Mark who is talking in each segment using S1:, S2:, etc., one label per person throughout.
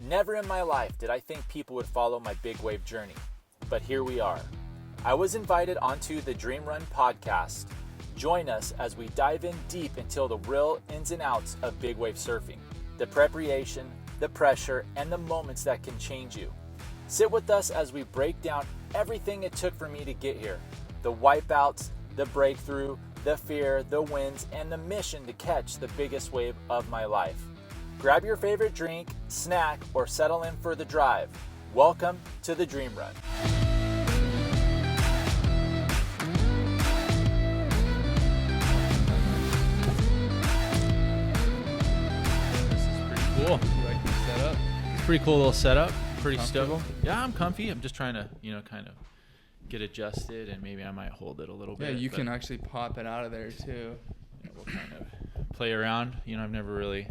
S1: Never in my life did I think people would follow my big wave journey, but here we are. I was invited onto the Dreamrun Podcast. Join us as we dive in deep into the real ins and outs of big wave surfing, the preparation, the pressure, and the moments that can change you. Sit with us as we break down everything it took for me to get here, the wipeouts, the breakthrough, the fear, the wins, and the mission to catch the biggest wave of my life. Grab your favorite drink, snack, or settle in for the drive. Welcome to the Dream Run.
S2: This is pretty cool.
S3: You like the setup?
S2: It's a pretty cool little setup. Pretty
S3: Comfortable?
S2: stoked. Yeah, I'm comfy. I'm just trying to, kind of get adjusted, and maybe I might hold it a little bit.
S3: Yeah, you can actually pop it out of there too.
S2: We'll kind of play around. I've never really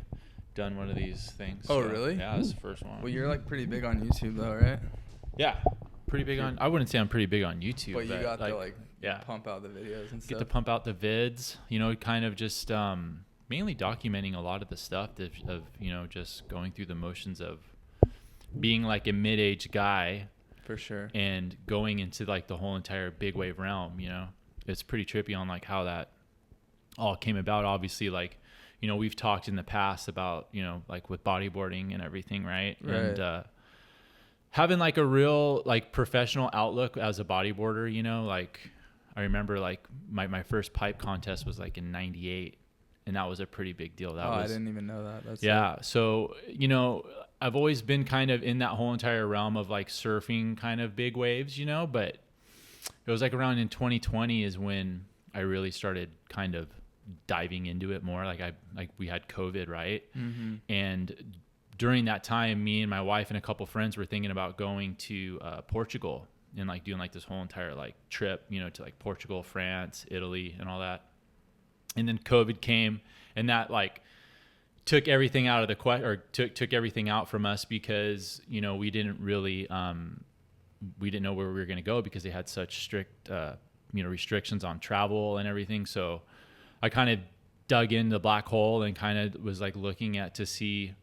S2: done one of these things.
S3: Oh, really?
S2: Yeah, this is the first one.
S3: Well, you're like pretty big on YouTube though, right?
S2: Yeah, pretty big on. I wouldn't say I'm pretty big on YouTube,
S3: But you got to
S2: yeah,
S3: pump out the videos and stuff.
S2: get to pump out the vids. Kind of just mainly documenting a lot of the stuff of just going through the motions of being like a mid-age guy.
S3: For sure.
S2: And going into like the whole entire big wave realm. It's pretty trippy on like how that all came about. Obviously, like, we've talked in the past about, like with bodyboarding and everything, right? And having like a real like professional outlook as a bodyboarder, like I remember like my first pipe contest was like in 98, and that was a pretty big deal.
S3: I didn't even know that. That's
S2: yeah. So, I've always been kind of in that whole entire realm of like surfing kind of big waves, but it was like around in 2020 is when I really started kind of diving into it more. Like we had COVID, right? Mm-hmm. And during that time, me and my wife and a couple friends were thinking about going to Portugal and like doing like this whole entire like trip, to like Portugal, France, Italy, and all that. And then COVID came, and that like took everything out of the took everything out from us because we didn't really we didn't know where we were going to go because they had such strict restrictions on travel and everything. So I kind of dug in the black hole and kind of was like looking at to see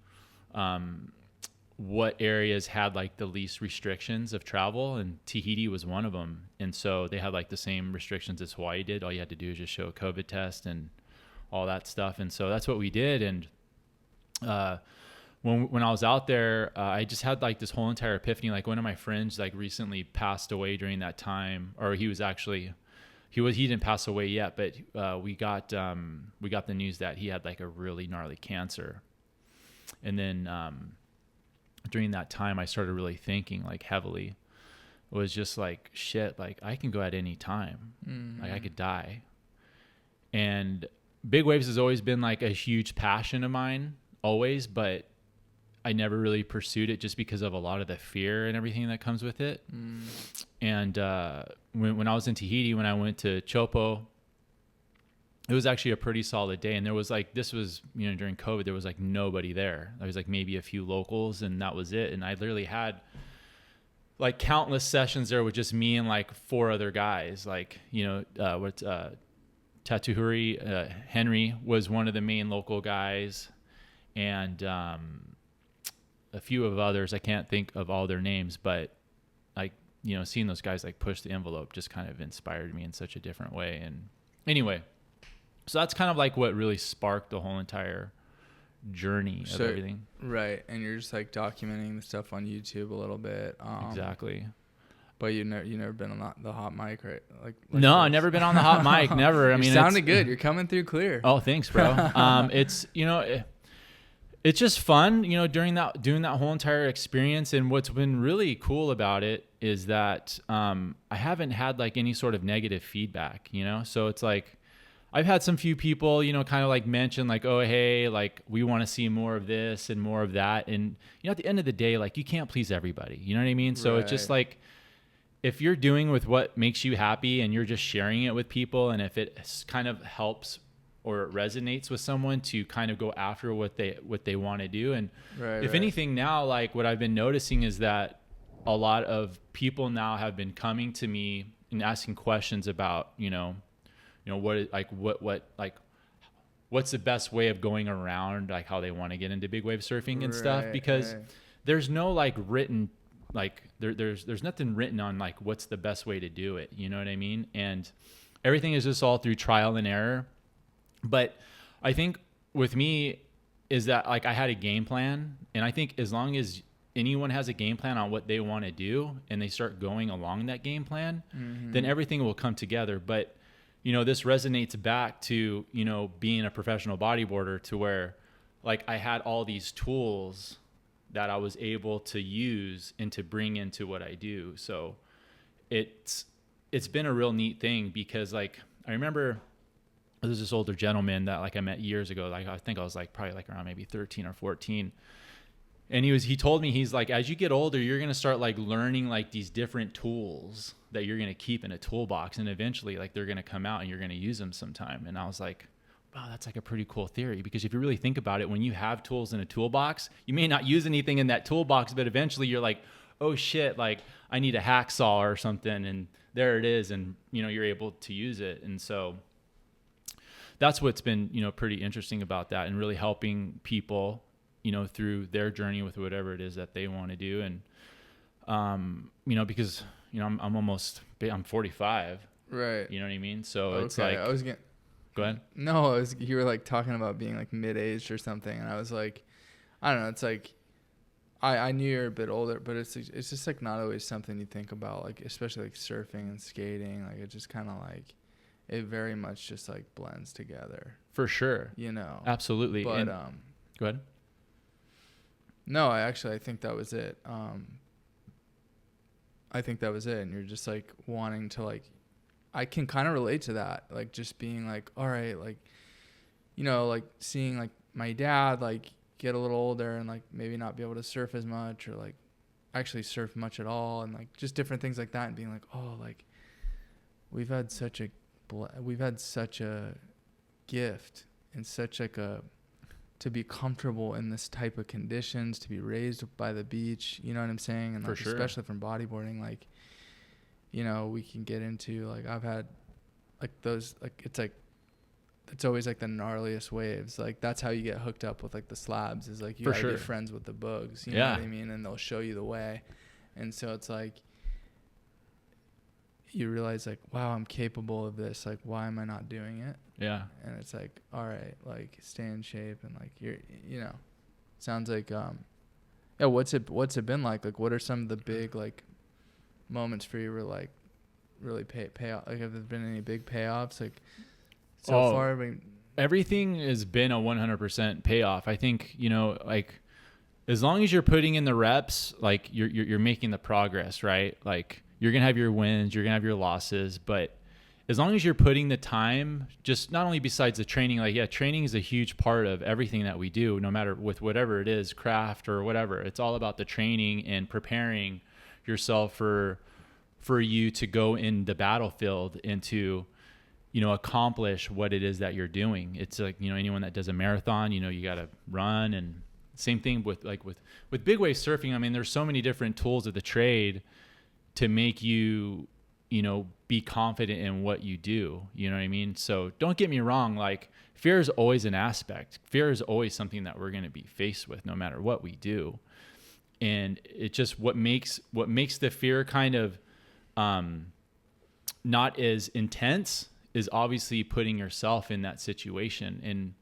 S2: what areas had like the least restrictions of travel, and Tahiti was one of them. And so they had like the same restrictions as Hawaii did. All you had to do is just show a COVID test and all that stuff. And so that's what we did. And when I was out there, I just had like this whole entire epiphany. Like one of my friends like recently passed away during that time, or he didn't pass away yet, but we got the news that he had like a really gnarly cancer. And then during that time, I started really thinking like heavily. It was just like, shit, like I can go at any time. Mm-hmm. Like I could die. And big waves has always been like a huge passion of mine, always, but I never really pursued it just because of a lot of the fear and everything that comes with it. Mm. And when I was in Tahiti, when I went to Chopo, it was actually a pretty solid day. And there was like, this was, during COVID, there was like nobody there. There was like maybe a few locals, and that was it. And I literally had like countless sessions there with just me and like 4 other guys. Like, Tatuhuri, Henry was one of the main local guys. And a few of others, I can't think of all their names, but like, seeing those guys like push the envelope just kind of inspired me in such a different way. And anyway, so that's kind of like what really sparked the whole entire journey of everything.
S3: Right. And you're just like documenting the stuff on YouTube a little bit.
S2: Exactly.
S3: But you never been on the hot mic, right? Like
S2: no, I've never been on the hot mic. Never. I mean,
S3: you sounded good. You're coming through clear.
S2: Oh, thanks, bro. It's, it's just fun, doing that whole entire experience. And what's been really cool about it is that I haven't had like any sort of negative feedback, so it's like I've had some few people, kind of like mention like, oh, hey, like we want to see more of this and more of that. And, at the end of the day, like you can't please everybody. You know what I mean? So It's just like, if you're doing with what makes you happy and you're just sharing it with people, and if it kind of helps or it resonates with someone to kind of go after what they want to do. And if anything now, like what I've been noticing is that a lot of people now have been coming to me and asking questions about, what's the best way of going around like how they want to get into big wave surfing and stuff, because there's no like written, like there's nothing written on like what's the best way to do it. You know what I mean? And everything is just all through trial and error. But I think with me is that like I had a game plan, and I think as long as anyone has a game plan on what they want to do and they start going along that game plan, then everything will come together. But, you know, this resonates back to, you know, being a professional bodyboarder, to where like I had all these tools that I was able to use and to bring into what I do. So it's been a real neat thing, because like I remember there's this older gentleman that like I met years ago. Like I think I was like probably like around maybe 13 or 14. And he told me, he's like, as you get older, you're going to start like learning like these different tools that you're going to keep in a toolbox. And eventually like they're going to come out and you're going to use them sometime. And I was like, wow, that's like a pretty cool theory, because if you really think about it, when you have tools in a toolbox, you may not use anything in that toolbox, but eventually you're like, oh shit, like I need a hacksaw or something. And there it is. And, you know, you're able to use it. And so that's what's been, you know, pretty interesting about that, and really helping people, you know, through their journey with whatever it is that they want to do. And, you know, because, you know, I'm 45.
S3: Right.
S2: You know what I mean? So
S3: Okay.
S2: it's like, go ahead.
S3: No, you were like talking about being like mid-aged or something. And I was like, I don't know. It's like, I knew you're a bit older, but it's just like not always something you think about, like, especially like surfing and skating. Like it just kind of like, it very much just like blends together.
S2: For sure.
S3: You know?
S2: Absolutely.
S3: But,
S2: and, go ahead.
S3: No, I think that was it. I think that was it. And you're just like wanting to like, I can kind of relate to that. Like just being like, all right, like, you know, like seeing like my dad, like get a little older and like maybe not be able to surf as much, or like actually surf much at all. And like just different things like that, and being like, oh, like we've had such a gift and such like to be comfortable in this type of conditions, to be raised by the beach, you know what I'm saying? And like,
S2: For sure.
S3: Especially from bodyboarding, like, you know, we can get into like, I've had like those, like, it's always like the gnarliest waves. Like that's how you get hooked up with like the slabs, is like you gotta be friends with the bugs, you know what I mean? And they'll show you the way. And so it's like, you realize like, wow, I'm capable of this. Like, why am I not doing it?
S2: Yeah.
S3: And it's like, all right, like stay in shape, and like you're, you know, sounds like, yeah. What's it been like? Like, what are some of the big like moments for you where like really pay off? Like, have there been any big payoffs like so far? I mean, everything
S2: has been a 100% payoff. I think, you know, like as long as you're putting in the reps, like you're making the progress, right? Like you're going to have your wins, you're going to have your losses, but as long as you're putting the time, just not only besides the training, like, yeah, training is a huge part of everything that we do, no matter with whatever it is, craft or whatever. It's all about the training and preparing yourself for you to go in the battlefield and to, you know, accomplish what it is that you're doing. It's like, you know, anyone that does a marathon, you know, you got to run. And same thing with big wave surfing. I mean, there's so many different tools of the trade to make you, you know, be confident in what you do. You know what I mean? So don't get me wrong. Like fear is always an aspect. Fear is always something that we're going to be faced with no matter what we do. And it just, what makes the fear kind of, not as intense is obviously putting yourself in that situation. And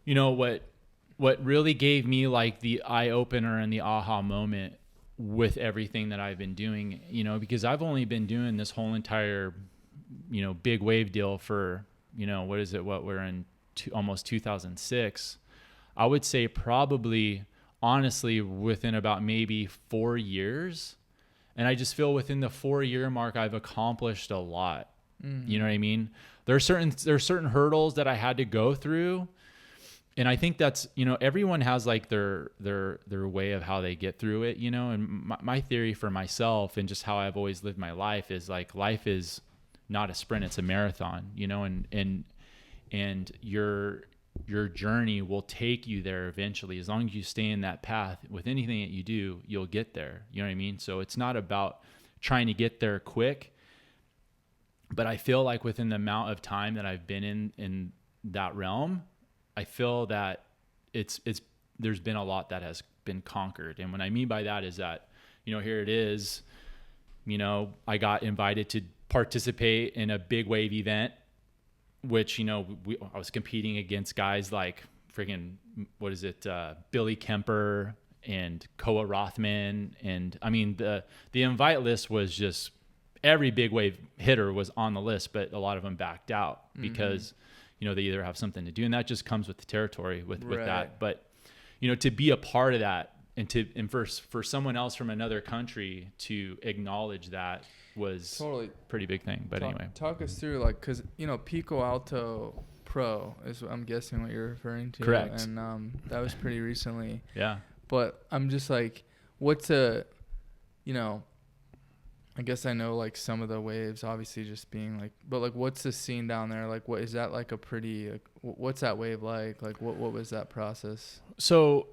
S2: you know, what really gave me like the eye opener and the aha moment with everything that I've been doing, you know, because I've only been doing this whole entire, you know, big wave deal for, you know, what we're in almost 2006. I would say probably honestly within about maybe 4 years. And I just feel within the 4-year mark, I've accomplished a lot. Mm-hmm. You know what I mean? There are certain hurdles that I had to go through. And I think that's, you know, everyone has like their way of how they get through it, you know, and my theory for myself and just how I've always lived my life is like, life is not a sprint, it's a marathon, you know, and your journey will take you there eventually. As long as you stay in that path with anything that you do, you'll get there. You know what I mean? So it's not about trying to get there quick, but I feel like within the amount of time that I've been in that realm, I feel that there's been a lot that has been conquered. And what I mean by that is that, here it is, I got invited to participate in a big wave event, which, I was competing against guys like friggin', Billy Kemper and Koa Rothman. And I mean, the invite list was just, every big wave hitter was on the list, but a lot of them backed out because, they either have something to do, and that just comes with the territory with that. But, to be a part of that and for someone else from another country to acknowledge that was
S3: totally
S2: pretty big thing. But anyway,
S3: talk us through, like, cause Pico Alto Pro is, I'm guessing, what you're referring to.
S2: Correct.
S3: And, that was pretty recently.
S2: Yeah.
S3: But I'm just like, I guess I know, like, some of the waves obviously just being like, but like, what's the scene down there? Like, what is that, like a pretty, what's that wave like? Like, what was that process?
S2: So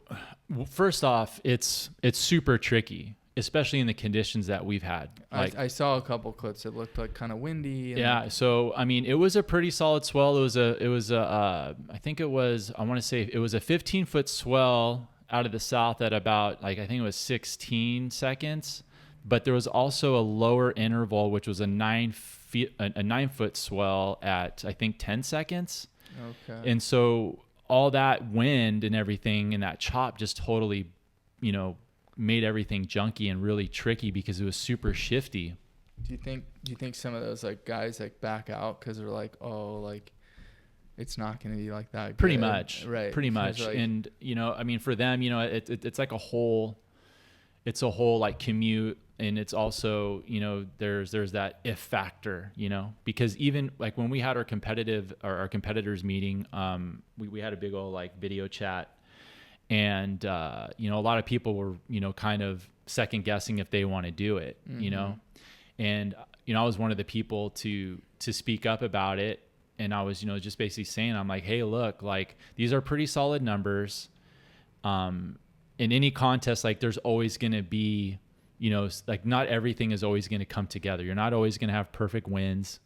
S2: first off, it's super tricky, especially in the conditions that we've had. Like, I
S3: saw a couple clips. It looked like kind of windy.
S2: Yeah. So, I mean, it was a pretty solid swell. I think it was, I want to say it was a 15-foot swell out of the south at about, like, I think it was 16 seconds. But there was also a lower interval, which was a 9-foot swell at, I think, 10 seconds.
S3: Okay.
S2: And so all that wind and everything and that chop just totally, made everything junky and really tricky because it was super shifty.
S3: Do you think some of those, like, guys, like, back out because they're like, oh, like, it's not going to be like that?
S2: Pretty much.
S3: Right.
S2: Pretty much. Like, and, I mean, for them, it's like a whole like commute. And it's also, there's that if factor, because even like when we had our competitors meeting, we had a big old like video chat, and, a lot of people were, kind of second guessing if they want to do it, and, I was one of the people to speak up about it. And I was, just basically saying, I'm like, hey, look, like, these are pretty solid numbers. In any contest, like, there's always going to be, like, not everything is always going to come together. You're not always going to have perfect winds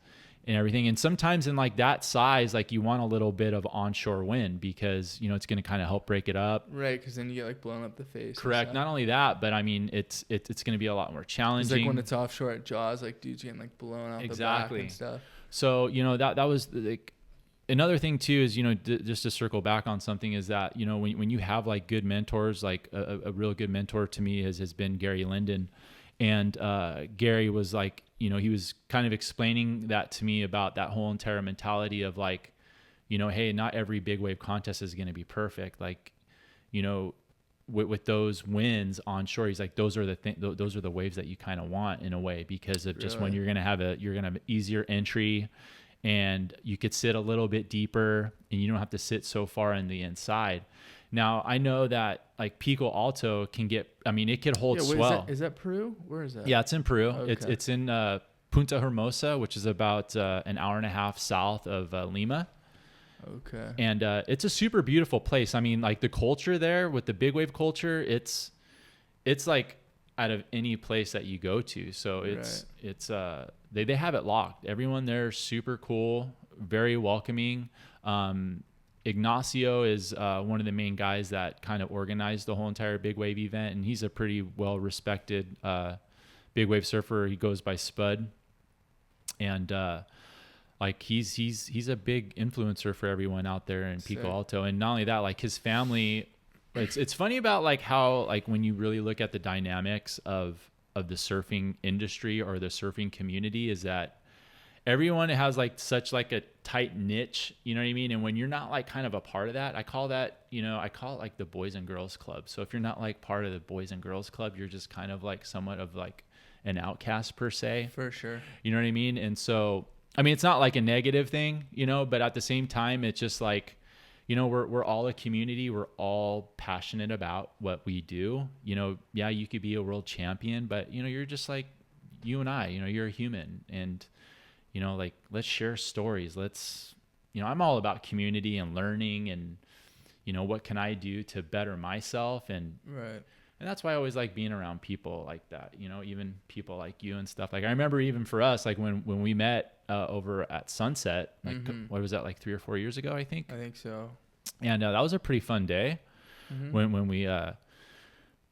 S2: and everything. And sometimes in like that size, like, you want a little bit of onshore wind because, it's going to kind of help break it up.
S3: Right. Cause then you get like blown up the face.
S2: Correct. Not only that, but I mean, it's going to be a lot more challenging.
S3: It's like when it's offshore at Jaws, like dudes getting like blown out the back and stuff.
S2: So, that was like, another thing too is, just to circle back on something is that, when you have like good mentors, like a real good mentor to me has been Gary Linden. And Gary was like, he was kind of explaining that to me about that whole entire mentality of like, hey, not every big wave contest is going to be perfect. Like, with those winds onshore, he's like, those are the waves that you kind of want in a way, because of just when you're going to have easier entry, and you could sit a little bit deeper and you don't have to sit so far in the inside. Now, I know that like Pico Alto it could hold swell.
S3: Is that Peru? Where is that?
S2: Yeah, it's in Peru.
S3: Okay.
S2: It's in Punta Hermosa, which is about an hour and a half south of Lima.
S3: Okay.
S2: And it's a super beautiful place. I mean, like, the culture there with the big wave culture, it's like out of any place that you go to. So they have it locked. Everyone there is super cool, very welcoming. Ignacio is one of the main guys that kind of organized the whole entire big wave event, and he's a pretty well respected big wave surfer. He goes by Spud, and like he's a big influencer for everyone out there in Pico Alto. And not only that, like, his family. It's funny about like how, like, when you really look at the dynamics of the surfing industry or the surfing community, is that everyone has like such like a tight niche, you know what I mean? And when you're not like kind of a part of that, I call it like the Boys and Girls Club. So if you're not like part of the Boys and Girls Club, you're just kind of like somewhat of like an outcast per se.
S3: For sure.
S2: You know what I mean? And so, I mean, it's not like a negative thing, but at the same time, it's just like, we're all a community. We're all passionate about what we do. Yeah, you could be a world champion, but you're just like you and I, you're a human, and like, let's share stories. I'm all about community and learning, and what can I do to better myself, and
S3: right.
S2: And that's why I always like being around people like that, even people like you and stuff. Like, I remember even for us, like when we met over at Sunset, like, what was that, like 3 or 4 years ago, I think?
S3: I think so.
S2: And that was a pretty fun day when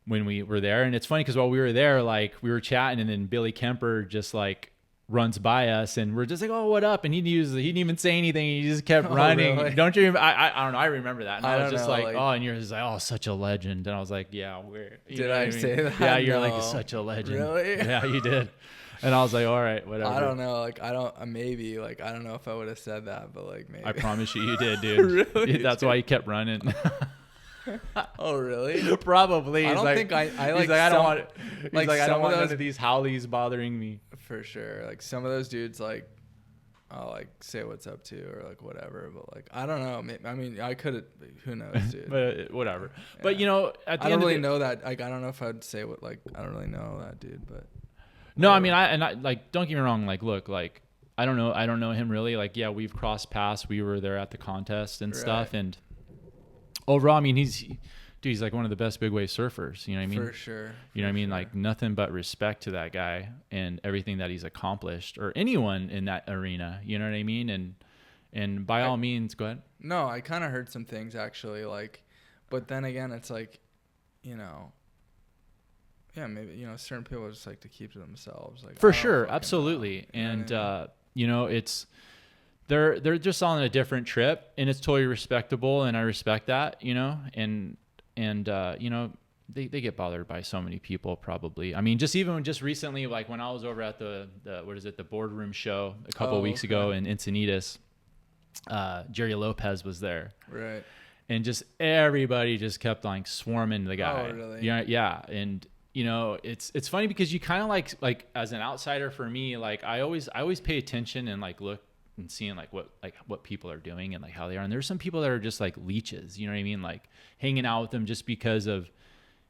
S2: when we were there. And it's funny because while we were there, like we were chatting, and then Billy Kemper just like runs by us, and we're just like, "Oh, what up?" And he didn't even say anything. He just kept running.
S3: Really?
S2: Don't you? I don't know. I remember that. And I was just
S3: know,
S2: like, "Oh," and you're just like, "Oh, such a legend." And I was like, "Yeah,
S3: Did I say that?
S2: Yeah, you're
S3: No.
S2: like such a legend.
S3: Really?
S2: Yeah, you did." And I was like, "All right, whatever."
S3: I don't know. Like, I don't. Maybe. Like, I don't know if I would have said that, but like maybe.
S2: I promise you did, dude.
S3: Really?
S2: That's why you kept running.
S3: Oh, really?
S2: Probably.
S3: I
S2: He's
S3: don't
S2: like,
S3: think I
S2: he's
S3: like.
S2: like, I don't
S3: some-
S2: want. He's
S3: like,
S2: like, I don't
S3: some of
S2: want none
S3: those-
S2: of these howlies bothering me.
S3: For sure. Like some of those dudes, like, I'll like say what's up to or like whatever. But like, I don't know. I mean, I could have. Who knows, dude?
S2: But whatever.
S3: Yeah.
S2: But you know, at the
S3: I
S2: end
S3: don't really
S2: of the,
S3: know that. Like, I don't know if I'd say what. Like, I don't really know that dude. But
S2: no, I mean, I like, don't get me wrong. Like, look, like, I don't know him really. Like, yeah, we've crossed paths. We were there at the contest and stuff. And overall, I mean, he's like one of the best big wave surfers. You know what I mean?
S3: For sure.
S2: You know what I mean? Like, nothing but respect to that guy and everything that he's accomplished, or anyone in that arena. You know what I mean? And by all means, go ahead.
S3: No, I kind of heard some things actually. Like, but then again, it's like, you know. Yeah, maybe, you know, certain people just like to keep to themselves. Like,
S2: For
S3: I don't
S2: sure,
S3: fucking
S2: absolutely.
S3: know. You know
S2: And
S3: what I mean?
S2: you know, it's they're just on a different trip, and it's totally respectable, and I respect that, you know. And you know, they get bothered by so many people probably. I mean, just recently, like when I was over at the boardroom show a couple of weeks ago in Encinitas, Jerry Lopez was there.
S3: Right.
S2: And just everybody just kept like swarming the guy.
S3: Oh, really?
S2: Yeah. And you know, it's funny because you kind of like as an outsider for me, like I always pay attention and like look and seeing like what people are doing and like how they are. And there's some people that are just like leeches, you know what I mean? Like hanging out with them just because of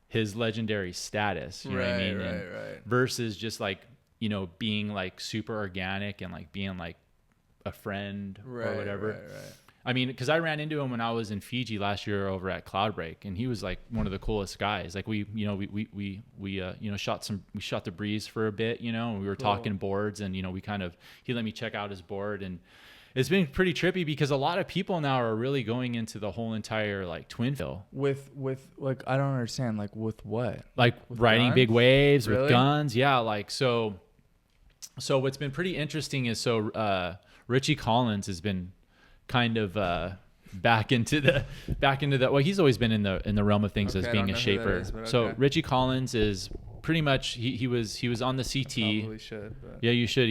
S2: his legendary status, you know what I mean?
S3: Right.
S2: Versus just like, you know, being like super organic and like being like a friend or whatever. Right. I mean, because I ran into him when I was in Fiji last year over at Cloudbreak, and he was like one of the coolest guys. Like we shot the breeze for a bit, you know, and we were talking boards, and you know, he let me check out his board, and it's been pretty trippy because a lot of people now are really going into the whole entire like twin fill.
S3: With like, I don't understand, like with what?
S2: Like
S3: with
S2: riding
S3: guns?
S2: big waves
S3: Really?
S2: with guns. Yeah. Like, so what's been pretty interesting is Richie Collins has been kind of back into the well, he's always been in the realm of things as being a shaper. So Richie Collins is pretty much he was on the CT.
S3: I probably should, but.
S2: Yeah, you should.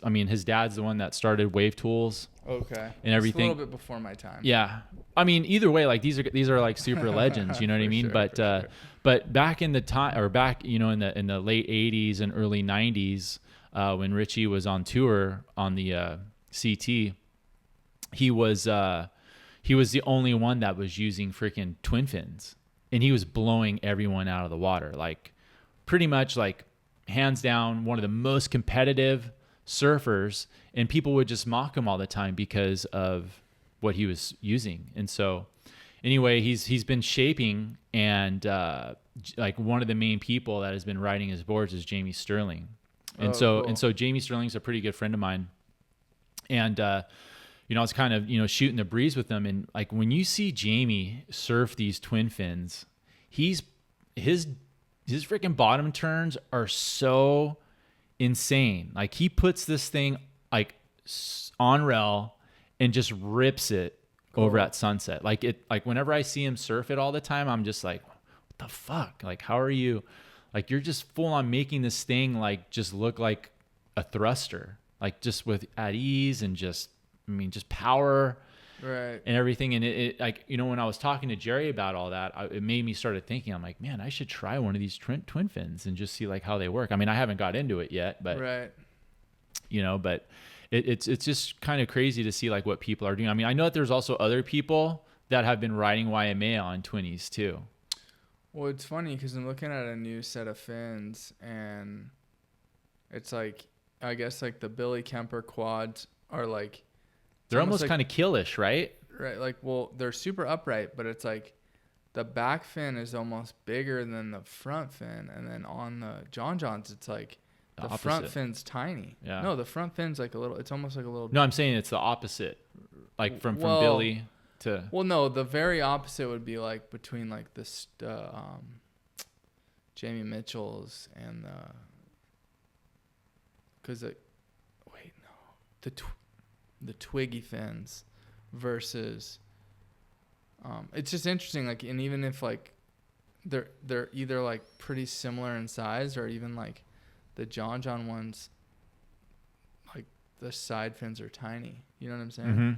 S2: I mean, his dad's the one that started Wave Tools.
S3: Okay.
S2: And everything.
S3: It's a little bit before my time.
S2: Yeah. I mean, either way, like these are like super legends, you know what I mean?
S3: Sure,
S2: but back in the time, or back, you know, in the late 80s and early 90s, when Richie was on tour on the CT, he was the only one that was using freaking twin fins, and he was blowing everyone out of the water. Like pretty much like hands down one of the most competitive surfers, and people would just mock him all the time because of what he was using. And so anyway, he's been shaping, and like one of the main people that has been riding his boards is Jamie Sterling. And so Jamie Sterling's a pretty good friend of mine. And you know, I was kind of, you know, shooting the breeze with them. And like when you see Jamie surf these twin fins, his freaking bottom turns are so insane. Like he puts this thing like on rail and just rips it over at sunset. Like whenever I see him surf it all the time, I'm just like, what the fuck? Like, how are you? Like, you're just full on making this thing like just look like a thruster, like just with at ease and just power, right, and everything. And it like, you know, when I was talking to Jerry about all that, it made me started thinking, I'm like, man, I should try one of these twin fins and just see like how they work. I mean, I haven't got into it yet, but you know, but it's just kind of crazy to see like what people are doing. I mean, I know that there's also other people that have been riding YMA on twinnies too.
S3: Well, it's funny because I'm looking at a new set of fins, and it's like, I guess like the Billy Kemper quads are like,
S2: they're almost like, kind of killish, right?
S3: Right. Like, well, they're super upright, but it's like the back fin is almost bigger than the front fin. And then on the Johns, it's like the front fin's tiny. Yeah. No, the front fin's like a little, it's almost like a little.
S2: No, I'm saying it's the opposite. Like from Billy to.
S3: Well, no, the very opposite would be like between like the Jamie Mitchell's and the twiggy fins versus it's just interesting, like, and even if like they're either like pretty similar in size, or even like the John ones, like the side fins are tiny, you know what I'm saying?
S2: Mm-hmm.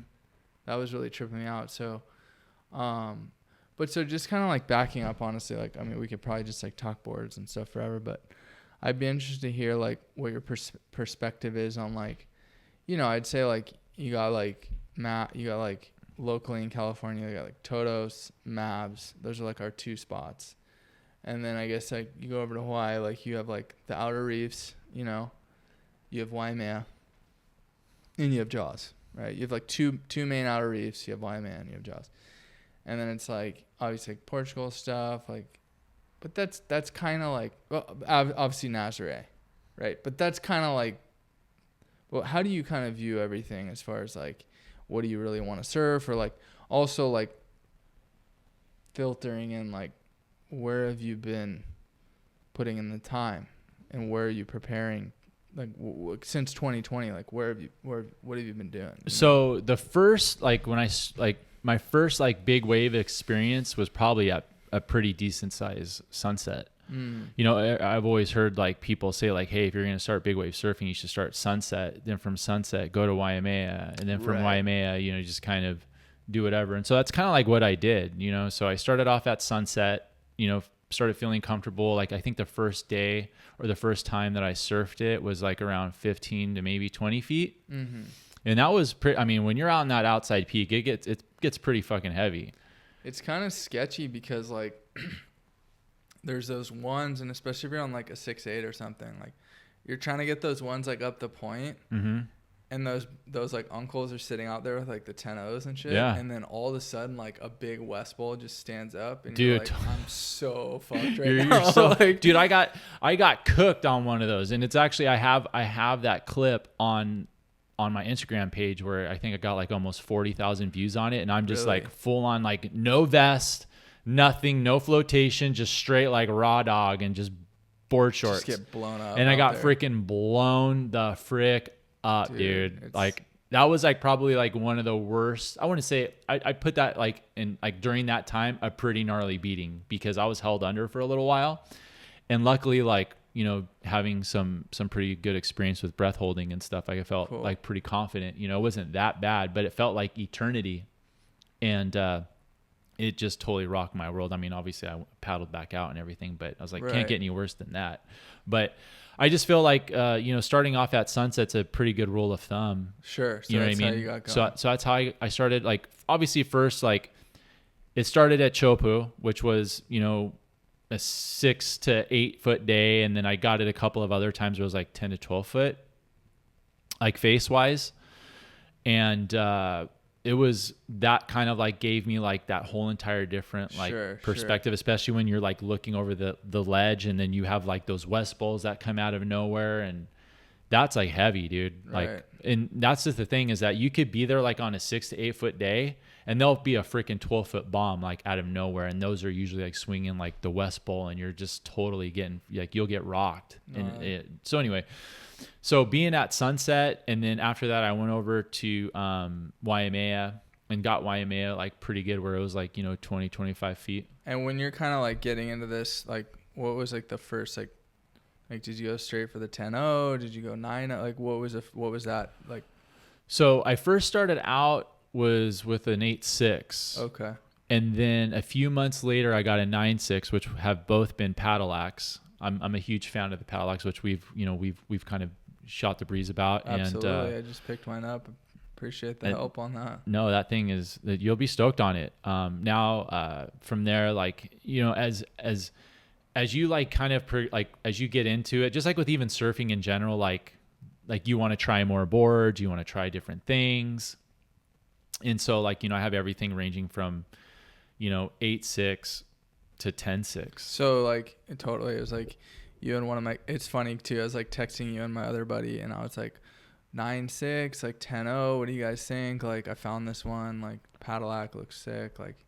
S3: That was really tripping me out. So but so just kind of like backing up, honestly, like, I mean, we could probably just like talk boards and stuff forever, but I'd be interested to hear like what your perspective is on, like, you know, I'd say like you got like locally in California, you got like Todos, Mavs. Those are like our 2 spots. And then I guess like you go over to Hawaii, like you have like the outer reefs, you know, you have Waimea, and you have Jaws, right? You have like two main outer reefs. You have Waimea and you have Jaws. And then it's like obviously like Portugal stuff, like, but that's kind of like, well, obviously Nazare, right? But that's kind of like, well, how do you kind of view everything as far as like, what do you really want to surf, or like also like filtering in like where have you been putting in the time, and where are you preparing, like since 2020, like what have you been doing?
S2: So the first, like when my first like big wave experience was probably at a pretty decent size sunset. You know, I've always heard like people say like, hey, if you're going to start big wave surfing, you should start Sunset. Then from Sunset, go to Waimea. And then from Waimea, you know, just kind of do whatever. And so that's kind of like what I did, you know. So I started off at Sunset, you know, started feeling comfortable. Like I think the first day or the first time that I surfed it was like around 15 to maybe 20 feet. Mm-hmm. And that was pretty, I mean, when you're out in that outside peak, it gets pretty fucking heavy.
S3: It's kind of sketchy because like there's those ones, and especially if you're on like a 6'8" or something, like you're trying to get those ones like up the point, and those like uncles are sitting out there with like the 10-0s and shit, and then all of a sudden like a big West Bowl just stands up, and you're like, I'm so fucked right now.
S2: Like, dude, I got cooked on one of those, and it's actually I have that clip on my Instagram page where I think I got like almost 40,000 views on it, and I'm just like full on like no vest. Nothing, no flotation, just straight like raw dog and just board shorts.
S3: Just get blown up.
S2: And I got freaking blown the frick up, dude. Like that was like probably like one of the worst. I want to say I put that like in like during that time a pretty gnarly beating, because I was held under for a little while, and luckily like, you know, having some pretty good experience with breath holding and stuff, I felt like pretty confident. You know, it wasn't that bad, but it felt like eternity, and it just totally rocked my world. I mean, obviously I paddled back out and everything, but I was like, can't get any worse than that. But I just feel like, you know, starting off at Sunset's a pretty good rule of thumb.
S3: Sure. So
S2: you know
S3: that's
S2: what I mean?
S3: how you got going.
S2: So that's how I started. Like, obviously first, like it started at Chopu, which was, you know, a 6 to 8 foot day. And then I got it a couple of other times where it was like 10 to 12 foot, like face wise. And, it was that kind of like gave me like that whole entire different like perspective, especially when you're like looking over the ledge, and then you have like those West Bowls that come out of nowhere, and that's like heavy, dude. Like, and that's just the thing, is that you could be there like on a 6 to 8 foot day, and there'll be a freaking 12-foot bomb like out of nowhere, and those are usually like swinging like the West Bowl, and you're just totally getting like, you'll get rocked. So anyway. So being at Sunset, and then after that I went over to Waimea and got Waimea like pretty good, where it was like, you know, 20, 25 feet.
S3: And when you're kind of like getting into this, like what was like the first like did you go straight for the 10-0? Did you go 9-0? Like what was that like?
S2: So I first started out was with an 8.6.
S3: Okay.
S2: And then a few months later I got a 9.6, which have both been paddle acts. I'm a huge fan of the paddle axe, which we've kind of shot the breeze about.
S3: Absolutely.
S2: And
S3: I just picked mine up. Appreciate the help on that.
S2: No, that thing is that you'll be stoked on it. Now from there, like, you know, as you like kind of as you get into it, just like with even surfing in general, like you want to try more boards, you want to try different things. And so like, you know, I have everything ranging from, you know, 8.6 to 10.6.
S3: So like it was like you and one of my, it's funny too, I was like texting you and my other buddy, and I was like 9.6, like 10.0, what do you guys think? Like I found this one, like Paddle Act looks sick. Like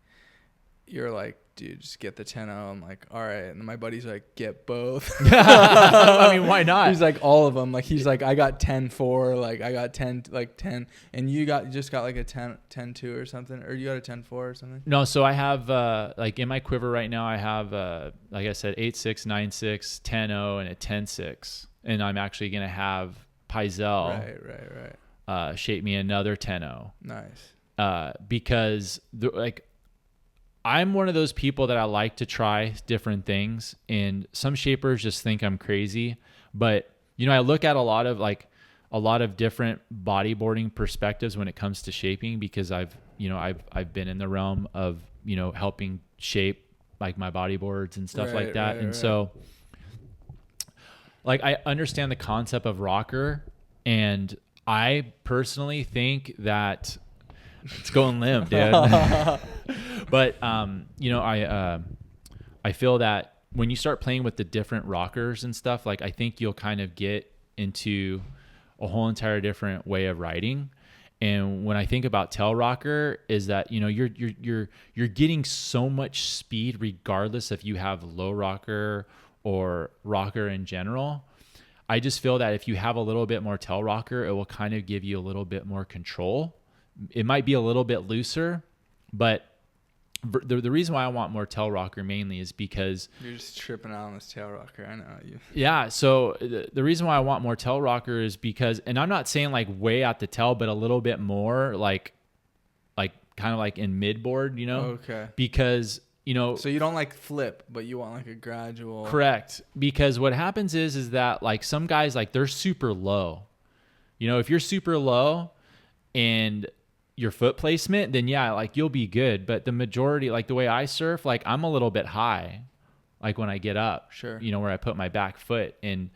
S3: you're like dude, just get the 10-0. I'm like, all right. And my buddy's like, get both.
S2: I mean, why not?
S3: He's like, all of them. Like, he's like, I got 10-4. Like, I got 10, like 10. And you just got like a 10-2 or something. Or you got a 10-4 or something?
S2: No, so I have, like in my quiver right now, I have, like I said, 8-6, 9-6, 10-0, and a 10-6. And I'm actually going to have Pizel shape me another 10-0.
S3: Nice.
S2: Because I'm one of those people that I like to try different things, and some shapers just think I'm crazy. But, I look at a lot of different bodyboarding perspectives when it comes to shaping, because I've been in the realm of, helping shape like my bodyboards and stuff like that. And so like, I understand the concept of rocker, and I personally think that it's going limp, dude. But, I feel that when you start playing with the different rockers and stuff, like, I think you'll kind of get into a whole entire different way of riding. And when I think about tail rocker is that, you're getting so much speed regardless if you have low rocker or rocker in general. I just feel that if you have a little bit more tail rocker, it will kind of give you a little bit more control. It might be a little bit looser, but the reason why I want more tail rocker mainly is because
S3: you're just tripping out on this tail rocker. I know you.
S2: Yeah. So the reason why I want more tail rocker is because, and I'm not saying like way at the tail, but a little bit more like kind of like in mid board,
S3: Okay.
S2: Because,
S3: so you don't like flip, but you want like a gradual.
S2: Correct. Because what happens is that like some guys, like they're super low, if you're super low and your foot placement, then yeah, like you'll be good. But the majority, like the way I surf, like I'm a little bit high, like when I get up,
S3: sure,
S2: where I put my back foot. And,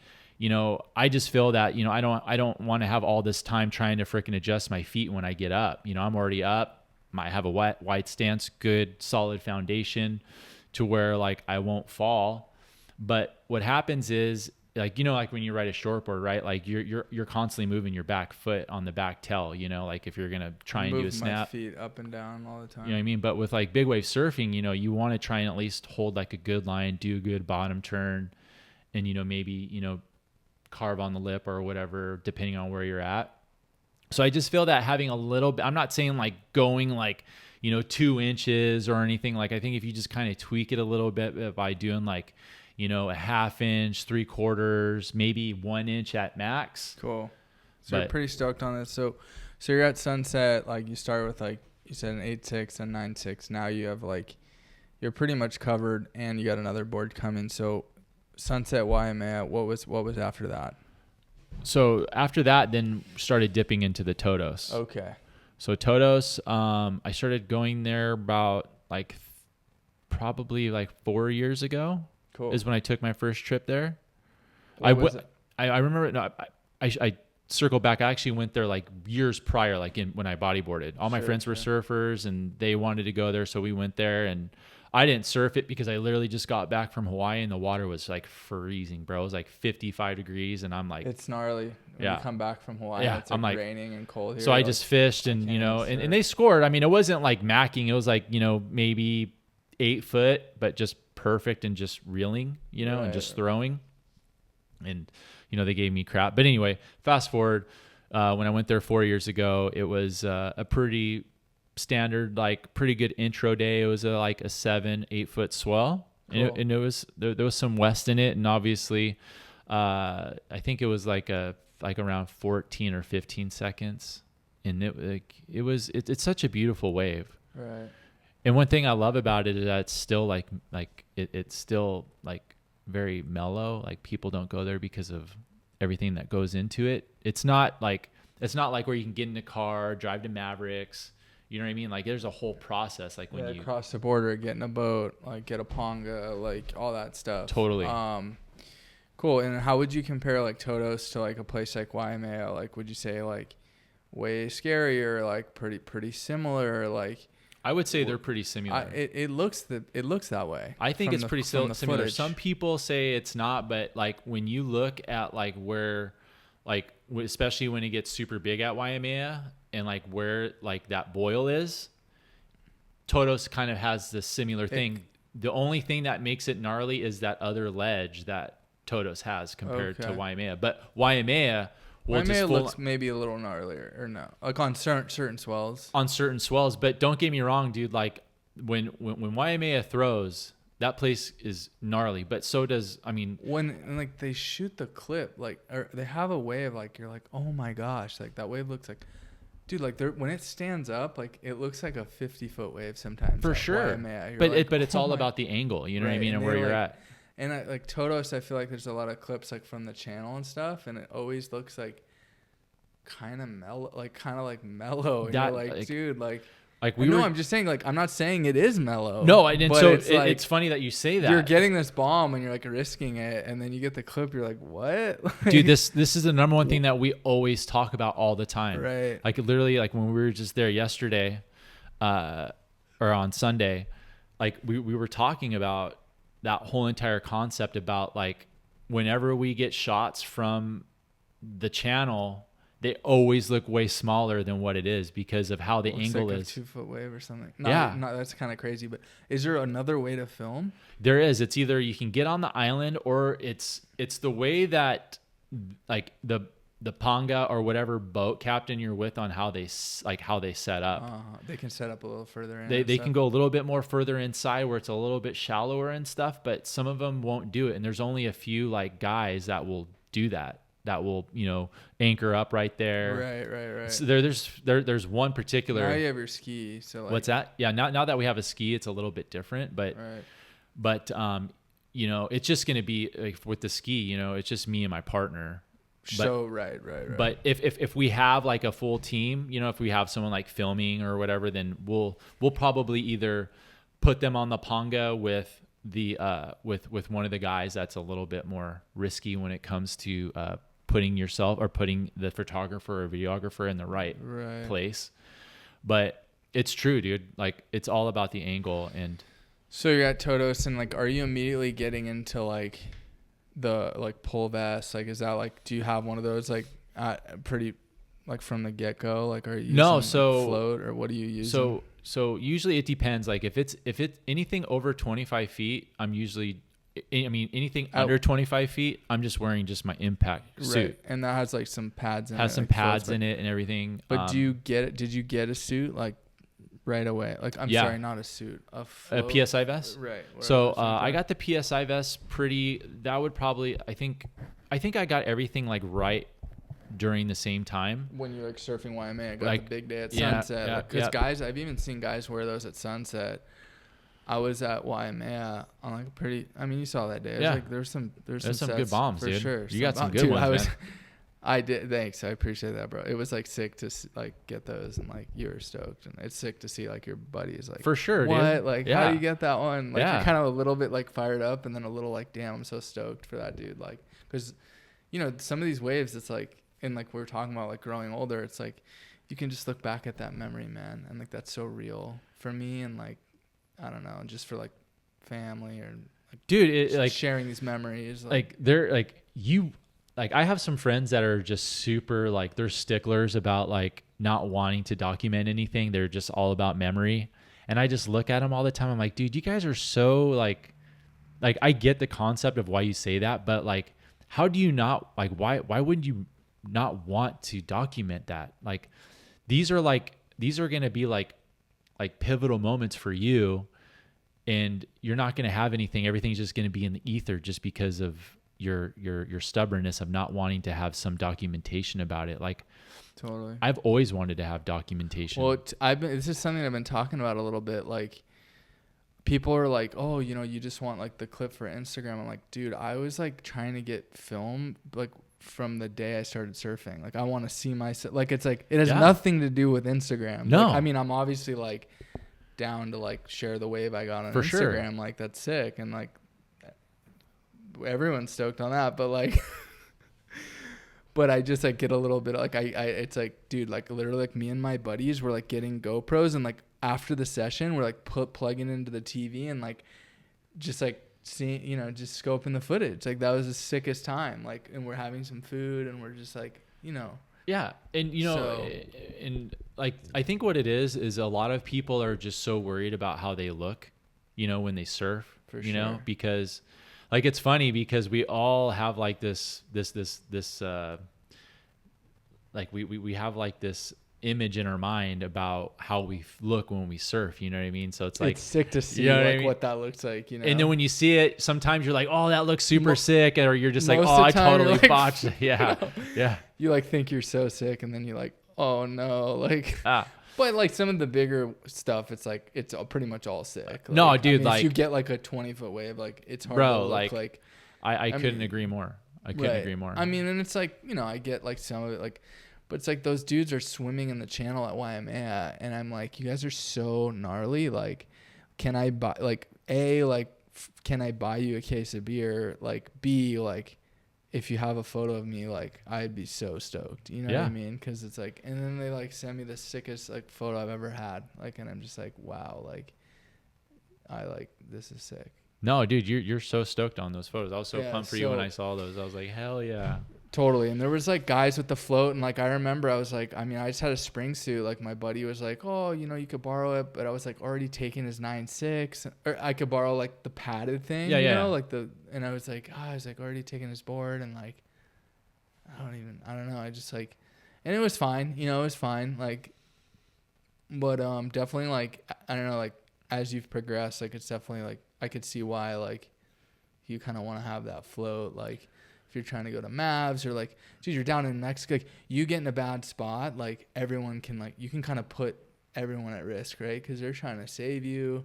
S2: I just feel that, I don't want to have all this time trying to freaking adjust my feet when I get up. I'm already up. I have a wide stance, good, solid foundation to where like I won't fall. But what happens is, like, like when you ride a shortboard, right? Like you're constantly moving your back foot on the back tail, like if you're going to try and do a snap.
S3: My feet up and down all the time.
S2: You know what I mean? But with like big wave surfing, you want to try and at least hold like a good line, do a good bottom turn, and, maybe, carve on the lip or whatever, depending on where you're at. So I just feel that having a little bit, I'm not saying like going like, 2 inches or anything. Like, I think if you just kind of tweak it a little bit by doing like, a half inch, 3/4, maybe 1 inch at max.
S3: Cool. So you're pretty stoked on this. So you're at Sunset, like you start with like, you said an 8.6 and 9.6. Now you have like, you're pretty much covered and you got another board coming. So Sunset Waimea, what was after that?
S2: So after that, then started dipping into the Todos.
S3: Okay.
S2: So Todos, I started going there about like probably like 4 years ago.
S3: Cool.
S2: Is when I took my first trip there.
S3: I
S2: remember. No, I circled back. I actually went there like years prior, like when I bodyboarded. All my friends were surfers and they wanted to go there, so we went there. And I didn't surf it because I literally just got back from Hawaii and the water was like freezing, bro. It was like 55 degrees, and I'm like,
S3: it's gnarly. When you come back from Hawaii, it's like raining and cold here.
S2: So I just fished, and and they scored. I mean, it wasn't like macking. It was like maybe 8 foot, but just perfect and just reeling, and just throwing. And, they gave me crap. But anyway, fast forward, when I went there 4 years ago, it was a pretty standard, like pretty good intro day. It was like a 7-8 foot swell. Cool. And it was, there was some west in it. And obviously, I think it was like around 14 or 15 seconds. And it's such a beautiful wave.
S3: Right.
S2: And one thing I love about it is that it's still it's still like very mellow. Like people don't go there because of everything that goes into it. It's not like where you can get in a car, drive to Mavericks. You know what I mean? Like there's a whole process. Like when you
S3: cross the border, get in a boat, like get a ponga, like all that stuff.
S2: Totally.
S3: Cool. And how would you compare like Todos to like a place like Waimea? Like, would you say like way scarier, like pretty similar? Like,
S2: I would say they're pretty similar.
S3: It looks that way.
S2: I think it's pretty similar.
S3: Footage.
S2: Some people say it's not, but like when you look at like where, like especially when it gets super big at Waimea and like where like that boil is, Todos kind of has the similar thing. The only thing that makes it gnarly is that other ledge that Todos has compared to Waimea. But Waimea
S3: looks maybe a little gnarlier, or no, like on certain swells.
S2: On certain swells, but don't get me wrong, dude. Like when Waimea throws, that place is gnarly. But so does, I mean,
S3: when like they shoot the clip, like, or they have a wave, like you're like, oh my gosh, like that wave looks like, dude, like when it stands up, like it looks like a 50-foot wave sometimes.
S2: For sure. But it's all about the angle, you know what I mean, and where you're at.
S3: And like Todos, I feel like there's a lot of clips like from the channel and stuff, and it always looks like kind of mellow. And you're like, dude, like I'm just saying, like, I'm not saying it is mellow.
S2: No, and so it's funny that you say that.
S3: You're getting this bomb and you're like risking it, and then you get the clip, you're like, what?
S2: Dude, this is the number one thing that we always talk about all the time.
S3: Right.
S2: Like literally, like when we were just there yesterday, or on Sunday, like we were talking about that whole entire concept about like whenever we get shots from the channel, they always look way smaller than what it is because of how the angle
S3: like
S2: is.
S3: A 2-foot wave or something.
S2: Yeah.
S3: That's kind of crazy. But is there another way to film?
S2: There is. It's either you can get on the island, or it's the way that like the panga or whatever boat captain you're with on how they set up.
S3: They can set up a little further in.
S2: They can go a little bit more further inside where it's a little bit shallower and stuff, but some of them won't do it. And there's only a few like guys that will do that. That will, anchor up right there.
S3: Right.
S2: So there's one particular.
S3: Now you have your ski. So like,
S2: what's that? Yeah. Now that we have a ski, it's a little bit different, but it's just going to be like with the ski, it's just me and my partner.
S3: Right.
S2: But if we have like a full team, if we have someone like filming or whatever, then we'll probably either put them on the panga with the with one of the guys that's a little bit more risky when it comes to putting the photographer or videographer in the right place. But it's true, dude. Like it's all about the angle. And
S3: so you're at Todos, and like, are you immediately getting into like the like pull vest? Like, is that like, do you have one of those like pretty like from the get go? Like, are you using float, or what do you use?
S2: So usually it depends. Like if it's anything over 25 feet, anything under 25 feet, I'm just wearing just my impact suit.
S3: And that has like some pads in it.
S2: Has some pads in it and everything.
S3: But did you get a suit like right away? Like, sorry, not a suit, a
S2: PSI vest.
S3: Right.
S2: So I got the PSI vest that would probably, I think I got everything like right during the same time. When you're like surfing Waimea, got like the big day at sunset. Because guys, I've even seen guys wear those at sunset. I was at Waimea on like you saw that day. Like there's some good bombs,
S3: for
S2: dude.
S3: Sure.
S2: You got some good ones, man.
S3: I did. Thanks. I appreciate that, bro. It was like sick to like get those, and like you were stoked, and it's sick to see like your buddies like, for sure, what? Dude. Like, how do you get that one? Like, you're kind of a little bit like fired up, and then a little like, damn, I'm so stoked for that dude. Like, because some of these waves, it's like, and like we were talking about like growing older, it's like you can just look back at that memory, man, and like that's so real for me, and like I don't know, just for like family or like, dude, it, like sharing these memories, like they're like you. Like I have some friends that are just super like they're sticklers about like not wanting to document anything. They're just all about memory. And I just look at them all the time. I'm like, dude, you guys are so like I get the concept of why you say that, but like, how do you not like, why would you not want to document that? Like, these are going to be like pivotal moments for you, and you're not going to have anything. Everything's just going to be in the ether just because of your stubbornness of not wanting to have some documentation about it. Like, totally. I've always wanted to have documentation. Well, this is something I've been talking about a little bit. Like, people are like, oh, you just want like the clip for Instagram. I'm like, dude, I was like trying to get film like from the day I started surfing. Like, I want to see myself. Like, it's like, it has nothing to do with Instagram. No. Like, I mean, I'm obviously like down to like share the wave I got on for Instagram. Sure. Like, that's sick. And like, everyone's stoked on that, but like but I just like get a little bit like I it's like, dude, like literally like me and my buddies were like getting GoPros, and like after the session we're like plugging into the TV and like just like seeing, just scoping the footage. Like, that was the sickest time. Like, and we're having some food and we're just like, yeah. And and like I think what it is a lot of people are just so worried about how they look
S2: when they surf,
S3: For
S2: you know,
S3: sure.
S2: because like, it's funny because we all have like this like we have like this image in our mind about how we look when we surf, you know what I mean? So it's like,
S3: it's sick to see
S2: you know what I
S3: like
S2: mean?
S3: what that looks like, you know.
S2: And then when you see it, sometimes you're like, oh, that looks super sick. Or you're just like,
S3: Most
S2: oh,
S3: of
S2: I
S3: the time
S2: totally
S3: you're like,
S2: botched it. Yeah. Yeah.
S3: You like think you're so sick, and then you're like, oh no, like.
S2: Ah.
S3: But like some of the bigger stuff, it's like it's pretty much all sick. Like,
S2: No, dude,
S3: I mean,
S2: like,
S3: if you get like a 20-foot wave, like it's hard
S2: bro,
S3: to look like.
S2: I couldn't
S3: mean,
S2: agree more. I couldn't agree more.
S3: I mean, and it's like, I get like some of it, like, but it's like those dudes are swimming in the channel at Waimea, and I'm like, you guys are so gnarly. Like, can I buy can I buy you a case of beer? Like, B, like, if you have a photo of me, like, I'd be so stoked. You know what I mean? Because it's like, and then they like send me the sickest like photo I've ever had. Like, and I'm just like, wow, like, this is sick.
S2: No, dude, you're so stoked on those photos. I was so pumped for you when
S3: so-
S2: I saw those. I was like, hell yeah.
S3: Totally. And there was like guys with the float, and like I remember I was like, I mean, I just had a spring suit. Like my buddy was like, oh, you could borrow it, but I was like already taking his 9.6, or I could borrow like the padded thing, you know, like and I was like, already taking his board, and like I don't know. I just like, and it was fine, it was fine. Like, but definitely like, I don't know, like as you've progressed, like it's definitely like I could see why like you kind of want to have that float, like. If you're trying to go to Mavs, or like, dude, you're down in Mexico, like, you get in a bad spot, like everyone can like, you can kind of put everyone at risk, right? Because they're trying to save you.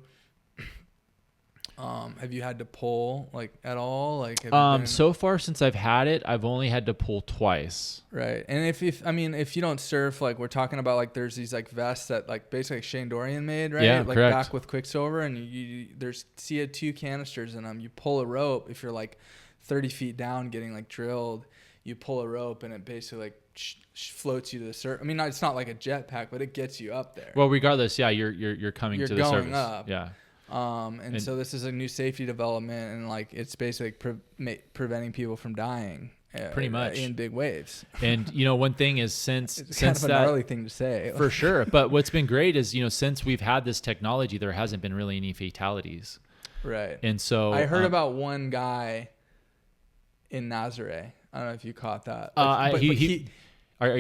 S3: Have you had to pull like at all? Like,
S2: So far since I've had it, I've only had to pull twice.
S3: Right. And if you don't surf, like we're talking about, like there's these like vests that like basically Shane Dorian made, right?
S2: Yeah,
S3: like
S2: correct.
S3: back with Quicksilver, and there's CO2 canisters in them. You pull a rope if you're like 30 feet down getting like drilled. You pull a rope and it basically like floats you to the surface. I mean, it's not like a jetpack, but it gets you up there.
S2: Well, regardless, yeah, you're coming to the
S3: going
S2: surface.
S3: up.
S2: Yeah.
S3: And so this is a new safety development, and like it's basically preventing people from dying.
S2: Pretty much
S3: in big waves.
S2: And one thing is since
S3: kind of a
S2: that
S3: gnarly thing to say
S2: for sure. But what's been great is since we've had this technology, there hasn't been really any fatalities.
S3: Right.
S2: And so
S3: I heard about one guy in Nazare. I don't know if you caught that.
S2: Are you
S3: he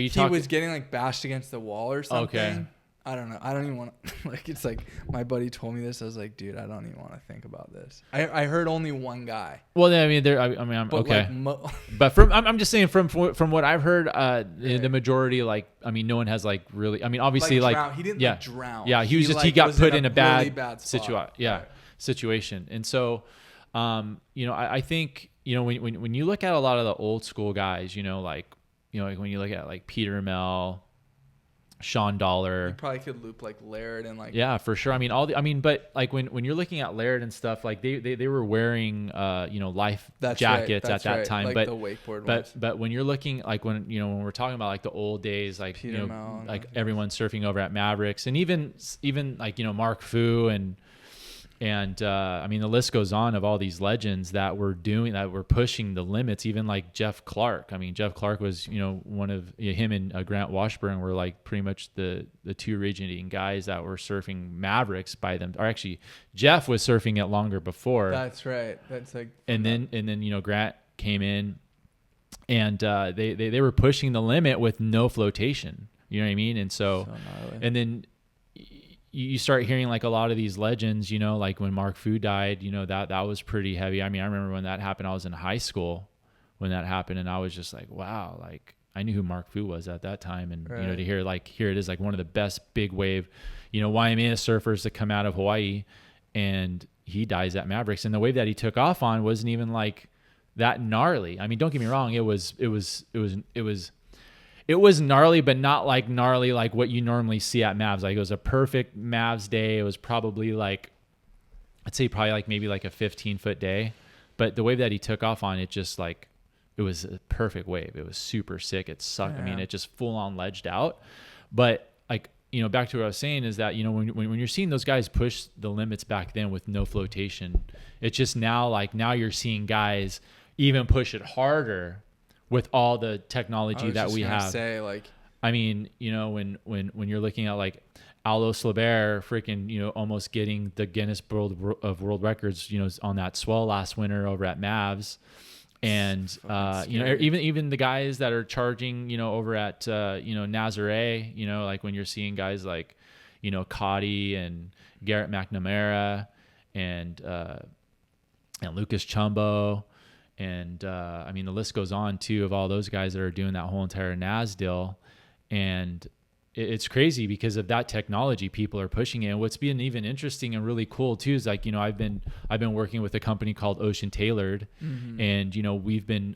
S2: talking?
S3: was getting like bashed against the wall or something.
S2: Okay.
S3: I don't know. I don't even want to, like, it's like my buddy told me this. I was like, dude, I don't even want to think about this. I heard only one guy.
S2: Well, I mean, I'm
S3: But
S2: okay.
S3: like
S2: But I'm just saying from what I've heard, the majority, like, I mean, no one has like really, I mean, obviously
S3: drown. He didn't
S2: yeah,
S3: drown.
S2: Yeah. He
S3: like,
S2: got
S3: was
S2: put in a bad,
S3: really bad spot.
S2: situation. And so, I think, when you look at a lot of the old school guys, like when you look at like Peter Mel, Sean Dollar,
S3: You probably could loop like Laird and like.
S2: yeah, for sure. I mean, but like when you're looking at Laird and stuff, like they were wearing life jackets at that time,
S3: like
S2: but
S3: the wakeboard
S2: but
S3: ones.
S2: but when you're looking like when we're talking about like the old days, like
S3: Peter Mel and
S2: like everyone surfing over at Mavericks, and even like Mark Fu and I mean the list goes on of all these legends that were pushing the limits. Even like Jeff Clark. I mean, Jeff Clark was one of him and Grant Washburn were like pretty much the two originating guys that were surfing Mavericks by them. Or actually, Jeff was surfing it longer before.
S3: That's right. That's like.
S2: And then Grant came in, and they were pushing the limit with no flotation. You know what I mean? And so and then you start hearing like a lot of these legends, like when Mark Fu died, that was pretty heavy. I mean, I remember when that happened, I was in high school when that happened, and I was just like, wow, like I knew who Mark Fu was at that time. And, to hear like, here it is, like one of the best big wave, Waimea surfers to come out of Hawaii, and he dies at Mavericks. And the wave that he took off on wasn't even like that gnarly. I mean, don't get me wrong. It was gnarly, but not like gnarly like what you normally see at Mavs. Like it was a perfect Mavs day. It was probably like, I'd say probably like maybe like a 15-foot day. But the wave that he took off on, it just like, it was a perfect wave. It was super sick. It sucked. Yeah. I mean, it just full on ledged out. But like, back to what I was saying is that, when you're seeing those guys push the limits back then with no flotation, it's just now you're seeing guys even push it harder with all the technology that we have.
S3: Say, like,
S2: I mean, when you're looking at like Alois Laber freaking, almost getting the Guinness World Records, on that swell last winter over at Mavs. And, even the guys that are charging, over at, Nazare, like when you're seeing guys like, Cotty and Garrett McNamara and Lucas Chumbo. And, the list goes on too, of all those guys that are doing that whole entire Naz deal. And it's crazy because of that technology people are pushing it. And what's been even interesting and really cool too is like, I've been working with a company called Ocean Tailored, and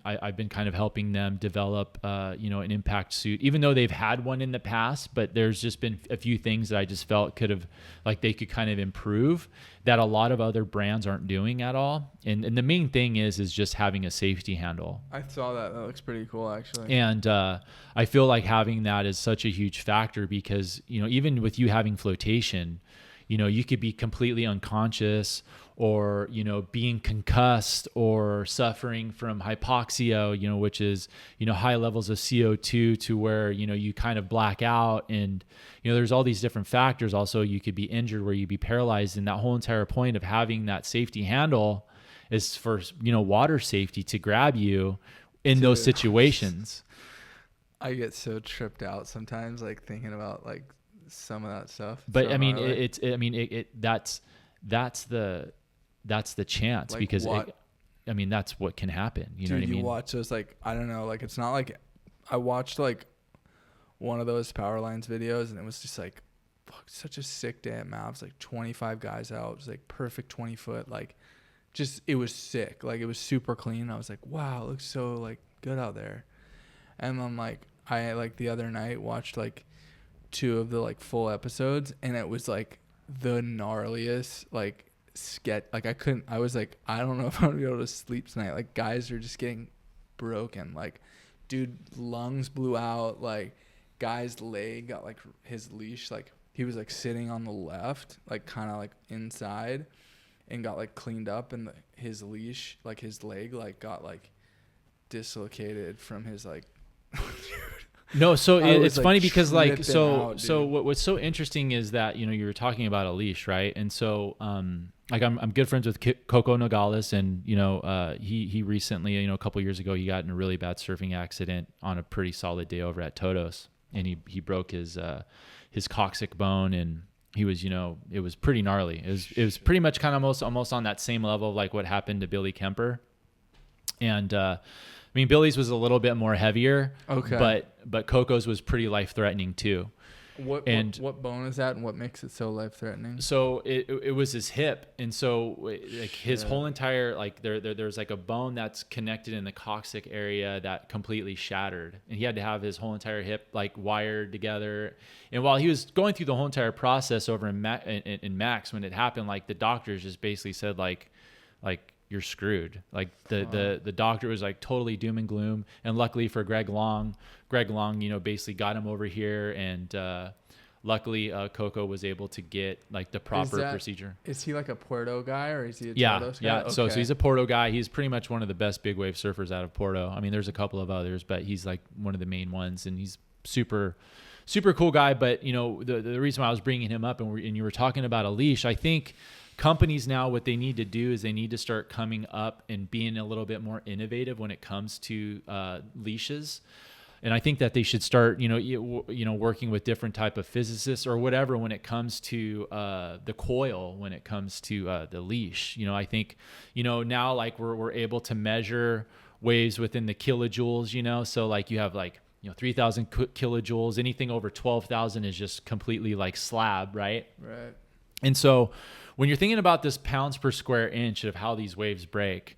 S2: I've been kind of helping them develop an impact suit, even though they've had one in the past, but there's just been a few things that I just felt they could kind of improve that a lot of other brands aren't doing at all. And the main thing is just having a safety handle.
S3: I saw that. That looks pretty cool, actually.
S2: And I feel like having that is such a huge factor because, even with you having flotation, you could be completely unconscious or, being concussed or suffering from hypoxia, which is, high levels of CO2 to where, you kind of black out. And, there's all these different factors. Also, you could be injured where you'd be paralyzed. And that whole entire point of having that safety handle is for, water safety to grab you in those situations.
S3: I get so tripped out sometimes, like thinking about like some of that stuff.
S2: But
S3: so
S2: that's the chance,
S3: like
S2: because that's what can happen. You know what I mean?
S3: You watch those, like, I don't know, like, it's not like I watched like one of those Power Lines videos and it was just like, fuck, such a sick day at Mavs, like 25 guys out. It was like perfect 20 foot, like just, it was sick. Like it was super clean. I was like, wow, it looks so like good out there. And then like, I like the other night watched like 2 of the like full episodes and it was like the gnarliest like sketch. Like I was like, I don't know if I'm gonna be able to sleep tonight. Like guys are just getting broken. Like dude, lungs blew out. Like guy's leg got like his leash, like he was like sitting on the left, like kind of like inside, and got like cleaned up, and his leash, like his leg, like got like dislocated from his like.
S2: No, so it's
S3: like
S2: funny because like
S3: so
S2: what's so interesting is that you were talking about a leash, right? And so like I'm good friends with Coco Nogales, and he recently, a couple years ago, he got in a really bad surfing accident on a pretty solid day over at Todos, and he broke his coccyx bone, and he was, it was pretty gnarly. It was pretty much kind of almost on that same level of like what happened to Billy Kemper. And Billy's was a little bit more heavier,
S3: okay,
S2: but Coco's was pretty life-threatening too.
S3: What bone is that, and what makes it so life-threatening?
S2: So it was his hip, and so like his whole entire, like there's like a bone that's connected in the coccyx area that completely shattered, and he had to have his whole entire hip like wired together. And while he was going through the whole entire process over in Max, when it happened, like the doctors just basically said like you're screwed. Like the doctor was like totally doom and gloom. And luckily for Greg Long, basically got him over here. And luckily Coco was able to get like the proper procedure.
S3: Is he like a Puerto guy, or is he a
S2: Todos
S3: guy?
S2: Yeah.
S3: Okay.
S2: So he's a Porto guy. He's pretty much one of the best big wave surfers out of Porto. There's a couple of others, but he's like one of the main ones, and he's super, super cool guy. But the reason why I was bringing him up, and you were talking about a leash, I think companies now, what they need to do is they need to start coming up and being a little bit more innovative when it comes to leashes. And I think that they should start, working with different type of physicists or whatever when it comes to the coil, when it comes to the leash. I think, now like we're able to measure waves within the kilojoules, so like you have like, 3,000 kilojoules, anything over 12,000 is just completely like slab, right?
S3: Right.
S2: And so when you're thinking about this pounds per square inch of how these waves break,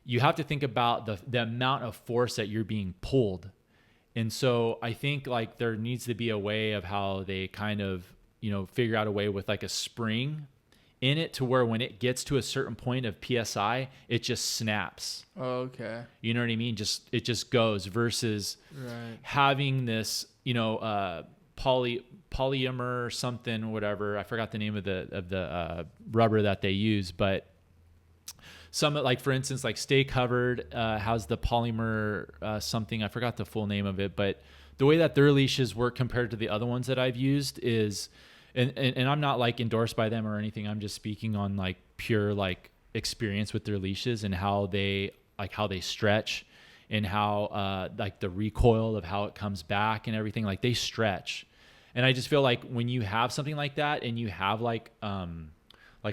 S2: you have to think about the amount of force that you're being pulled. And so I think like there needs to be a way of how they kind of, figure out a way with like a spring in it to where when it gets to a certain point of PSI, it just snaps.
S3: Oh, okay.
S2: You know what I mean? It just goes versus having this, polymer or something, whatever. I forgot the name of the rubber that they use, but some, like for instance, like Stay Covered has the polymer something. I forgot the full name of it, but the way that their leashes work compared to the other ones that I've used is and I'm not like endorsed by them or anything. I'm just speaking on like pure like experience with their leashes and how they stretch and how like the recoil of how it comes back and everything, like they stretch. And I just feel like when you have something like that and you have like a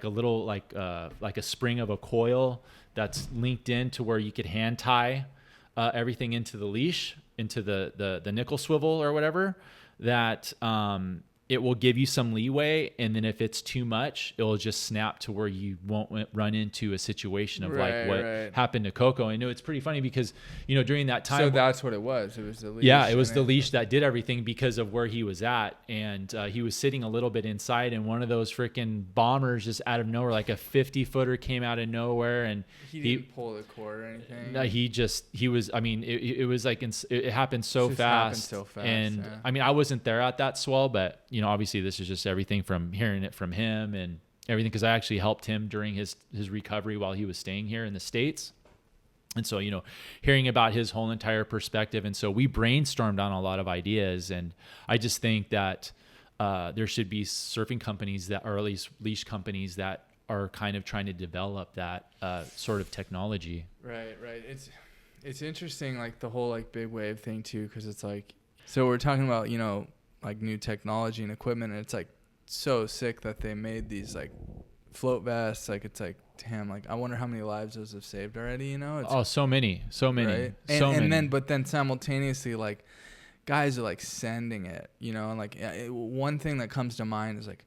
S2: little like a spring of a coil that's linked in to where you could hand tie everything into the leash, into the nickel swivel or whatever, that it will give you some leeway. And then if it's too much, it'll just snap to where you won't run into a situation of like what happened to Coco. I know it's pretty funny because, you know, during that time.
S3: So that's what it was. It was the leash.
S2: Yeah, it was the leash that did everything because of where he was at. And he was sitting a little bit inside, and one of those freaking bombers just out of nowhere, like a 50-footer came out of nowhere. And
S3: he didn't pull the cord or anything.
S2: No, it was like, it happened so fast. And
S3: yeah.
S2: I mean, I wasn't there at that swell, but you know, obviously this is just everything from hearing it from him and everything, because I actually helped him during his recovery while he was staying here in the States. And so, you know, hearing about his whole entire perspective. And so we brainstormed on a lot of ideas. And I just think that there should be surfing companies that, or at least leash companies that are kind of trying to develop that sort of technology.
S3: Right. It's interesting, like the whole like big wave thing too, because it's like, so we're talking about, you know, like new technology and equipment, and it's like so sick that they made these like float vests. Like it's like, damn, like I wonder how many lives those have saved already, you know? It's,
S2: so many
S3: right? But then simultaneously, like guys are like sending it, you know? And like one thing that comes to mind is like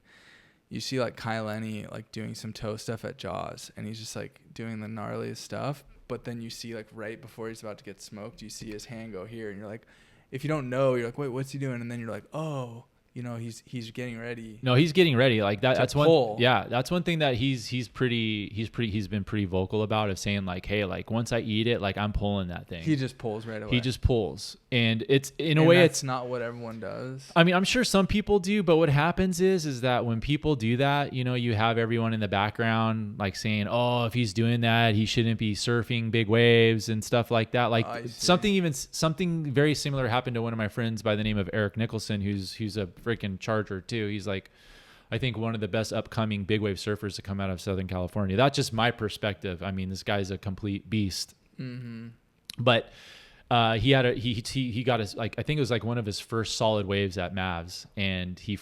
S3: you see like Kyle Lenny like doing some toe stuff at Jaws, and he's just like doing the gnarliest stuff. But then you see like right before he's about to get smoked, you see his hand go here, and you're like, if you don't know, you're like, wait, what's he doing? And then you're like, oh, you know, he's getting ready.
S2: No, he's getting ready. Like that. That's
S3: pull.
S2: one. Yeah, that's one thing that he's been pretty vocal about, of saying like, hey, like once I eat it, like I'm pulling that thing.
S3: He just pulls right away.
S2: He just pulls, and it's in a way,
S3: it's not what everyone does.
S2: I mean, I'm sure some people do, but what happens is that when people do that, you know, you have everyone in the background like saying, oh, if he's doing that, he shouldn't be surfing big waves and stuff like that. Like something very similar happened to one of my friends by the name of Eric Nicholson, who's a freaking charger too. He's like, I think one of the best upcoming big wave surfers to come out of Southern California. That's just my perspective. I mean, this guy's a complete beast.
S3: Mm-hmm.
S2: But he got his, like, I think it was like one of his first solid waves at Mavs, and he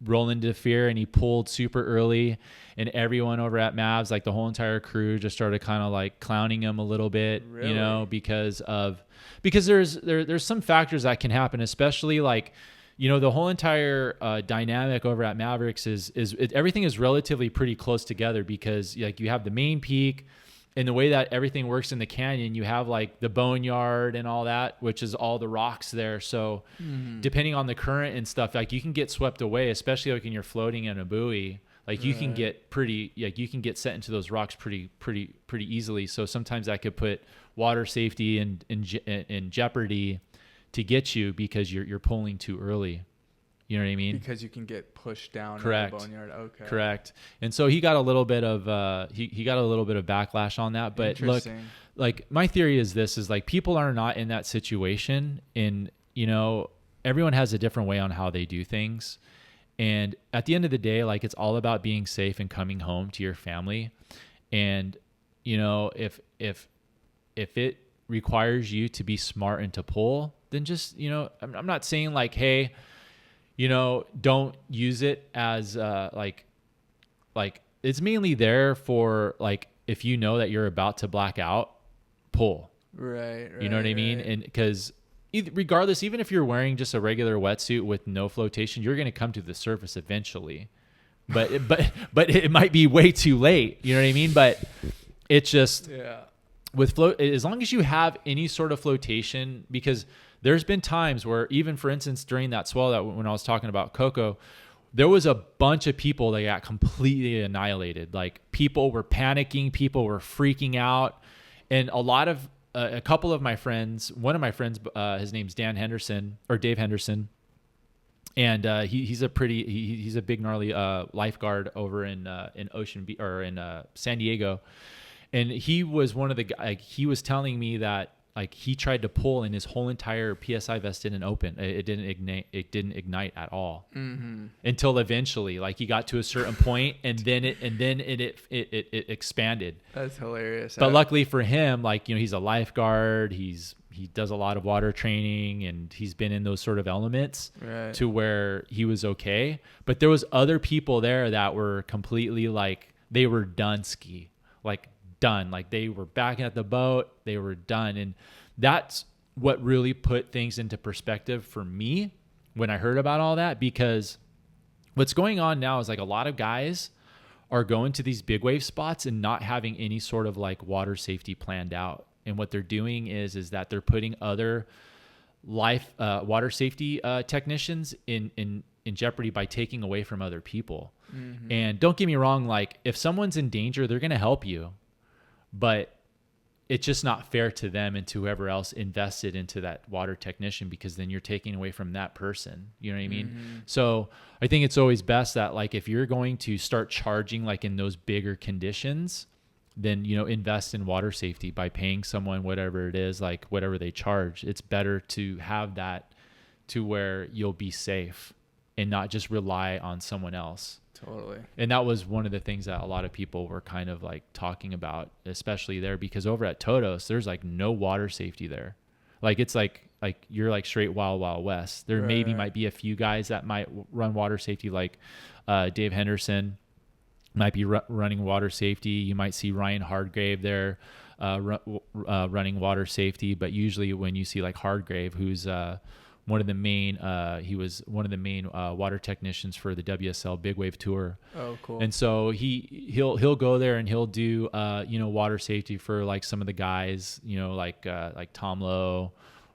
S2: rolled into fear and he pulled super early, and everyone over at Mavs, like the whole entire crew, just started kind of like clowning him a little bit, you know, because there's some factors that can happen, especially like, you know, the whole entire dynamic over at Mavericks is everything is relatively pretty close together, because like you have the main peak, and the way that everything works in the canyon, you have like the boneyard and all that, which is all the rocks there. So depending on the current and stuff, like you can get swept away, especially like when you're floating in a buoy. Like you can get you can get set into those rocks pretty easily. So sometimes that could put water safety in jeopardy to get you, because you're pulling too early. You know what I mean?
S3: Because you can get pushed down.
S2: Correct.
S3: In the boneyard. Okay.
S2: Correct. And so he got a little bit of he got a little bit of backlash on that. But look, like my theory is this: is like people are not in that situation, and you know, everyone has a different way on how they do things. And at the end of the day, like it's all about being safe and coming home to your family. And you know, if it requires you to be smart and to pull, then just, you know, I'm not saying like, hey, you know, don't use it as like it's mainly there for like, if you know that you're about to black out, pull.
S3: Right.
S2: You know what I mean? And because regardless, even if you're wearing just a regular wetsuit with no flotation, you're going to come to the surface eventually. But it might be way too late. You know what I mean? But it's just with float, as long as you have any sort of flotation, because there's been times where, even for instance, during that swell, that when I was talking about Coco, there was a bunch of people that got completely annihilated. Like people were panicking, people were freaking out. And a couple of my friends, one of my friends, his name's Dave Henderson, and he's a big gnarly lifeguard over in San Diego, and he was one of the guys. He was telling me that like he tried to pull and his whole entire PSI vest didn't open. It didn't ignite at all until eventually, like he got to a certain point and then it expanded.
S3: That's hilarious.
S2: But luckily for him, like, you know, he's a lifeguard. He does a lot of water training and he's been in those sort of elements to where he was okay. But there was other people there that were completely like, they were done ski, like done. Like they were backing at the boat, they were done. And that's what really put things into perspective for me when I heard about all that, because what's going on now is like a lot of guys are going to these big wave spots and not having any sort of like water safety planned out. And what they're doing is that they're putting other water safety technicians in jeopardy by taking away from other people. And don't get me wrong, like if someone's in danger, they're going to help you, but it's just not fair to them and to whoever else invested into that water technician, because then you're taking away from that person. You know what I mean? So I think it's always best that like, if you're going to start charging like in those bigger conditions, then, you know, invest in water safety by paying someone whatever it is, like whatever they charge. It's better to have that to where you'll be safe and not just rely on someone else.
S3: Totally.
S2: And that was one of the things that a lot of people were kind of like talking about, especially there, because over at Todos, there's like no water safety there. Like it's like you're like straight wild west. There might be a few guys that might run water safety, like Dave Henderson might be running water safety. You might see Ryan Hardgrave there running water safety. But usually when you see like Hardgrave, who's one of the main water technicians for the WSL Big Wave Tour. Oh, cool. And so he'll go there and he'll do water safety for like some of the guys, you know, like Tom Lowe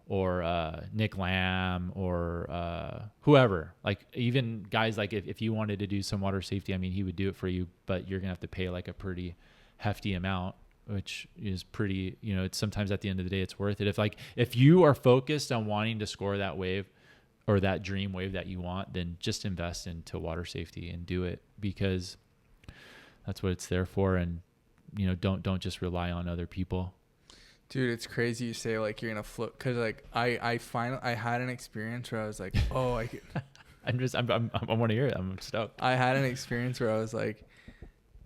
S2: or Nick Lamb or whoever. Like even guys like if you wanted to do some water safety, I mean, he would do it for you, but you're gonna have to pay like a pretty hefty amount, which is pretty, you know, it's sometimes at the end of the day, it's worth it. If you are focused on wanting to score that wave or that dream wave that you want, then just invest into water safety and do it, because that's what it's there for. And, you know, don't just rely on other people.
S3: Dude, it's crazy you say like you're going to float. Cause like I had an experience where I was like, oh, I could.
S2: I want to hear it. I'm stoked.
S3: I had an experience where I was like,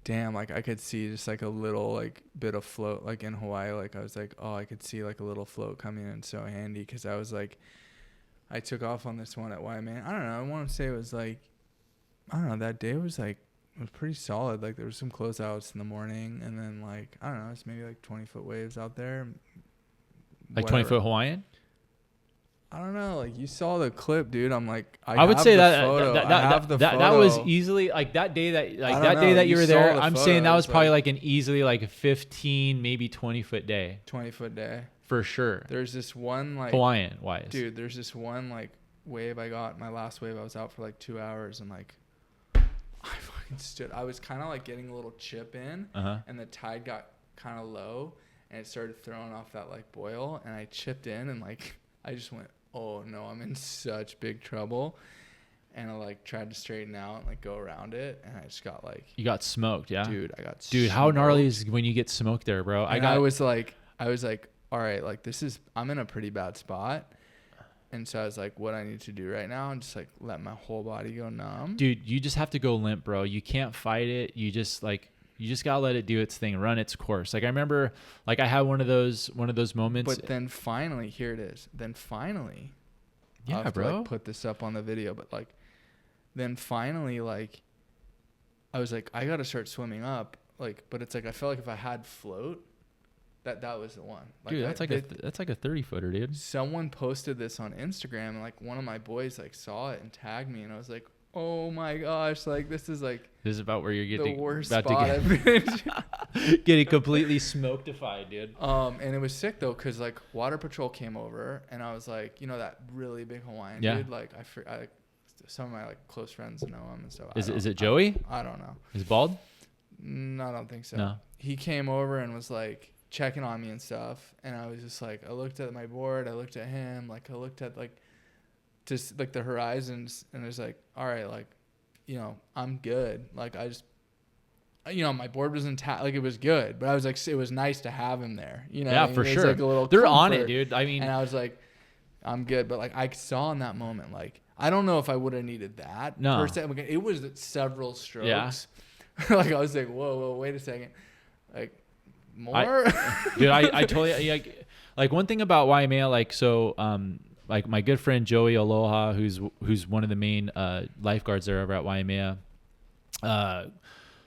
S3: damn, like I could see just like a little like bit of float, like in Hawaii. Like I was like, oh, I could see like a little float coming in, so handy. Because I was like, I took off on this one at Wyman. I don't know, I want to say it was like, I don't know, that day was like, it was pretty solid. Like there was some closeouts in the morning, and then like, I don't know, it's maybe like 20-foot waves out there,
S2: like 20-foot Hawaiian.
S3: I don't know. Like you saw the clip, dude. I'm like,
S2: I would say that was easily like that day that you were there. I'm saying that was probably like an easily like a 15, maybe 20-foot day.
S3: 20-foot day
S2: for sure.
S3: There's this one like
S2: Hawaiian wise,
S3: dude. There's this one like wave I got. My last wave, I was out for like 2 hours, and like I fucking stood. I was kind of like getting a little chip in, and the tide got kind of low, and it started throwing off that like boil, and I chipped in, and like I just went, oh no, I'm in such big trouble. And I like tried to straighten out and like go around it, and I just got like, you got
S2: smoked. Yeah,
S3: dude, I got
S2: smoked. How gnarly is when you get smoked there, bro?
S3: I was like, all right, like I'm in a pretty bad spot. And so I was like, what I need to do right now, and just like let my whole body go numb.
S2: Dude, you just have to go limp, bro. You can't fight it. You just gotta let it do its thing, run its course. Like I remember, like I had one of those moments.
S3: But then finally, here it is. Then finally,
S2: yeah,
S3: I'll have
S2: bro.
S3: To, like, put this up on the video. But like, then finally, like, I was like, I gotta start swimming up. Like, but it's like I felt like if I had float, that was the one. Like,
S2: dude, that's like a 30-footer, dude.
S3: Someone posted this on Instagram, and like one of my boys like saw it and tagged me, and I was like, oh my gosh, like this is
S2: about where you're getting
S3: the worst spot I've been.
S2: Getting completely smokedified, dude.
S3: And it was sick though, cause like Water Patrol came over, and I was like, you know that really big Hawaiian dude, like I some of my like close friends know him and stuff.
S2: Is it Joey?
S3: I don't know.
S2: Is bald?
S3: No, I don't think so.
S2: No.
S3: He came over and was like checking on me and stuff, and I was just like, I looked at my board, I looked at him, like I looked at like just like the horizons, and it's like, all right, like, you know, I'm good. Like I you know, my board was intact, like it was good, but I was like, it was nice to have him there, you know.
S2: Yeah,
S3: and
S2: for
S3: it was
S2: sure.
S3: like a little
S2: They're on
S3: comfort.
S2: it, dude. I mean,
S3: and I was like, I'm good, but like I saw in that moment, like I don't know if I would have needed that.
S2: No.
S3: per se. Like, it was several strokes.
S2: Yeah.
S3: Like I was like, whoa, wait a second, like more.
S2: Dude, I totally like one thing about Waimea, like so like my good friend Joey Aloha, who's one of the main lifeguards there over at Waimea.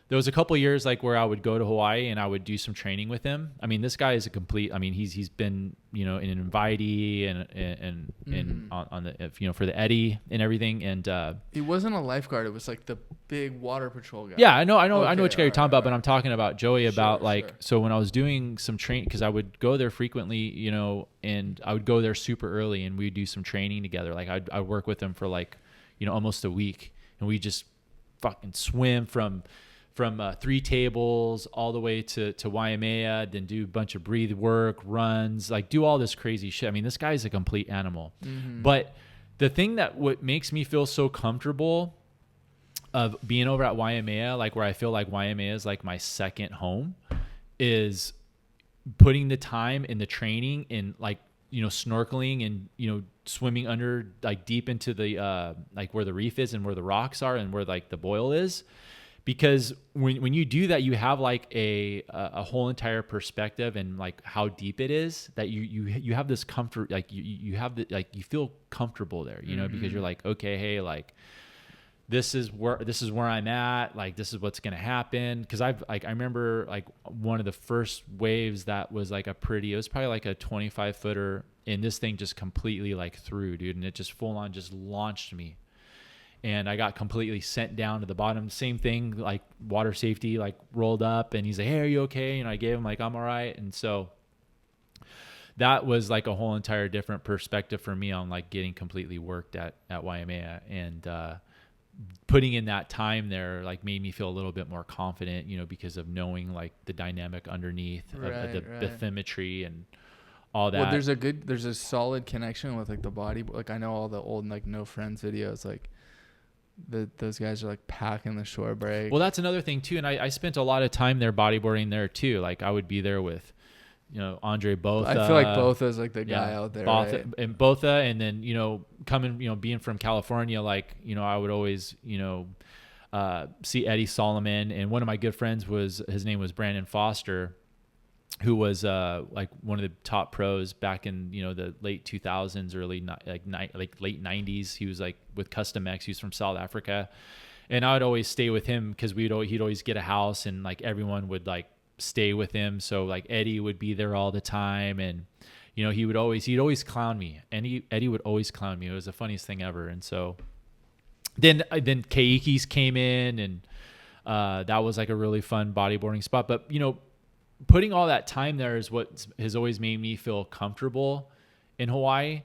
S2: There was a couple of years like where I would go to Hawaii and I would do some training with him. I mean, this guy is a complete. I mean, he's been, you know, in an invitee and on the, you know, for the Eddie and everything. And
S3: He wasn't a lifeguard. It was like the big water patrol guy.
S2: yeah, I know
S3: Okay,
S2: what you're talking about. But I'm talking about Joey about
S3: Sure,
S2: like
S3: sure.
S2: so when I was doing some training, because I would go there frequently, you know, and I would go there super early and we'd do some training together. Like I'd work with him for like, you know, almost a week, and we just fucking swim from 3 tables all the way to Waimea, then do a bunch of breathe work, runs, like do all this crazy shit. I mean, this guy's a complete animal. But the thing that what makes me feel so comfortable of being over at Waimea, like where I feel like Waimea is like my second home, is putting the time in the training in like, you know, snorkeling and, you know, swimming under like deep into the like where the reef is and where the rocks are and where like the boil is. Because when you do that, you have like a whole entire perspective and like how deep it is, that you have this comfort, like you have the, like you feel comfortable there, you know, because you're like, okay, hey, like this is where I'm at, like this is what's gonna happen. Because I remember like one of the first waves that was like it was probably like a 25 footer, and this thing just completely like threw, dude, and it just full on just launched me. And I got completely sent down to the bottom. Same thing, like water safety, like rolled up, and he's like, hey, are you okay? And I gave him like, I'm all right. And so that was like a whole entire different perspective for me on like getting completely worked at Waimea. And putting in that time there like made me feel a little bit more confident, you know, because of knowing like the dynamic underneath of the bathymetry and all that.
S3: Well, there's a solid connection with like the body. Like I know all the old like No Friends videos, like those guys are like packing the shore break.
S2: Well, that's another thing too. And I spent a lot of time there bodyboarding there too. Like I would be there with, you know, Andre Botha.
S3: I feel like Botha's like the guy out there. Right?
S2: And Botha, and then, you know, coming, you know, being from California, like, you know, I would always, you know, see Eddie Solomon. And one of my good friends his name was Brandon Foster, who was like one of the top pros back in, you know, the late 2000s, late 90s. He was like with Custom X. He was from South Africa, and I would always stay with him because he'd always get a house, and like everyone would like stay with him. So like Eddie would be there all the time, and you know he'd always clown me, and Eddie would always clown me. It was the funniest thing ever. And so then Keiki's came in, and that was like a really fun bodyboarding spot. But you know, putting all that time there is what has always made me feel comfortable in Hawaii.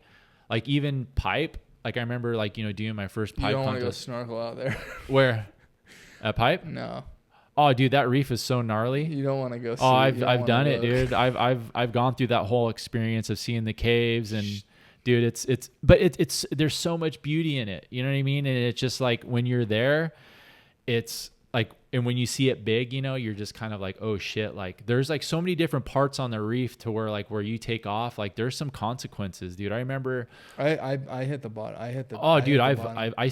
S2: Like even pipe, like I remember like, you know, doing my first pipe.
S3: You don't want to go
S2: contest.
S3: snorkel out there.
S2: Where? At pipe?
S3: No.
S2: Oh, dude, that reef is so gnarly.
S3: You don't want to go.
S2: Oh, I've done it, dude. I've gone through that whole experience of seeing the caves, and dude, it's there's so much beauty in it. You know what I mean? And it's just like when you're there, it's like, and when you see it big, you know, you're just kind of like, oh shit, like there's like so many different parts on the reef to where like where you take off, like there's some consequences, dude. I remember
S3: I hit the bottom. I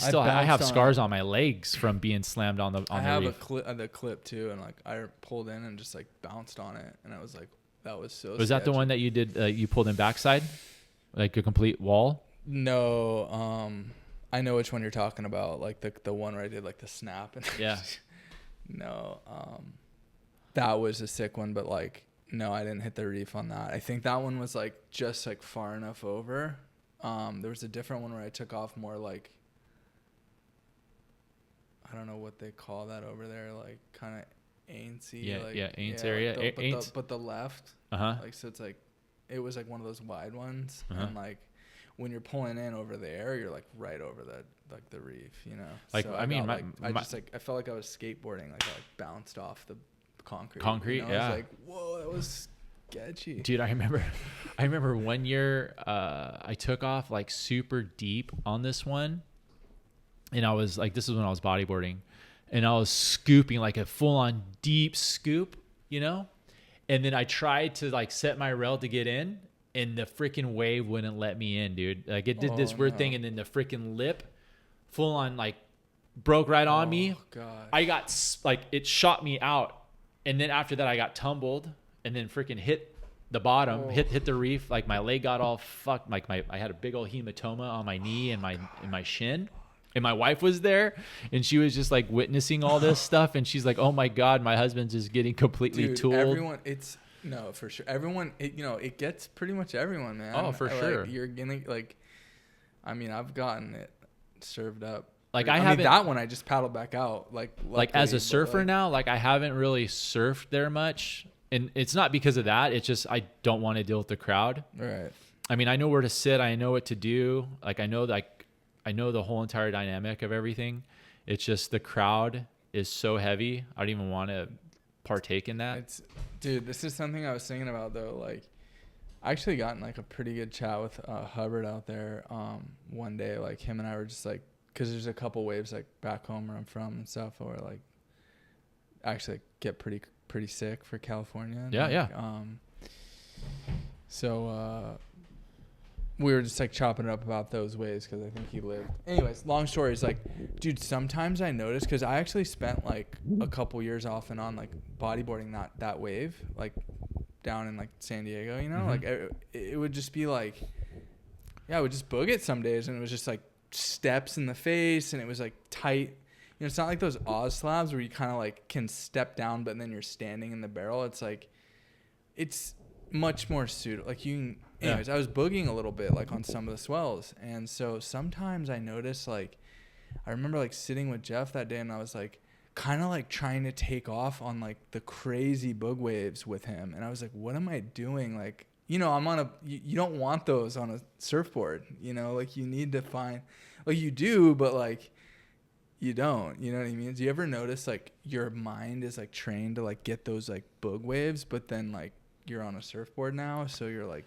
S2: have scars on my legs from being slammed on the reef.
S3: I have the clip too, and like I pulled in and just like bounced on it, and I was like, that was so.
S2: Was that the one that you did? You pulled in backside, like a complete wall?
S3: No, I know which one you're talking about. Like the one where I did like the snap and
S2: yeah.
S3: No, that was a sick one, but like, no, I didn't hit the reef on that. I think that one was like just like far enough over. There was a different one where I took off more like, I don't know what they call that over there, like kind of ain'tsy.
S2: Yeah,
S3: like,
S2: yeah, ain'ts area.
S3: But the left,
S2: Uh-huh.
S3: like, so it's like, it was like one of those wide ones,
S2: Uh-huh.
S3: and like when you're pulling in over there, you're like right over like the reef, you know.
S2: Like,
S3: so
S2: I mean,
S3: I felt like I was skateboarding, like I like bounced off the concrete.
S2: Concrete,
S3: you know?
S2: yeah.
S3: I was like, whoa, that was sketchy.
S2: Dude, I remember one year I took off like super deep on this one, and I was like, this is when I was bodyboarding, and I was scooping like a full on deep scoop, you know? And then I tried to like set my rail to get in, and the freaking wave wouldn't let me in, dude. Like it did this weird thing, and then the freaking lip full on like broke right on me.
S3: God.
S2: I got like, it shot me out. And then after that I got tumbled and then freaking hit the bottom, hit the reef. Like my leg got all fucked. Like I had a big old hematoma on my knee and my shin. And my wife was there, and she was just like witnessing all this stuff. And she's like, "Oh my God, my husband's just getting completely tooled."
S3: Everyone, no, for sure. Everyone, it gets pretty much everyone, man.
S2: Oh, for sure.
S3: You're getting like, I mean, I've gotten it served up.
S2: Like
S3: I mean, that one I just paddled back out. Luckily,
S2: as a surfer now, like I haven't really surfed there much, and it's not because of that. It's just I don't want to deal with the crowd.
S3: Right.
S2: I mean, I know where to sit. I know what to do. Like I know the whole entire dynamic of everything. It's just the crowd is so heavy. I don't even want to partake in that. Dude,
S3: this is something I was thinking about though. Like, I actually got in like a pretty good chat with Hubbard out there one day. Like him and I were just like, because there's a couple waves like back home where I'm from and stuff, or like actually get pretty sick for California.
S2: Yeah.
S3: So we were just like chopping it up about those waves because I think he lived. Anyways, long story is like, dude, sometimes I notice, because I actually spent like a couple years off and on like bodyboarding that wave, like down in like San Diego,
S2: Mm-hmm.
S3: like it would just be like, I would just boog it some days, and it was just like steps in the face, and it was like tight. It's not like those Oz slabs where you kind of like can step down, but then you're standing in the barrel. It's like, it's much more suitable. Like you can, anyways, I was boogieing a little bit like on some of the swells. And so sometimes I notice, like, I remember like sitting with Jeff that day, and I was like kind of like trying to take off on like the crazy boog waves with him. And I was like, what am I doing? Like, I'm on you don't want those on a surfboard, like you need to find, like you do, but like you don't, you know what I mean? Do you ever notice like your mind is like trained to like get those like boog waves, but then like you're on a surfboard now, so you're like,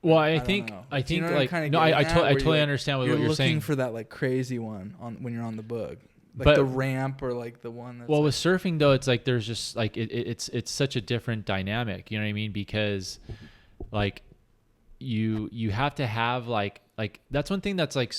S2: well, I think like, no, I totally understand what you're saying. You're
S3: looking for that like crazy one when you're on the boog, like the ramp, or like the one that's
S2: with surfing though, it's like there's just like it's such a different dynamic, you know what I mean? Because like you have to have like that's one thing that's like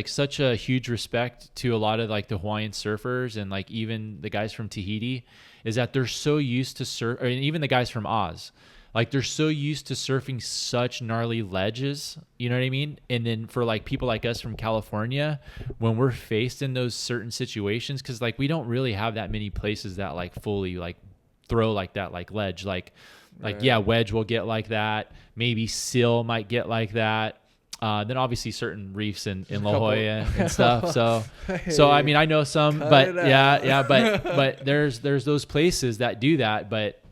S2: such a huge respect to a lot of like the Hawaiian surfers, and like even the guys from Tahiti, is that they're so used to and even the guys from Oz, like they're so used to surfing such gnarly ledges, you know what I mean? And then for like people like us from California, when we're faced in those certain situations, because like we don't really have that many places that like fully like throw like that, like ledge, like yeah, wedge will get like that, maybe seal might get like that, then obviously certain reefs in La Jolla and stuff, so I mean I know some, but but there's those places that do that. But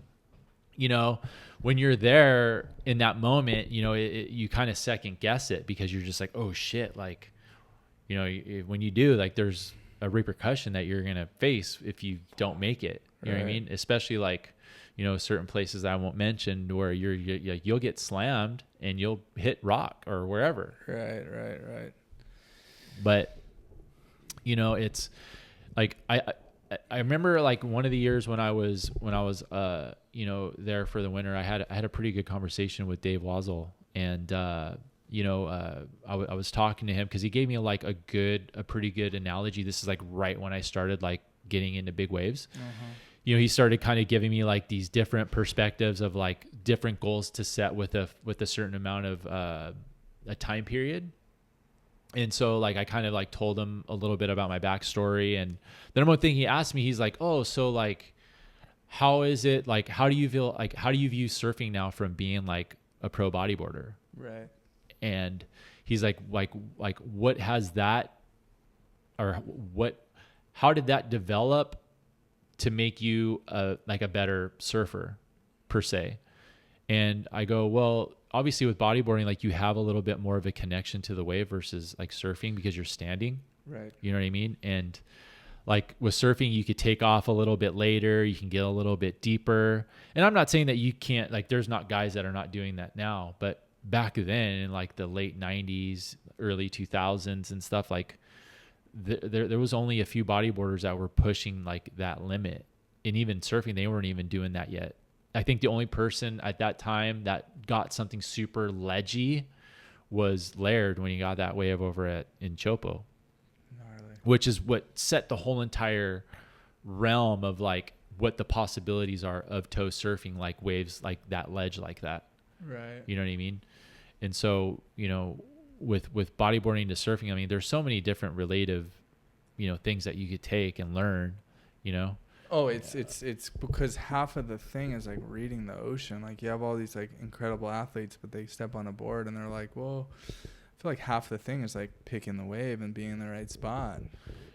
S2: when you're there in that moment, you kind of second guess it, because you're just like, oh shit, like when you do, like there's a repercussion that you're gonna face if you don't make it, you know what I mean? Especially like certain places I won't mention, where you'll get slammed and you'll hit rock or wherever.
S3: Right.
S2: But it's like I remember like one of the years when I was there for the winter, I had a pretty good conversation with Dave Wazel, and I was talking to him because he gave me like a pretty good analogy. This is like right when I started like getting into big waves. He started kind of giving me like these different perspectives of like different goals to set with a certain amount of a time period. And so like I kind of like told him a little bit about my backstory, and the number one thing he asked me, he's like, oh, so like how is it, like how do you view surfing now from being like a pro bodyboarder?
S3: Right.
S2: And he's like what has that, or how did that develop to make you like a better surfer per se? And I go, well, obviously with bodyboarding, like you have a little bit more of a connection to the wave versus like surfing, because you're standing,
S3: right?
S2: You know what I mean? And like with surfing, you could take off a little bit later, you can get a little bit deeper. And I'm not saying that you can't, like there's not guys that are not doing that now, but back then in like the late 90s, early 2000s and stuff, like there was only a few bodyboarders that were pushing like that limit, and even surfing, they weren't even doing that yet. I think the only person at that time that got something super ledgy was Laird when he got that wave over in Chopo, which is what set the whole entire realm of like what the possibilities are of tow surfing, like waves like that, ledge like that.
S3: Right.
S2: You know what I mean? And so, you know, with bodyboarding to surfing, I mean, there's so many different relative, you know, things that you could take and learn, you know?
S3: Oh, it's because half of the thing is like reading the ocean. Like you have all these like incredible athletes, but they step on a board and they're like, well, I feel like half the thing is like picking the wave and being in the right spot.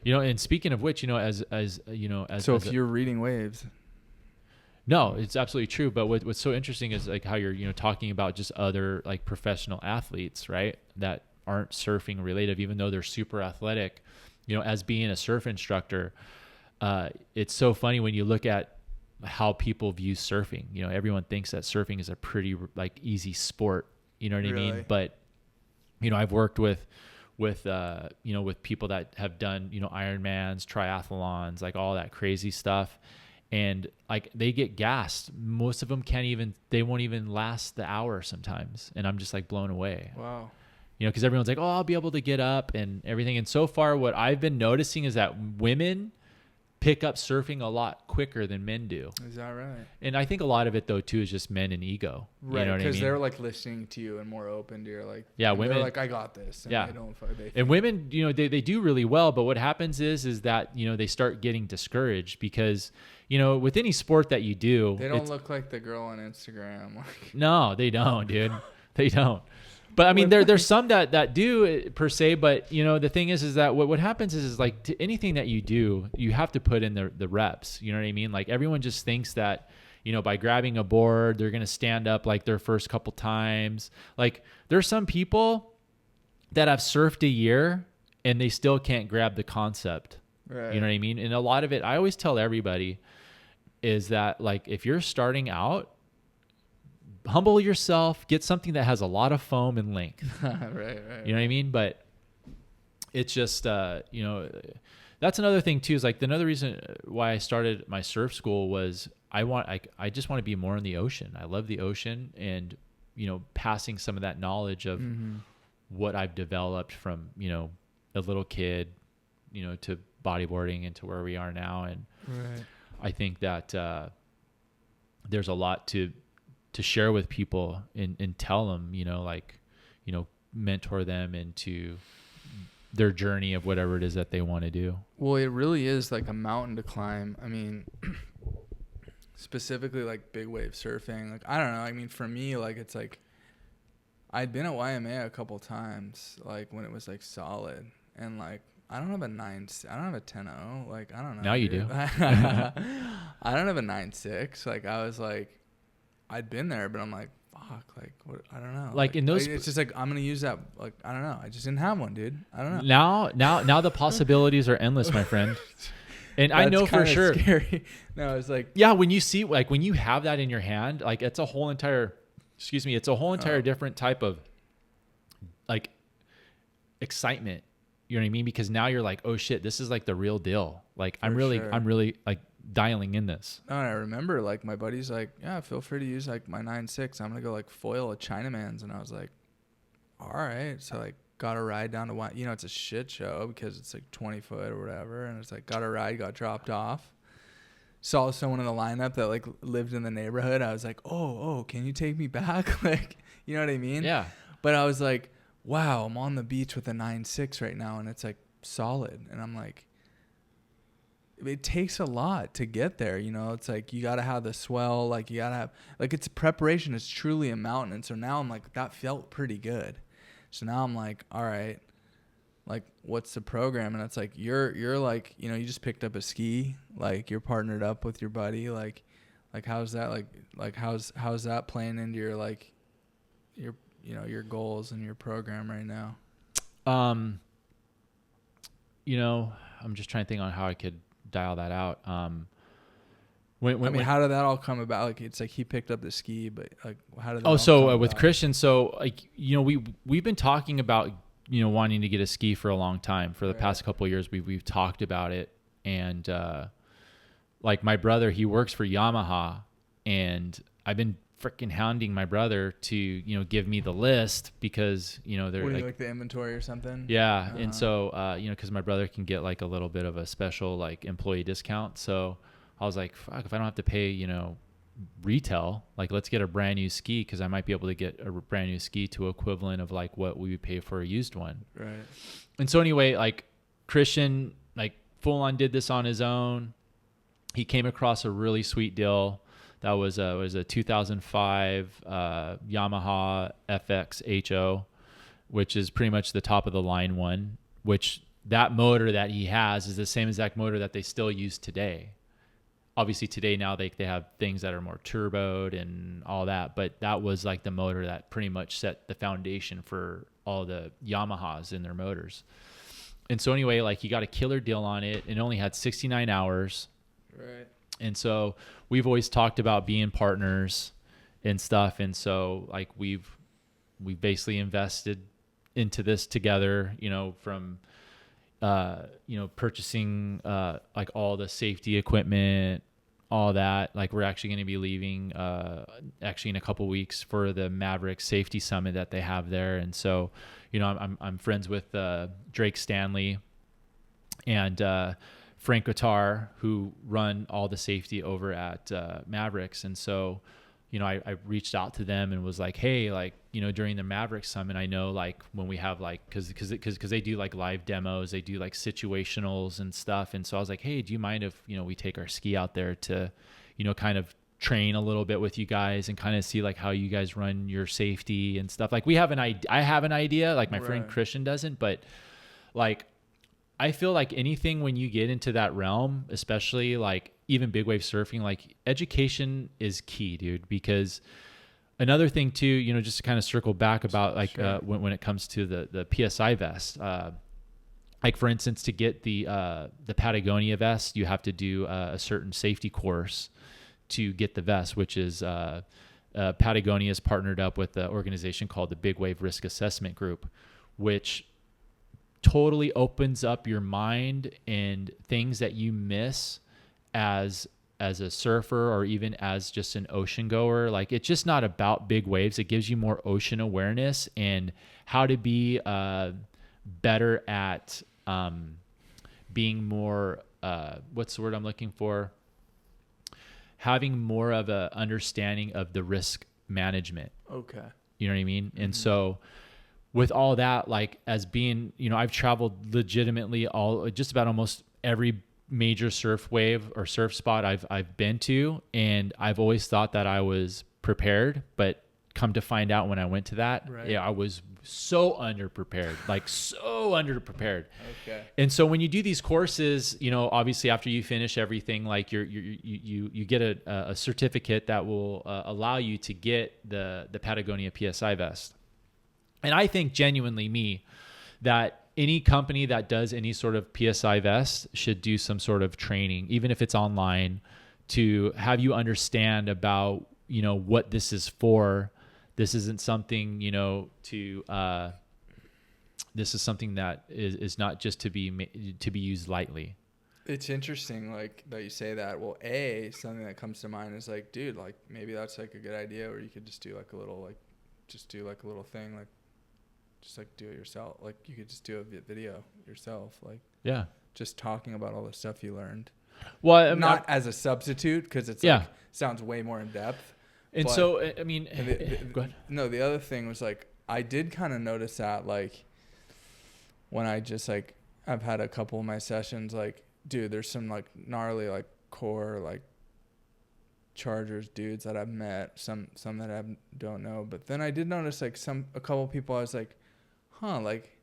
S2: You know, and speaking of which, you know, as you know,
S3: so if you're reading waves.
S2: No, it's absolutely true. But what's so interesting is like how you're, you know, talking about just other like professional athletes, right? That aren't surfing related, even though they're super athletic, you know, as being a surf instructor. It's so funny when you look at how people view surfing. You know, everyone thinks that surfing is a pretty like easy sport, you know what I mean? But, you know, I've worked with you know, with people that have done, you know, Ironmans, triathlons, like all that crazy stuff. And like they get gassed. Most of them they won't even last the hour sometimes. And I'm just like blown away.
S3: Wow.
S2: You know, because everyone's like, oh, I'll be able to get up and everything. And so far, what I've been noticing is that women pick up surfing a lot quicker than men do. Is
S3: that right?
S2: And I think a lot of it though too is just men and ego.
S3: Right,
S2: you know what I mean?
S3: Because they're like listening to you and more open to your like.
S2: Yeah, women.
S3: They're like, I got this. And
S2: yeah. And women, you know, they do really well, but what happens is that, you know, they start getting discouraged because, you know, with any sport that you do,
S3: they don't look like the girl on Instagram.
S2: No, they don't, dude. They don't. But I mean, there's some that do per se, but you know, the thing is that what happens is like to anything that you do, you have to put in the reps. You know what I mean? Like everyone just thinks that, you know, by grabbing a board, they're going to stand up like their first couple times. Like there's some people that have surfed a year and they still can't grab the concept. Right. You know what I mean? And a lot of it, I always tell everybody is that like, if you're starting out, humble yourself, get something that has a lot of foam and length.
S3: Right.
S2: You know what I mean? But it's just, you know, that's another thing too, is like another reason why I started my surf school was I just want to be more in the ocean. I love the ocean and, you know, passing some of that knowledge of what I've developed from, you know, a little kid, you know, to bodyboarding and to where we are now. And I think that, there's a lot to share with people and tell them, you know, like, you know, mentor them into their journey of whatever it is that they want to do.
S3: Well, it really is like a mountain to climb. I mean, specifically like big wave surfing. Like, I don't know. I mean, for me, like, it's like, I'd been at YMA a couple times, like when it was like solid and like, I don't have a 10-0. Like, I don't know.
S2: Now you do.
S3: I don't have a 9.6. Like, I was like, I'd been there, but I'm like, fuck, like, what? I don't know.
S2: Like in those,
S3: it's just like, I'm going to use that. Like, I don't know. I just didn't have one, dude. I don't know.
S2: Now the possibilities are endless, my friend. And I know for sure.
S3: Scary. No, it's like,
S2: yeah, when you see, like when you have that in your hand, like it's a whole entire, different type of like excitement. You know what I mean? Because now you're like, oh shit, this is like the real deal. Like I'm really like dialing in this.
S3: No, and I remember like my buddy's like, yeah, feel free to use like my 9.6. I'm gonna go like foil a Chinaman's, and I was like, all right. So like got a ride down to you know, it's a shit show because it's like 20 foot or whatever, and it's like got a ride, got dropped off. Saw someone in the lineup that like lived in the neighborhood. I was like, oh, can you take me back? Like, you know what I mean?
S2: Yeah.
S3: But I was like, wow, I'm on the beach with a 9.6 right now, and it's like solid, and I'm like, it takes a lot to get there, you know. It's like you got to have the swell, like you got to have, like, it's preparation. It's truly a mountain. And so now I'm like, that felt pretty good. So now I'm like, all right, like, what's the program? And it's like, you're like, you know, you just picked up a ski, like you're partnered up with your buddy. Like how's that? Like how's that playing into your, like, your, you know, your goals and your program right now?
S2: You know, I'm just trying to think on how I could dial that out.
S3: How did that all come about? Like, it's like he picked up the ski, but like, how did that
S2: with Christian, so like, you know, we've been talking about wanting to get a ski for a long time. For the past couple of years, we've talked about it. And like my brother, he works for Yamaha, and I've been freaking hounding my brother to, give me the list because, they're
S3: like the inventory or something.
S2: Yeah. And so, cause my brother can get like a little bit of a special like employee discount. So I was like, fuck, if I don't have to pay, retail, like let's get a brand new ski. Cause I might be able to get a brand new ski to equivalent of like what we would pay for a used one.
S3: Right.
S2: And so anyway, like Christian, like full on did this on his own. He came across a really sweet deal. That was a 2005 Yamaha FX HO, which is pretty much the top of the line one, which that motor that he has is the same exact motor that they still use today. Obviously today now they have things that are more turboed and all that, but that was like the motor that pretty much set the foundation for all the Yamahas in their motors. And so anyway, like he got a killer deal on it and only had 69 hours.
S3: Right.
S2: And so we've always talked about being partners and stuff. And so like we've basically invested into this together, from, purchasing, like all the safety equipment, all that. Like we're actually going to be leaving, actually in a couple weeks for the Mavericks Safety Summit that they have there. And so, I'm friends with, Drake Stanley and, Frank Guitar, who run all the safety over at Mavericks. And so, I reached out to them and was like, hey, like, during the Mavericks Summit, I know like when we have like, cause they do like live demos, they do like situationals and stuff. And so I was like, hey, do you mind if, we take our ski out there to, kind of train a little bit with you guys and kind of see like how you guys run your safety and stuff. Like I have an idea, like my friend Christian doesn't, but like, I feel like anything when you get into that realm, especially like even big wave surfing, like education is key, dude, because another thing too, just to kind of circle back about like, when it comes to the PSI vest, like for instance, to get the Patagonia vest, you have to do a certain safety course to get the vest, which is, Patagonia is partnered up with the organization called the Big Wave Risk Assessment Group, which totally opens up your mind and things that you miss as a surfer or even as just an ocean goer. Like it's just not about big waves. It gives you more ocean awareness and how to be better at being more what's the word I'm looking for? Having more of a understanding of the risk management.
S3: Okay.
S2: You know what I mean? Mm-hmm. And so with all that, like as being, I've traveled legitimately just about almost every major surf wave or surf spot I've been to. And I've always thought that I was prepared, but come to find out when I went to that, I was so underprepared. Okay. And so when you do these courses, obviously after you finish everything, like you get a certificate that will allow you to get the Patagonia PSI vest. And I think genuinely that any company that does any sort of PSI vest should do some sort of training, even if it's online, to have you understand about, what this is for. This isn't something, this is something that is not just to be used lightly.
S3: It's interesting, like that you say that. Well, something that comes to mind is like, dude, like maybe that's like a good idea, or you could just do like a little thing, like just like do it yourself. Like you could just do a video yourself, like just talking about all the stuff you learned. Well, not as a substitute, because it's like sounds way more in depth.
S2: And so I mean, go ahead.
S3: No, the other thing was like I did kind of notice that like when I just like I've had a couple of my sessions, like dude, there's some like gnarly like core like chargers dudes that I've met, some that I don't know, but then I did notice like a couple people I was like, like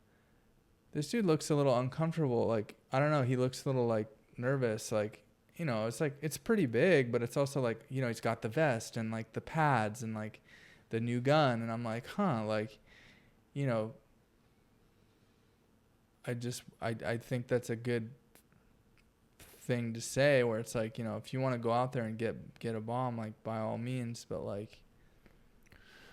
S3: this dude looks a little uncomfortable, like I don't know, he looks a little like nervous, like it's like it's pretty big, but it's also like he's got the vest and like the pads and like the new gun, and I'm like like I think that's a good thing to say, where it's like if you want to go out there and get a bomb, like by all means, but like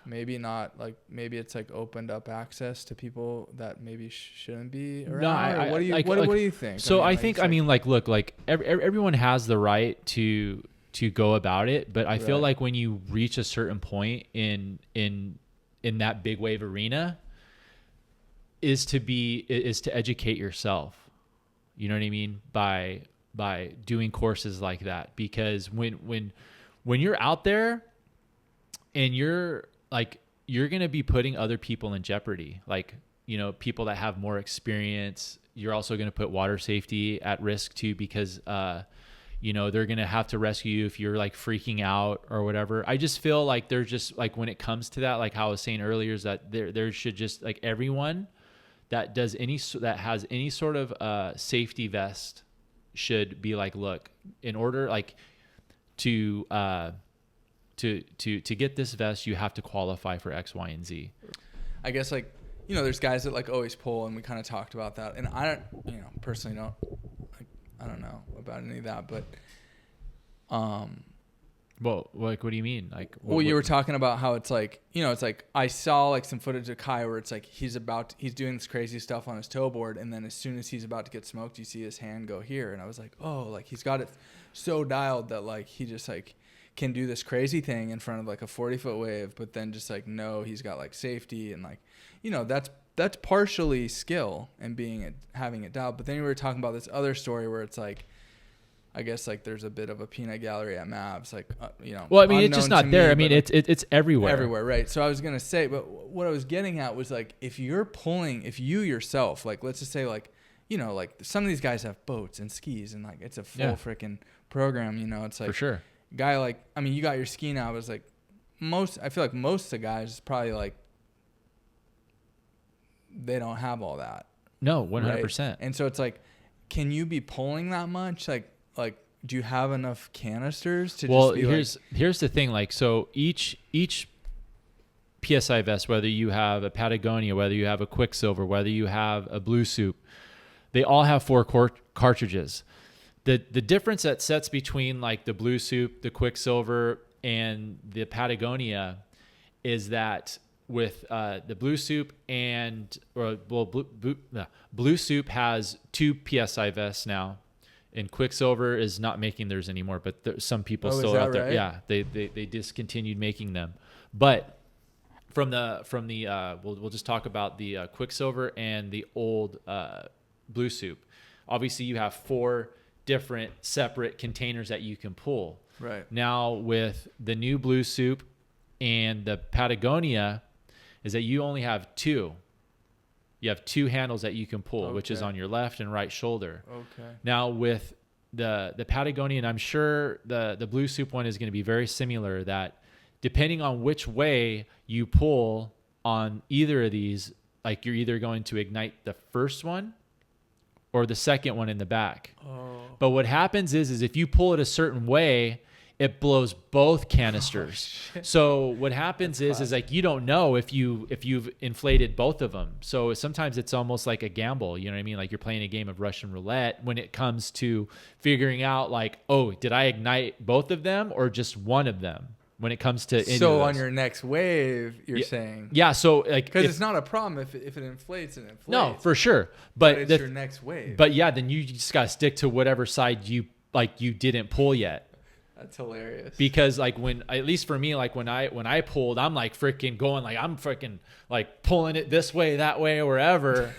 S3: maybe not, like maybe it's like opened up access to people that maybe shouldn't be around.
S2: No,
S3: what do you
S2: like,
S3: what do you think?
S2: So I
S3: think
S2: look, like everyone has the right to go about it, but I feel
S3: Right.
S2: like when you reach a certain point in that big wave arena is to educate yourself. You know what I mean? By doing courses like that, because when you're out there and you're going to be putting other people in jeopardy, like, you know, people that have more experience, you're also going to put water safety at risk too, because, you know, they're going to have to rescue you if you're like freaking out or whatever. I just feel like there's just like, when it comes to that, like how I was saying earlier, is that there should just, like, everyone that has any sort of safety vest should be like, look, in order like to get this vest, you have to qualify for X, Y, and Z.
S3: I guess, like, you know, there's guys that like always pull, and we kind of talked about that. And I don't, you know, personally don't, like, I don't know about any of that, but
S2: Well, like, what do you mean? Like,
S3: well, you were talking about how it's like, you know, it's like I saw like some footage of Kai where it's like he's doing this crazy stuff on his toe board, and then as soon as he's about to get smoked, you see his hand go here, and I was like, oh, like he's got it so dialed that like he just like can do this crazy thing in front of like a 40-foot wave, but then just like no, he's got like safety, and like, you know, that's partially skill and having it dialed. But then we were talking about this other story where it's like, I guess like there's a bit of a peanut gallery at Mavs, like, you know.
S2: Well, I mean, it's just not there. I mean, it's everywhere.
S3: Everywhere, right? So I was gonna say, but what I was getting at was like, if you yourself, like, let's just say, like, you know, like some of these guys have boats and skis, and like it's a full freaking program, you know. It's like,
S2: for sure.
S3: Guy, like, I mean, you got your ski now. It was like I feel like most of the guys probably like they don't have all that.
S2: No, 100%.
S3: Right? And so it's like, can you be pulling that much? Like, do you have enough canisters to just be
S2: here's the thing. Like, so each PSI vest, whether you have a Patagonia, whether you have a Quicksilver, whether you have a Blue Soup, they all have 4 cartridges. The difference that sets between like the Blue Soup, the Quicksilver, and the Patagonia is that with the Blue Soup Blue Soup has 2 PSI vests now, and Quicksilver is not making theirs anymore, but some people still are out there. Right? Yeah, they discontinued making them. But from the we'll just talk about the Quicksilver and the old Blue Soup. Obviously, you have 4 different separate containers that you can pull.
S3: Right.
S2: Now with the new Blue Soup and the Patagonia, is that you only have 2. You have 2 handles that you can pull, which is on your left and right shoulder.
S3: Okay.
S2: Now with the Patagonia, and I'm sure the Blue Soup one is going to be very similar, that depending on which way you pull on either of these, like you're either going to ignite the first one or the second one in the back. Oh. But what happens is if you pull it a certain way, it blows both canisters. Oh, so what happens is like you don't know if you've inflated both of them. So sometimes it's almost like a gamble. You know what I mean? Like you're playing a game of Russian roulette when it comes to figuring out like, oh, did I ignite both of them or just one of them? When it comes to
S3: on your next wave, you're saying
S2: so like
S3: because it's not a problem if it inflates and inflates.
S2: No, for sure, but
S3: it's your next wave.
S2: But yeah, then you just gotta stick to whatever side you didn't pull yet.
S3: That's hilarious.
S2: Because like at least for me, like when I pulled, I'm like freaking going, like I'm freaking like pulling it this way, that way, or wherever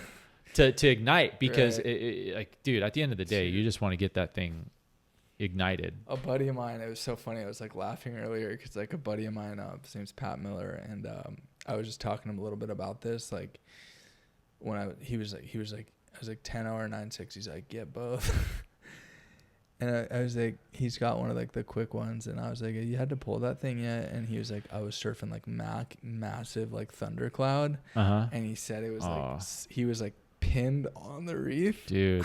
S2: to ignite. Because it, like, dude, at the end of the day, you just want to get that thing ignited.
S3: A buddy of mine, it was so funny. I was like laughing earlier because like a buddy of mine, his name's Pat Miller, and I was just talking to him a little bit about this. Like when he was like, I was like 10 or 9.6. He's like, get both. And I was like, he's got one of like the quick ones, and I was like, you had to pull that thing yet? And he was like, I was surfing like massive like thundercloud, and he said it was like he was like pinned on the reef,
S2: dude.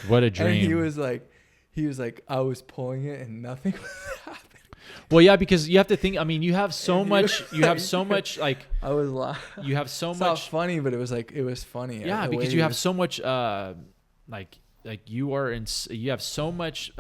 S2: What a dream!
S3: And he was like, I was pulling it and nothing was happening.
S2: Well, yeah, because you have to think. I mean, you have so much. You have so much. Like
S3: I was laughing.
S2: You have so
S3: it's
S2: much.
S3: Not funny, but it was funny.
S2: Yeah, because you have so much. Like you have so much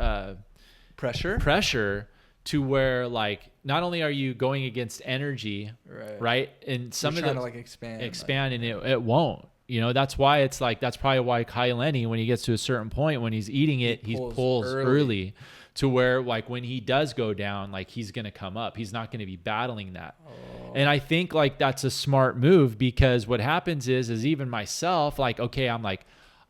S3: pressure
S2: to where like not only are you going against energy, right? And some
S3: You're
S2: of
S3: trying
S2: the
S3: to like
S2: expand, and it won't. You know, that's why it's like, that's probably why Kai Lenny, when he gets to a certain point, when he's eating it, he pulls early to where like when he does go down, like he's going to come up. He's not going to be battling that. And I think like that's a smart move, because what happens is even myself, like, okay, I'm like,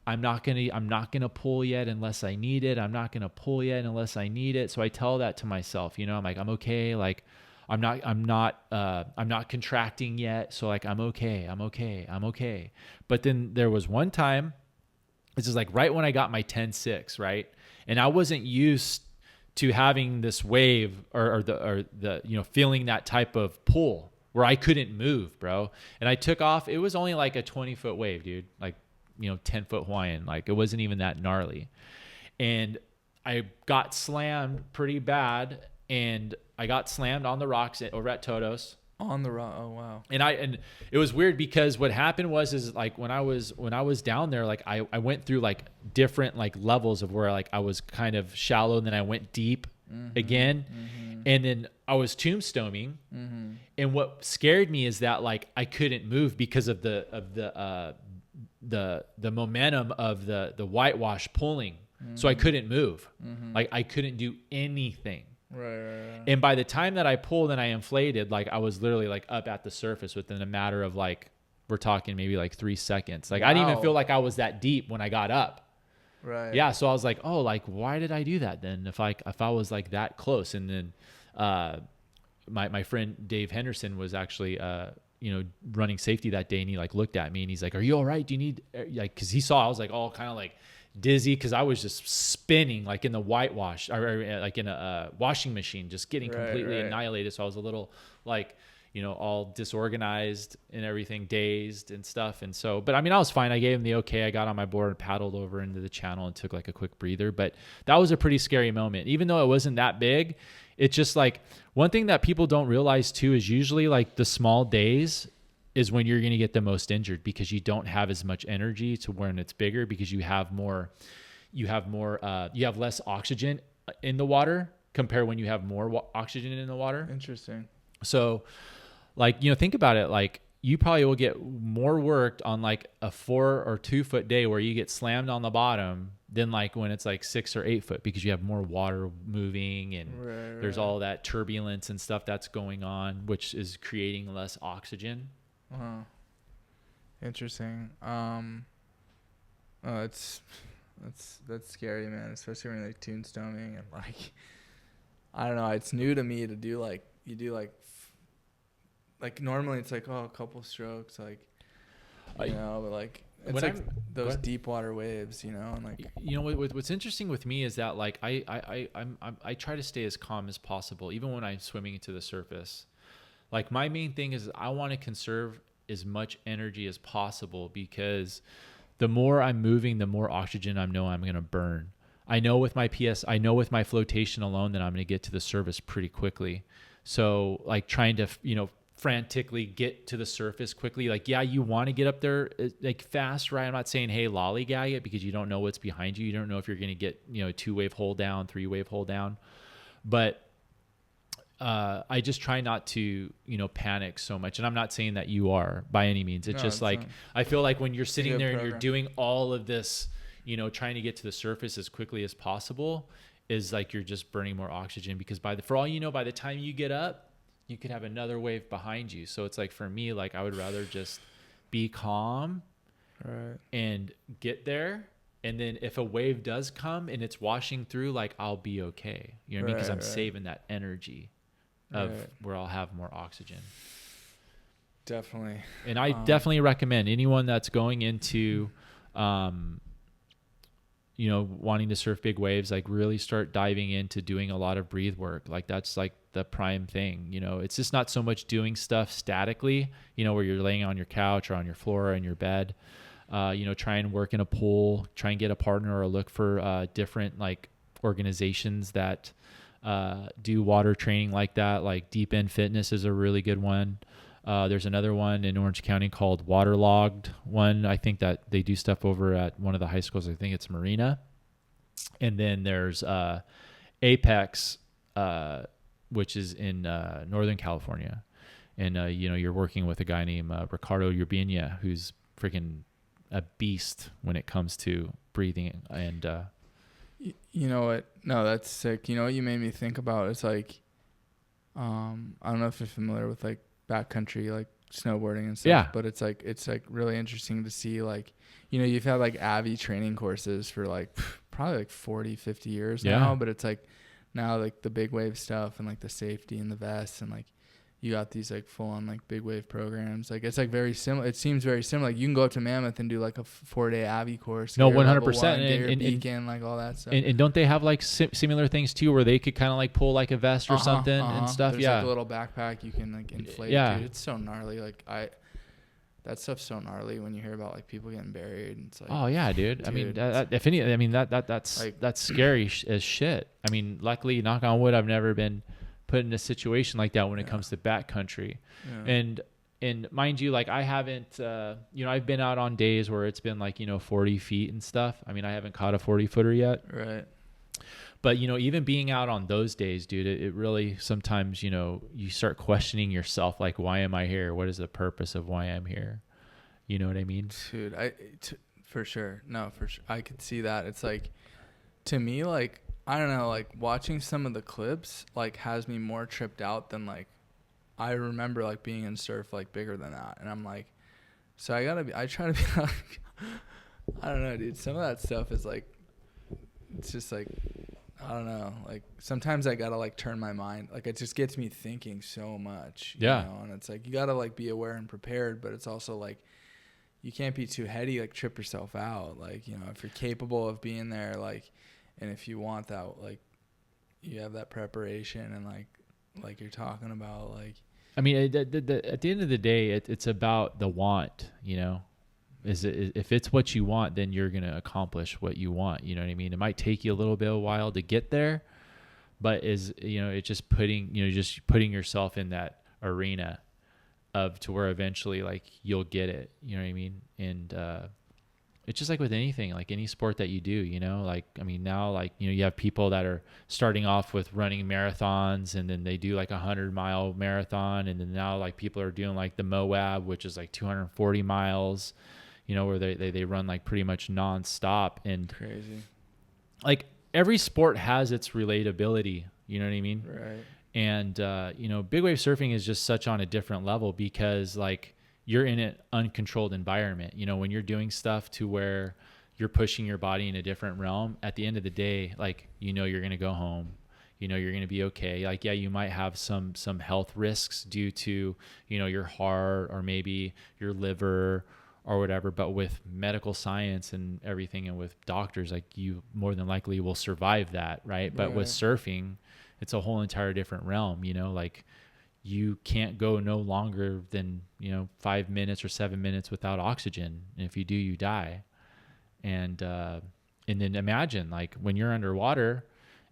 S2: I'm not going to pull yet unless I need it. I'm not going to pull yet unless I need it. So I tell that to myself, you know, I'm like, I'm okay. Like I'm not contracting yet. So like, I'm okay. But then there was one time, this is like right when I got my 10-6, right? And I wasn't used to having this wave or the, you know, feeling that type of pull where I couldn't move, bro. And I took off. It was only like a 20-foot wave, dude. Like, you know, 10-foot Hawaiian. Like it wasn't even that gnarly. And I got slammed pretty bad. And I got slammed on the rocks over at Toto's.
S3: On the rock. Oh, wow.
S2: And it was weird, because what happened is like when I was down there, like I went through like different like levels of where like I was kind of shallow, and then I went deep again. And then I was tombstoning. And what scared me is that like I couldn't move because of the momentum of the whitewash pulling. So I couldn't move. Like I couldn't do anything.
S3: Right.
S2: And by the time that I pulled and I inflated, like I was literally like up at the surface within a matter of like, we're talking maybe like 3 seconds. Like I didn't even feel like I was that deep when I got up.
S3: Right.
S2: Yeah. So I was like, oh, like why did I do that then? If I was like that close. And then my friend Dave Henderson was actually you know, running safety that day, and he like looked at me and he's like, are you all right? Do you need like, cause he saw I was like all kind of like dizzy, because I was just spinning like in the whitewash or like in a washing machine, just getting completely annihilated. So I was a little like, you know, all disorganized and everything, dazed and stuff. And so, but I mean, I was fine. I gave him the okay. I got on my board and paddled over into the channel and took like a quick breather. But that was a pretty scary moment, even though it wasn't that big. It's just like one thing that people don't realize too is usually like the small days is when you're going to get the most injured, because you don't have as much energy to when it's bigger, because you have less oxygen in the water compared when you have more oxygen in the water.
S3: Interesting.
S2: So like, you know, think about it. Like you probably will get more worked on like a 4 or 2 foot day where you get slammed on the bottom than like when it's like 6 or 8 foot, because you have more water moving and there's all that turbulence and stuff that's going on, which is creating less oxygen.
S3: Wow. Interesting. That's scary, man, especially when you're like tombstoning and like, I don't know, it's new to me to do like, you do like normally it's like, oh, a couple strokes, like, you know, but like it's like those deep water waves, you know, and like,
S2: you know, what's interesting with me is that like I try to stay as calm as possible, even when I'm swimming into the surface. Like my main thing is I want to conserve as much energy as possible, because the more I'm moving, the more oxygen I'm going to burn. I know with my flotation alone that I'm going to get to the surface pretty quickly. So like trying to, you know, frantically get to the surface quickly. Like, yeah, you want to get up there like fast, right? I'm not saying, hey, lollygag it, because you don't know what's behind you. You don't know if you're going to get, you know, 2-wave hold down, 3-wave hold down. But I just try not to, you know, panic so much. And I'm not saying that you are by any means. It's just like, I feel like when you're sitting there and you're doing all of this, you know, trying to get to the surface as quickly as possible, is like you're just burning more oxygen, because for all you know, by the time you get up, you could have another wave behind you. So it's like, for me, like I would rather just be calm and get there. And then if a wave does come and it's washing through, like I'll be okay. You know what I mean? Because I'm saving that energy of where I'll have more oxygen.
S3: Definitely.
S2: And I definitely recommend anyone that's going into, you know, wanting to surf big waves, like really start diving into doing a lot of breathe work. Like that's like the prime thing. You know, it's just not so much doing stuff statically, you know, where you're laying on your couch or on your floor or in your bed. You know, try and work in a pool, try and get a partner, or look for different like organizations that do water training like that. Like Deep End Fitness is a really good one. There's another one in Orange County called Waterlogged one. I think that they do stuff over at one of the high schools. I think it's Marina. And then there's Apex, which is in Northern California. And, you're working with a guy named Ricardo Urbina, who's freaking a beast when it comes to breathing. And
S3: you know what? No, that's sick. You know what you made me think about? It's like, I don't know if you're familiar with like backcountry, like snowboarding and stuff.
S2: Yeah.
S3: But it's like really interesting to see, like, you've had like AVI training courses for like probably like 40, 50 years now. But it's like now like the big wave stuff and like the safety and the vests and like you got these like full on like big wave programs. Like it's like very similar. It seems very similar. Like you can go up to Mammoth and do like a 4-day AVI course.
S2: No, 100%.
S3: And beacon, like all that stuff.
S2: And don't they have like similar things too, where they could kind of like pull like a vest or something and stuff?
S3: There's like a little backpack you can like inflate.
S2: Yeah.
S3: Dude, it's so gnarly. Like that stuff's so gnarly when you hear about like people getting buried. And it's like,
S2: oh yeah, dude. I mean, that's
S3: like,
S2: that's scary as shit. I mean, luckily, knock on wood, I've never been put in a situation like that when it comes to backcountry. And mind you, like I haven't, I've been out on days where it's been like, 40 feet and stuff. I mean, I haven't caught a 40-footer yet.
S3: Right.
S2: But, even being out on those days, dude, it really sometimes, you start questioning yourself. Like, why am I here? What is the purpose of why I'm here? You know what I mean?
S3: Dude, for sure. No, for sure. I could see that. It's like, to me, like, I don't know, like watching some of the clips like has me more tripped out than like I remember like being in surf like bigger than that. And I'm like, so I try to be like, I don't know, dude. Some of that stuff is like, it's just like, I don't know. Like sometimes I gotta like turn my mind. Like it just gets me thinking so much. You know? And it's like, you gotta like be aware and prepared, but it's also like, you can't be too heady, like trip yourself out. Like, if you're capable of being there, like, and if you want that, like, you have that preparation and like you're talking about, like.
S2: I mean, at the end of the day, it's about the want, if it's what you want, then you're going to accomplish what you want. You know what I mean? It might take you a little bit of a while to get there, but it's just putting yourself in that arena to where eventually like you'll get it. You know what I mean? And, it's just like with anything, like any sport that you do, like, I mean, now, like, you have people that are starting off with running marathons and then they do like 100-mile marathon. And then now like people are doing like the Moab, which is like 240 miles, where they run like pretty much nonstop. And
S3: crazy.
S2: Like every sport has its relatability, you know what I mean?
S3: Right.
S2: And, big wave surfing is just such on a different level because like, you're in an uncontrolled environment. When you're doing stuff to where you're pushing your body in a different realm, at the end of the day, like, you're going to go home, you're going to be okay. Like, yeah, you might have some health risks due to, your heart or maybe your liver or whatever, but with medical science and everything and with doctors, like you more than likely will survive that. Right. But with surfing, it's a whole entire different realm, like, you can't go no longer than, 5 minutes or 7 minutes without oxygen. And if you do, you die. And then imagine like when you're underwater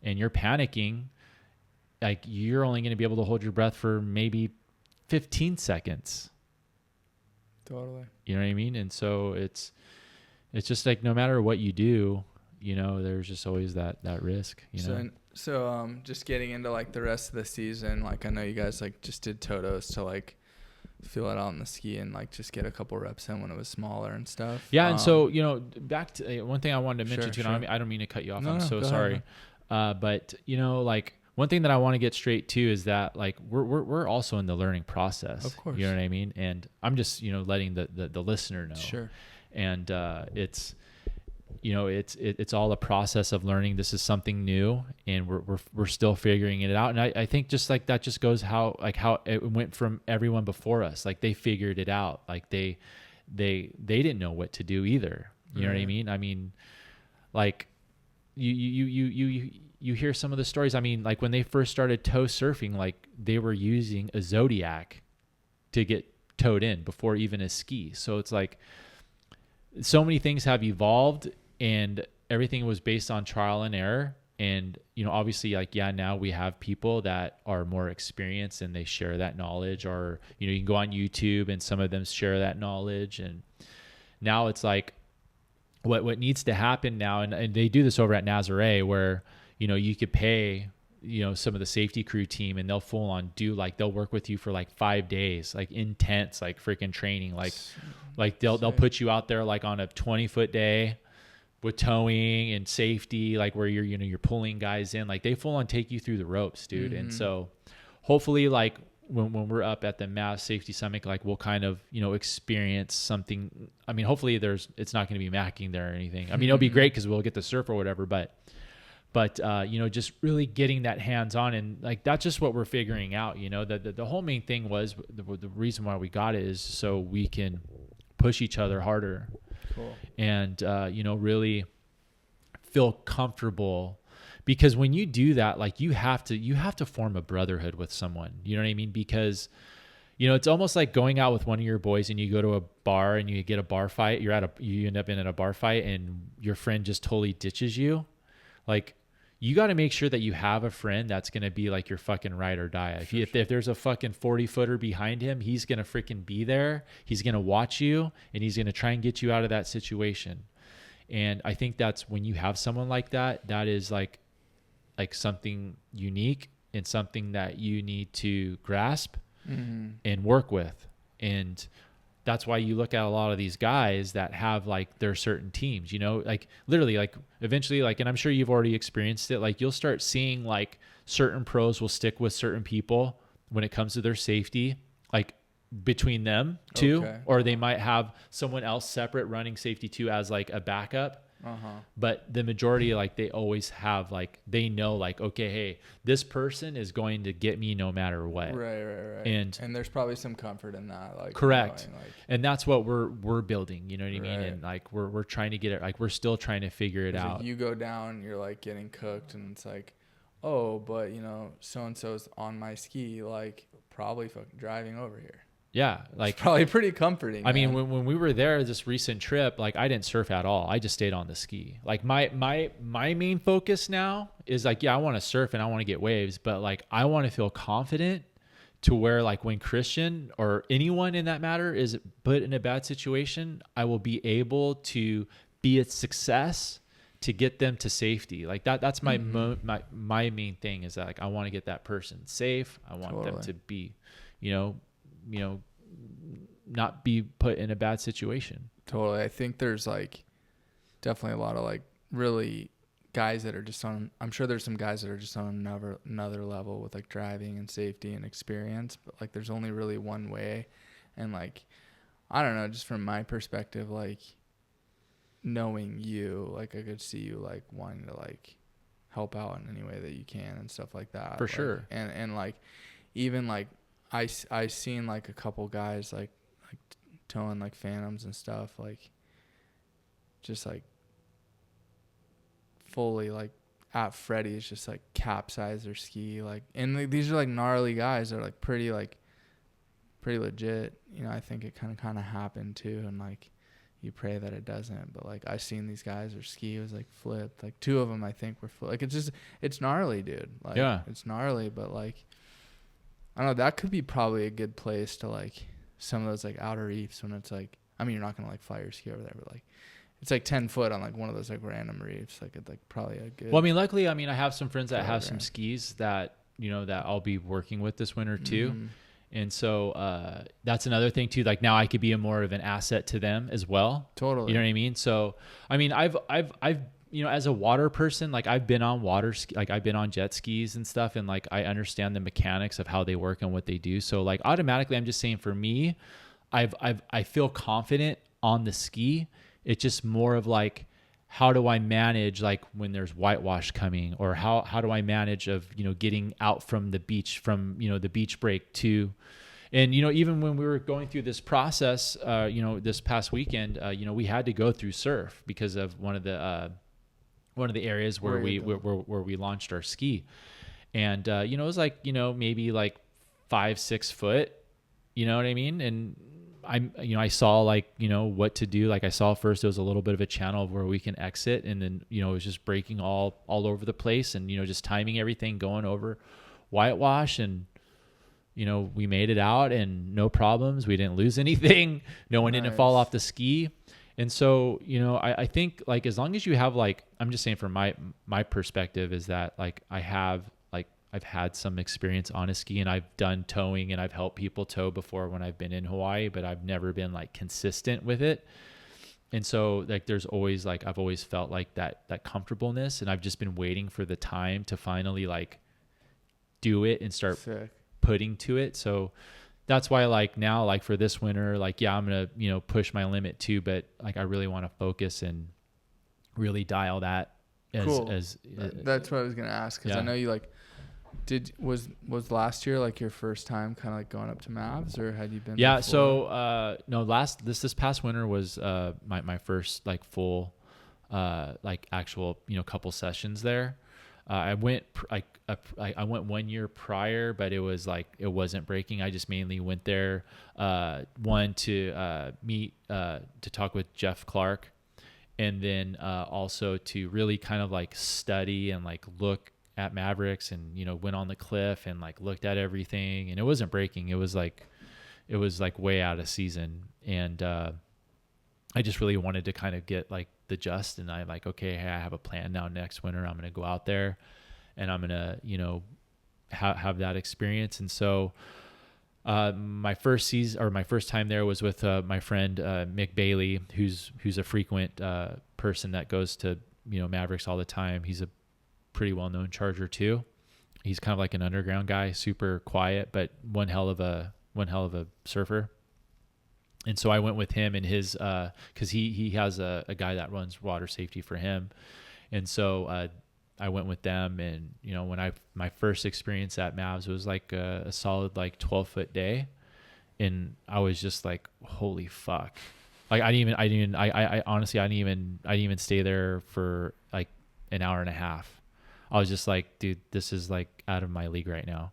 S2: and you're panicking, like you're only going to be able to hold your breath for maybe 15 seconds.
S3: Totally.
S2: You know what I mean? And so it's just like, no matter what you do, there's just always that risk,
S3: So just getting into like the rest of the season, like I know you guys like just did Totos to like feel it out on the ski and like just get a couple reps in when it was smaller and stuff.
S2: Yeah. And so, back to one thing I wanted to mention too,
S3: sure.
S2: I don't mean to cut you off.
S3: No,
S2: I'm so
S3: go
S2: sorry.
S3: ahead.
S2: But like one thing that I want to get straight to is that like, we're also in the learning process.
S3: Of course.
S2: You know what I mean? And I'm just, letting the listener know.
S3: Sure.
S2: And, it's all a process of learning. This is something new and we're still figuring it out. And I think just like that just goes how it went from everyone before us. Like they figured it out. Like they didn't know what to do either. You know what I mean? I mean, like you hear some of the stories. I mean, like when they first started tow surfing, like they were using a Zodiac to get towed in before even a ski. So it's like so many things have evolved and everything was based on trial and error. And, obviously like, yeah, now we have people that are more experienced and they share that knowledge, or, you can go on YouTube and some of them share that knowledge. And now it's like what needs to happen now. And they do this over at Nazare where, you could pay some of the safety crew team, and they'll full on they'll work with you for like 5 days, like intense, like freaking training. Like they'll put you out there like on a 20-foot day with towing and safety, like where you're pulling guys in, like they full on take you through the ropes, dude. And so hopefully like when we're up at the Mav Safety Summit, like we'll kind of, experience something. I mean, hopefully it's not going to be macking there or anything. I mean, it'll be great because we'll get the surf or whatever, but just really getting that hands on, and like, that's just what we're figuring out, the whole main thing was the reason why we got it is so we can push each other harder.
S3: Cool.
S2: And, really feel comfortable, because when you do that, like you have to form a brotherhood with someone, you know what I mean? Because, it's almost like going out with one of your boys and you go to a bar and you get a bar fight, you end up in a bar fight and your friend just totally ditches you. Like, you got to make sure that you have a friend that's going to be like your fucking ride or die. If there's a fucking 40-footer behind him, he's going to freaking be there. He's going to watch you and he's going to try and get you out of that situation. And I think that's when you have someone like that, that is like something unique and something that you need to grasp and work with. And that's why you look at a lot of these guys that have like their certain teams, like literally, like eventually, like, and I'm sure you've already experienced it. Like you'll start seeing like certain pros will stick with certain people when it comes to their safety, like between them two, or they might have someone else separate running safety too as like a backup. But the majority, like they always have, like, they know like, okay, hey, this person is going to get me no matter what.
S3: Right. And there's probably some comfort in that. Like,
S2: correct. And that's what we're building, you know what I mean? And like, we're trying to get it, like, we're still trying to figure it out.
S3: Like you go down, you're like getting cooked and it's like, oh, but so-and-so's on my ski, like probably fucking driving over here.
S2: Yeah, like
S3: it's probably pretty comforting.
S2: I mean, when we were there this recent trip, like I didn't surf at all. I just stayed on the ski. Like my main focus now is like, yeah, I want to surf and I want to get waves, but like I want to feel confident to where like when Christian or anyone in that matter is put in a bad situation, I will be able to be a success to get them to safety. Like that's my my main thing is that like I want to get that person safe. I want them to be, not be put in a bad situation.
S3: Totally. I think there's like definitely a lot of like really guys that are just on, I'm sure there's some guys that are just on another level with like driving and safety and experience, but like there's only really one way. And like, I don't know, just from my perspective, like knowing you, like I could see you like wanting to like help out in any way that you can and stuff like that.
S2: For
S3: like,
S2: sure.
S3: And like, even like, I seen like a couple guys like towing like Phantoms and stuff, like just like fully like at Freddy's just like capsize their ski, like, and like, these are like gnarly guys. They're like pretty legit. I think it kind of happened too, and like you pray that it doesn't. But like I seen these guys, their ski was like flipped. Like 2 of them I think were flipped. Like it's gnarly, dude. Like it's gnarly, but like I don't know, that could be probably a good place to like some of those like outer reefs when it's like, I mean, you're not going to like fly your ski over there, but like it's like 10 foot on like one of those like random reefs. Like it's like probably a good.
S2: Well, I mean, luckily, I have some friends that have some skis that, that I'll be working with this winter too. And so that's another thing too. Like now I could be more of an asset to them as well.
S3: Totally.
S2: You know what I mean? So, I mean, I've as a water person, like I've been on I've been on jet skis and stuff. And like, I understand the mechanics of how they work and what they do. So like automatically I'm just saying for me, I feel confident on the ski. It's just more of like, how do I manage like when there's whitewash coming, or how do I manage of, getting out from the beach, from, the beach break to, and, even when we were going through this process, this past weekend, we had to go through surf because of one of the areas where we launched our ski. And, it was like, maybe like 5-6 foot, you know what I mean? And I saw like, what to do. Like I saw first, there was a little bit of a channel where we can exit, and then, it was just breaking all over the place, and, just timing everything, going over whitewash, and, we made it out and no problems. We didn't lose anything. No one didn't fall off the ski. And so, I think like, as long as you have like, I'm just saying from my perspective is that like, I have like had some experience on a ski, and I've done towing and I've helped people tow before when I've been in Hawaii, but I've never been like consistent with it. And so like there's always like I've always felt like that comfortableness, and I've just been waiting for the time to finally like do it and start putting to it. So that's why like now, like for this winter, like, yeah, I'm going to, you know, push my limit too, but like I really want to focus and really dial that as
S3: that's what I was going to ask. Cause I know you like, was last year like your first time kind of like going up to Mavs, or had you been?
S2: Yeah.
S3: Before?
S2: So, no, this past winter was, my first like full, like actual, you know, couple sessions there. I went I went 1 year prior, but it was like, it wasn't breaking. I just mainly went there, one to meet, to talk with Jeff Clark, and then also to really kind of like study and like look at Mavericks, and, you know, went on the cliff and like looked at everything, and it wasn't breaking. It was like way out of season. And I just really wanted to kind of get like the just, and I'm like, okay, hey, I have a plan now. Next winter, I'm going to go out there and I'm going to, you know, have that experience. And so my first season, or my first time there, was with my friend Mick Bailey, who's a frequent person that goes to, you know, Mavericks all the time. He's a pretty well-known charger too. He's kind of like an underground guy, super quiet, but one hell of a surfer. And so I went with him and his, cause he has a guy that runs water safety for him. And so, I went with them, and, you know, when my first experience at Mavs was like a solid, like 12-foot day. And I was just like, holy fuck. Like I honestly didn't even stay there for like an hour and a half. I was just like, dude, this is like out of my league right now,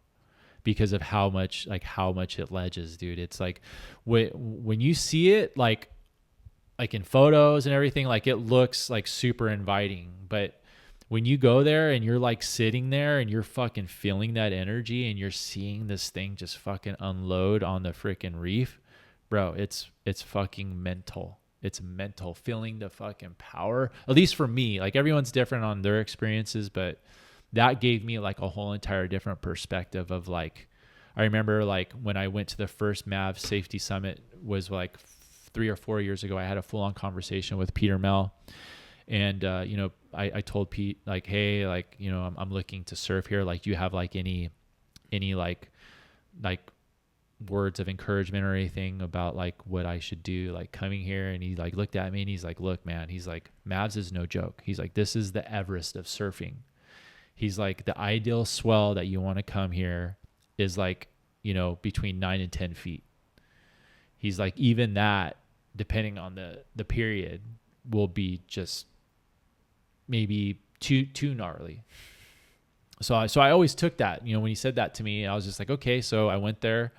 S2: because of how much it ledges, dude. It's like when you see it, like in photos and everything, like it looks like super inviting, but when you go there and you're like sitting there and you're fucking feeling that energy and you're seeing this thing just fucking unload on the freaking reef, bro, it's fucking mental. It's mental, feeling the fucking power, at least for me. Like everyone's different on their experiences, but that gave me like a whole entire different perspective of like, I remember like when I went to the first Mav Safety Summit was like 3 or 4 years ago. I had a full-on conversation with Peter Mell, and you know, I told Pete like, hey, like, you know, I'm looking to surf here. Like, do you have like any like words of encouragement or anything about like what I should do, like coming here? And he like looked at me and he's like, look, man, he's like, Mavs is no joke. He's like, this is the Everest of surfing. He's like, the ideal swell that you want to come here is like, you know, between 9 and 10 feet. He's like, even that, depending on the period, will be just maybe too gnarly. So I always took that, you know, when he said that to me, I was just like, okay. So I went there,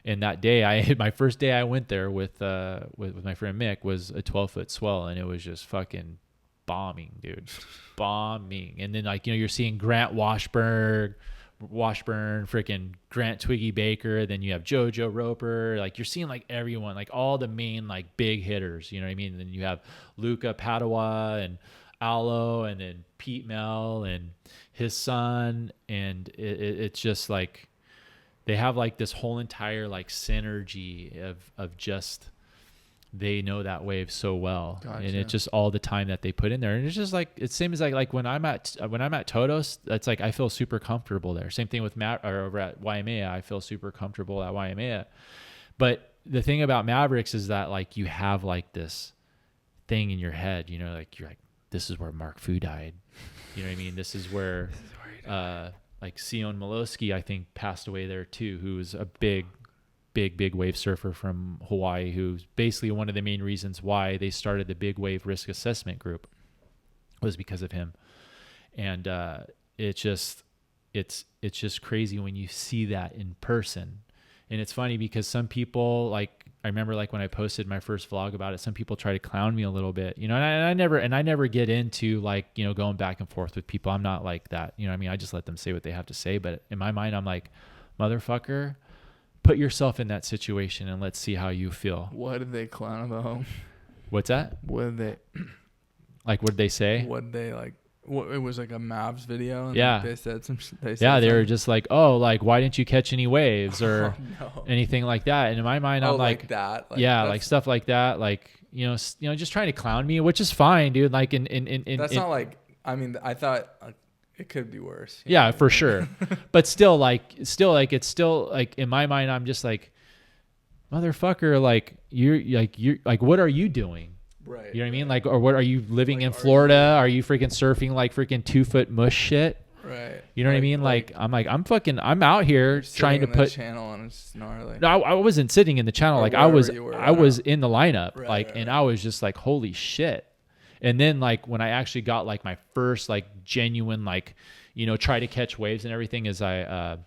S2: and that day my first day I went there with my friend Mick was a 12-foot swell, and it was just fucking bombing, dude. Bombing. And then like, you know, you're seeing Grant Washburn, freaking Grant Twiggy Baker, then you have JoJo Roper, like you're seeing like everyone, like all the main like big hitters, you know what I mean? And then you have Luca Padua and Alo, and then Pete Mell and his son, and it's just like they have like this whole entire like synergy of just, they know that wave so well. Gotcha. And it's just all the time that they put in there, and it's just like, it's same as like when I'm at Todos, that's like I feel super comfortable there. Same thing with Matt, or over at Waimea, I feel super comfortable at Waimea. But the thing about Mavericks is that like you have like this thing in your head, you know, like you're like, this is where Mark Fu died. You know what I mean? This is where like Sion Milowski, I think, passed away there too, who was a big wave surfer from Hawaii, who's basically one of the main reasons why they started the Big Wave Risk Assessment Group was because of him. And it's just crazy when you see that in person. And it's funny because some people, like, I remember like when I posted my first vlog about it, some people try to clown me a little bit, you know, and I never get into like, you know, going back and forth with people. I'm not like that. You know what I mean? I just let them say what they have to say. But in my mind, I'm like, motherfucker, put yourself in that situation and let's see how you feel.
S3: What did they clown about?
S2: What's that?
S3: What did they
S2: like? What did they say?
S3: What did they like It was like a Mavs video. And
S2: Yeah.
S3: like they said some.
S2: They were just like, oh, like why didn't you catch any waves or
S3: no.
S2: anything like that? And in my mind, I'm like
S3: that. Like,
S2: yeah, like stuff like that, like just trying to clown me, which is fine, dude. Like in
S3: that's not like. I mean, I thought it could be worse.
S2: Yeah, for sure. But still, it's still like in my mind, I'm just like, motherfucker, like you're like, what are you doing?
S3: Right.
S2: You know what I mean? Like, or what are you living in Florida? Are you freaking surfing like freaking 2-foot mush shit?
S3: Right.
S2: You know what I mean? Like I'm out here trying to put
S3: channel and it's gnarly.
S2: No, I wasn't sitting in the channel. Like I was in the lineup.
S3: Right,
S2: and I was just like, holy shit. And then like when I actually got like my first like genuine like, try to catch waves and everything is I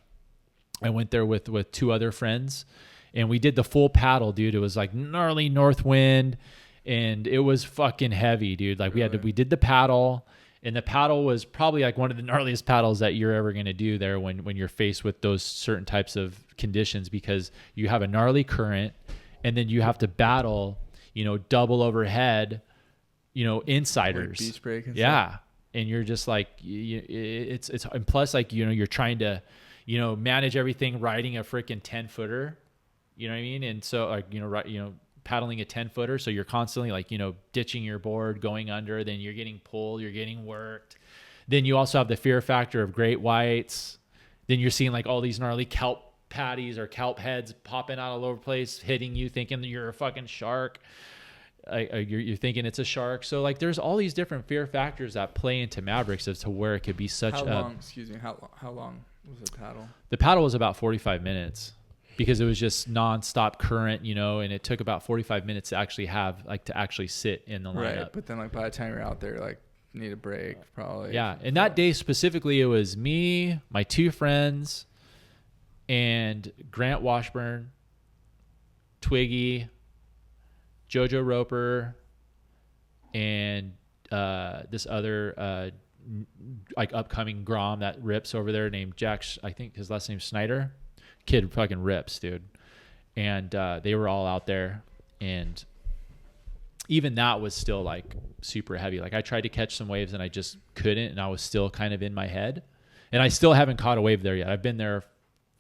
S2: went there with 2 other friends and we did the full paddle, dude. It was like gnarly north wind and it was fucking heavy, dude. Like we did the paddle and the paddle was probably like one of the gnarliest paddles that you're ever going to do there when you're faced with those certain types of conditions because you have a gnarly current and then you have to battle, double overhead, insiders.
S3: Like beach break and
S2: yeah.
S3: stuff.
S2: And you're just like, it's and plus like, you're trying to, manage everything riding a freaking 10-footer, you know what I mean? And so like, paddling a 10-footer. So you're constantly like, ditching your board, going under, then you're getting pulled, you're getting worked. Then you also have the fear factor of great whites. Then you're seeing like all these gnarly kelp patties or kelp heads popping out all over the place, hitting you thinking that you're a fucking shark. You're thinking it's a shark. So like there's all these different fear factors that play into Mavericks as to where it could be such
S3: how long was the paddle?
S2: The paddle was about 45 minutes because it was just nonstop current, and it took about 45 minutes to actually sit in the lineup.
S3: Right, but then like by the time you're out there, like need a break probably.
S2: Yeah, and that day specifically, it was me, my 2 friends, and Grant Washburn, Twiggy, Jojo Roper, and this other like upcoming Grom that rips over there named Jack. I think his last name's Snyder. Kid fucking rips, dude. And they were all out there, and even that was still like super heavy. Like I tried to catch some waves and I just couldn't, and I was still kind of in my head. And I still haven't caught a wave there yet. I've been there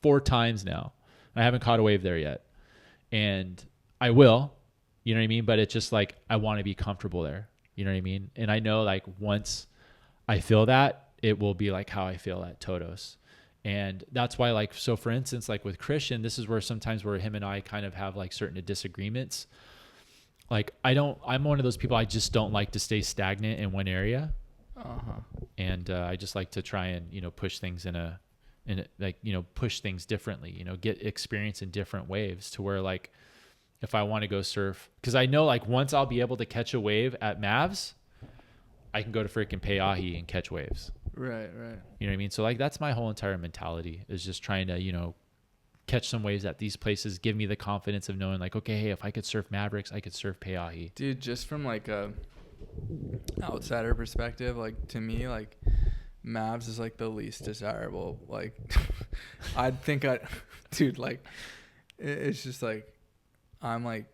S2: 4 times now. I haven't caught a wave there yet, and I will. You know what I mean? But it's just like I want to be comfortable there. You know what I mean? And I know like once I feel that, it will be like how I feel at Todos. And that's why, like, so for instance, like with Christian, this is where sometimes where him and I kind of have like certain disagreements. Like I'm one of those people, I just don't like to stay stagnant in one area. And I just like to try and, push things push things differently, get experience in different waves to where like, if I want to go surf, because I know like once I'll be able to catch a wave at Mavs, I can go to freaking Pe'ahi and catch waves.
S3: Right.
S2: You know what I mean? So like that's my whole entire mentality is just trying to, catch some waves at these places, give me the confidence of knowing like, okay, hey, if I could surf Mavericks, I could surf Pe'ahi.
S3: Dude, just from like a outsider perspective, like to me, like Mavs is like the least desirable. Like I'd think dude, like it's just like I'm like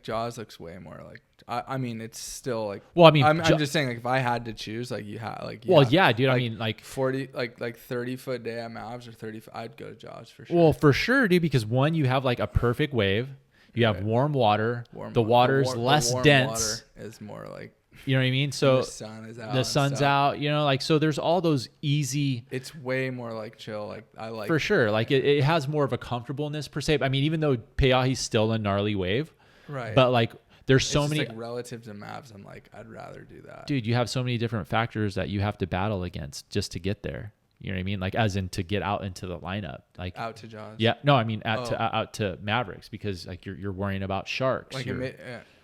S3: Jaws looks way more like I mean it's still like, well I mean I'm just saying like if I had to choose like you have like
S2: yeah dude, like, I mean like
S3: 40 like 30-foot day at Mavs or 30 I'd go to Jaws for sure.
S2: Well for sure dude, because one, you have like a perfect wave, you have warm water, the water's less dense,
S3: water is more like,
S2: you know what I mean, so
S3: the sun is out,
S2: the sun's out, like so there's all those easy,
S3: it's way more like chill, like I like
S2: for sure, like it has more of a comfortableness per se. I mean even though Pe'ahi's still a gnarly wave, right, but like there's so many
S3: like relative to Mavs, I'm like I'd rather do that,
S2: dude. You have so many different factors that you have to battle against just to get there, you know what I mean, like as in to get out into the lineup, like
S3: out to Jaws.
S2: Yeah, no, I mean out to Mavericks, because like you're worrying about sharks.
S3: Like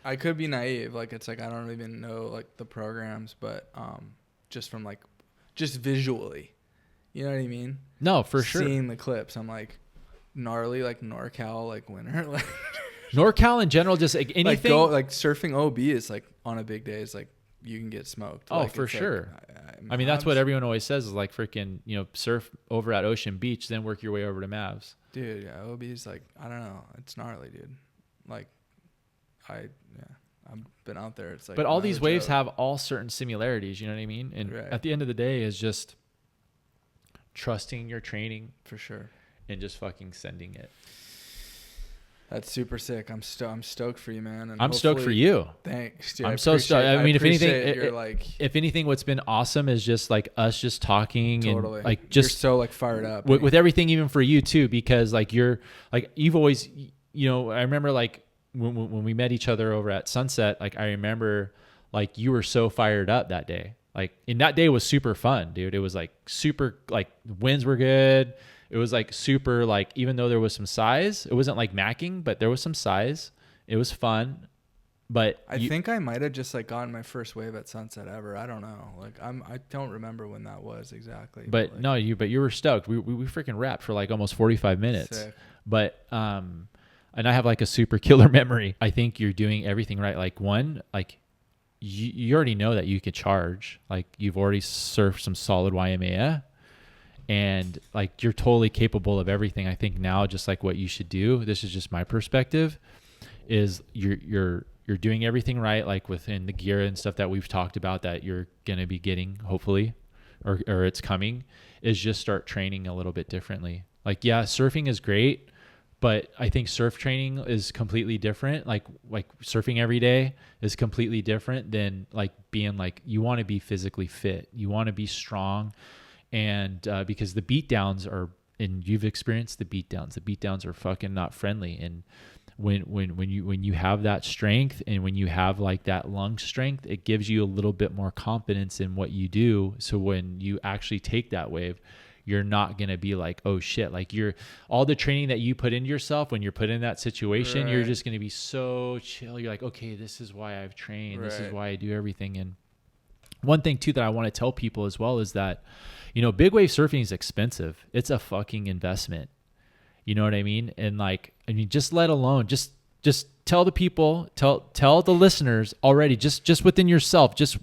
S3: I could be naive, like it's like I don't even know like the programs, but just from like just visually, you know what I mean?
S2: No, for sure.
S3: Seeing the clips, I'm like gnarly, like NorCal, like winter, like
S2: NorCal in general, just like anything.
S3: Like surfing OB is like on a big day is like you can get smoked.
S2: Oh,
S3: like,
S2: for sure. I mean that's what everyone always says is like freaking surf over at Ocean Beach, then work your way over to Mavs.
S3: Dude, yeah, OB is like I don't know, it's gnarly, dude. Like I I've been out there. It's like,
S2: but all
S3: not a
S2: these waves
S3: joke.
S2: have all certain similarities. You know what I mean? And
S3: Right.
S2: at the end of the day, is just trusting your training
S3: For sure.
S2: and just fucking sending it.
S3: That's super sick. I'm stoked for you, man. And
S2: I'm stoked for
S3: hopefully-
S2: you.
S3: Thanks, dude.
S2: I'm so stoked. I mean, if anything,
S3: appreciate you're like
S2: if anything, what's been awesome is just like us just talking
S3: totally
S2: and like
S3: you're
S2: just
S3: so like fired up
S2: with everything, even for you too, because like you're like, you've always, you know, I remember like when we met each other over at Sunset, like I remember like you were so fired up that day. Like, and that day was super fun, dude. It was like super, like winds were good. It was like super, like, even though there was some size, it wasn't like macking, but there was some size. It was fun. But
S3: I think I might have just like gotten my first wave at Sunset ever. I don't know. Like I don't remember when that was exactly.
S2: But
S3: like,
S2: no, you were stoked. We freaking rapped for like almost 45 minutes.
S3: Sick.
S2: But and I have like a super killer memory. I think you're doing everything right. Like one, like you already know that you could charge. Like you've already surfed some solid YMA. And like you're totally capable of everything. I think now, just like what you should do, this is just my perspective, is you're doing everything right, like within the gear and stuff that we've talked about that you're gonna be getting, hopefully, or it's coming, is just start training a little bit differently. Like, yeah, surfing is great, but I think surf training is completely different. Like surfing every day is completely different than like being like, you want to be physically fit, you want to be strong. And because the beat downs are, and you've experienced the beat downs are fucking not friendly. And when you have that strength and when you have like that lung strength, it gives you a little bit more confidence in what you do. So when you actually take that wave, you're not going to be like, oh shit, like all the training that you put into yourself when you're put in that situation,
S3: right.
S2: You're just going to be so chill. You're like, okay, this is why I've trained. This is why I do everything. And one thing too that I want to tell people as well is that, you know, big wave surfing is expensive. It's a fucking investment. You know what I mean? And like, I mean, just let alone, just tell the people, tell the listeners already, just within yourself, just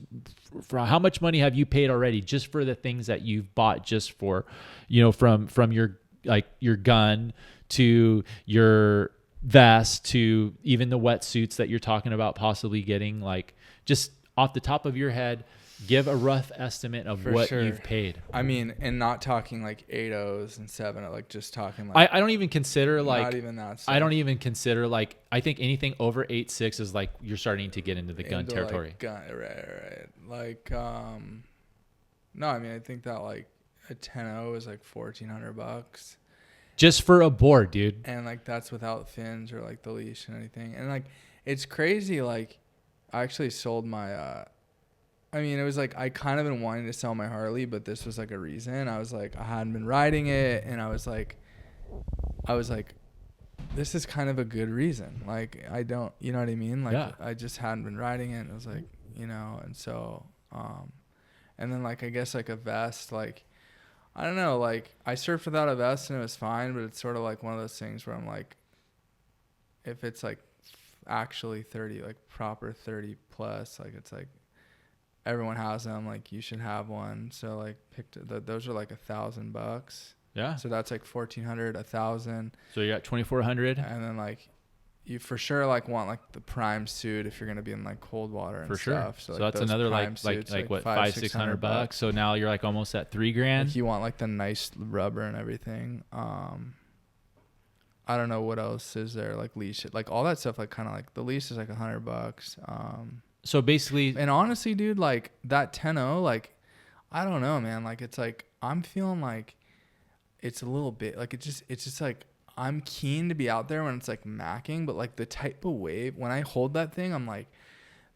S2: for how much money have you paid already just for the things that you've bought, just for, you know, from your, like your gun to your vest to even the wetsuits that you're talking about possibly getting. Like, just off the top of your head, give a rough estimate of what you've paid.
S3: I mean, and not talking like 8.0s and 7.0, like just talking like
S2: I don't even consider like,
S3: not even that stuff.
S2: I don't even consider like, I think anything over 8.6 is like you're starting to get into the gun territory.
S3: Like right. Like no, I mean, I think that like a 10.0 is like $1,400
S2: just for a board, dude.
S3: and like that's without fins or like the leash and anything. And like it's crazy. Like I actually sold my I mean, it was like I kind of been wanting to sell my Harley, but this was like a reason. I was like, I hadn't been riding it, and I was like, this is kind of a good reason. Like, I don't, you know what I mean? Like,
S2: yeah.
S3: I just hadn't been riding it, and I was like, you know, and so, and then like I guess like a vest, like I don't know, like I surfed without a vest and it was fine, but it's sort of like one of those things where I'm like, if it's like actually 30, like proper 30 plus, like it's like. Everyone has them, like you should have one. So like those are like $1,000.
S2: Yeah.
S3: So that's like 1,400, 1,000.
S2: So you got 2,400.
S3: And then like you for sure like want like the prime suit if you're gonna be in like cold water and stuff.
S2: So
S3: like
S2: that's another like what, $500-$600. So now you're like almost at $3,000.
S3: Like you want like the nice rubber and everything. I don't know what else is there, like leash, like all that stuff, like kind of like the leash is like $100.
S2: So basically,
S3: and honestly, dude, like that 10.0, like, I don't know, man. Like, it's like, I'm feeling like it's a little bit like, it's just like, I'm keen to be out there when it's like macking, but like the type of wave, when I hold that thing, I'm like,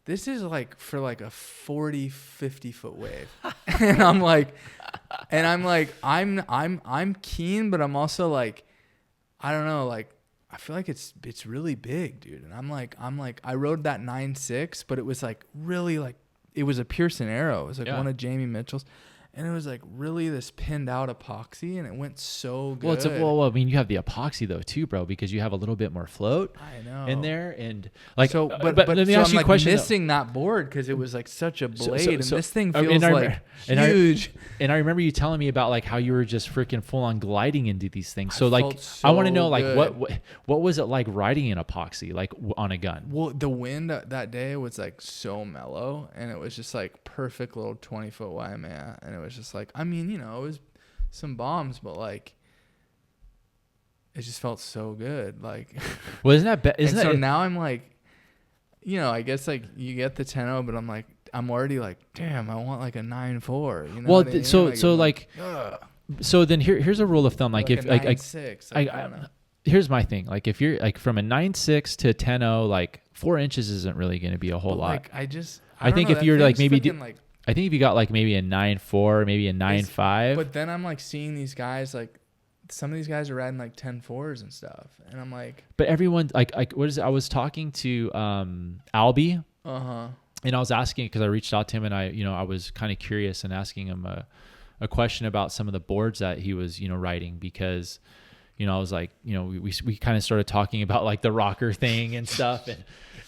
S3: this is like for like a 40, 50 foot wave. and I'm like, I'm keen, but I'm also like, I don't know, like, I feel like it's really big, dude. And I'm like, I rode that 9.6, but it was like really like, it was a Pearson Arrow. It was like one of Jamie Mitchell's. And it was like really this pinned out epoxy, and it went so good.
S2: Well, I mean, you have the epoxy though too, bro, because you have a little bit more float in there, and like.
S3: So, but
S2: let me ask you a question.
S3: Missing that board because it was like such a blade, and this thing feels like huge.
S2: And I remember you telling me about like how you were just freaking full on gliding into these things. So like,
S3: so
S2: I want to know like
S3: good.
S2: what was it like riding in epoxy like on a gun?
S3: Well, the wind that day was like so mellow, and it was just like perfect little 20-foot Waimea, and it was just like, I mean, you know, it was some bombs, but like it just felt so good. Like,
S2: well, isn't that
S3: so now I'm like, you know, I guess like you get the 10-0, but I'm like, I'm already like, damn, I want like a 9.4. You know
S2: well,
S3: what I mean?
S2: So then here's a rule of thumb. Like if
S3: a 9.6, I don't know.
S2: Here's my thing. Like if you're like from a 9.6 to 10.0, like 4 inches isn't really going to be a whole lot.
S3: Like
S2: I think if you're like maybe I think if you got like maybe a 9.4, maybe a 9.5.
S3: But then I'm like seeing these guys, like some of these guys are riding like 10.4s and stuff, and I'm like.
S2: But everyone like what is it? I was talking to Albie. And I was asking because I reached out to him, and I was kind of curious and asking him a question about some of the boards that he was riding, because I was like, we kind of started talking about like the rocker thing and stuff,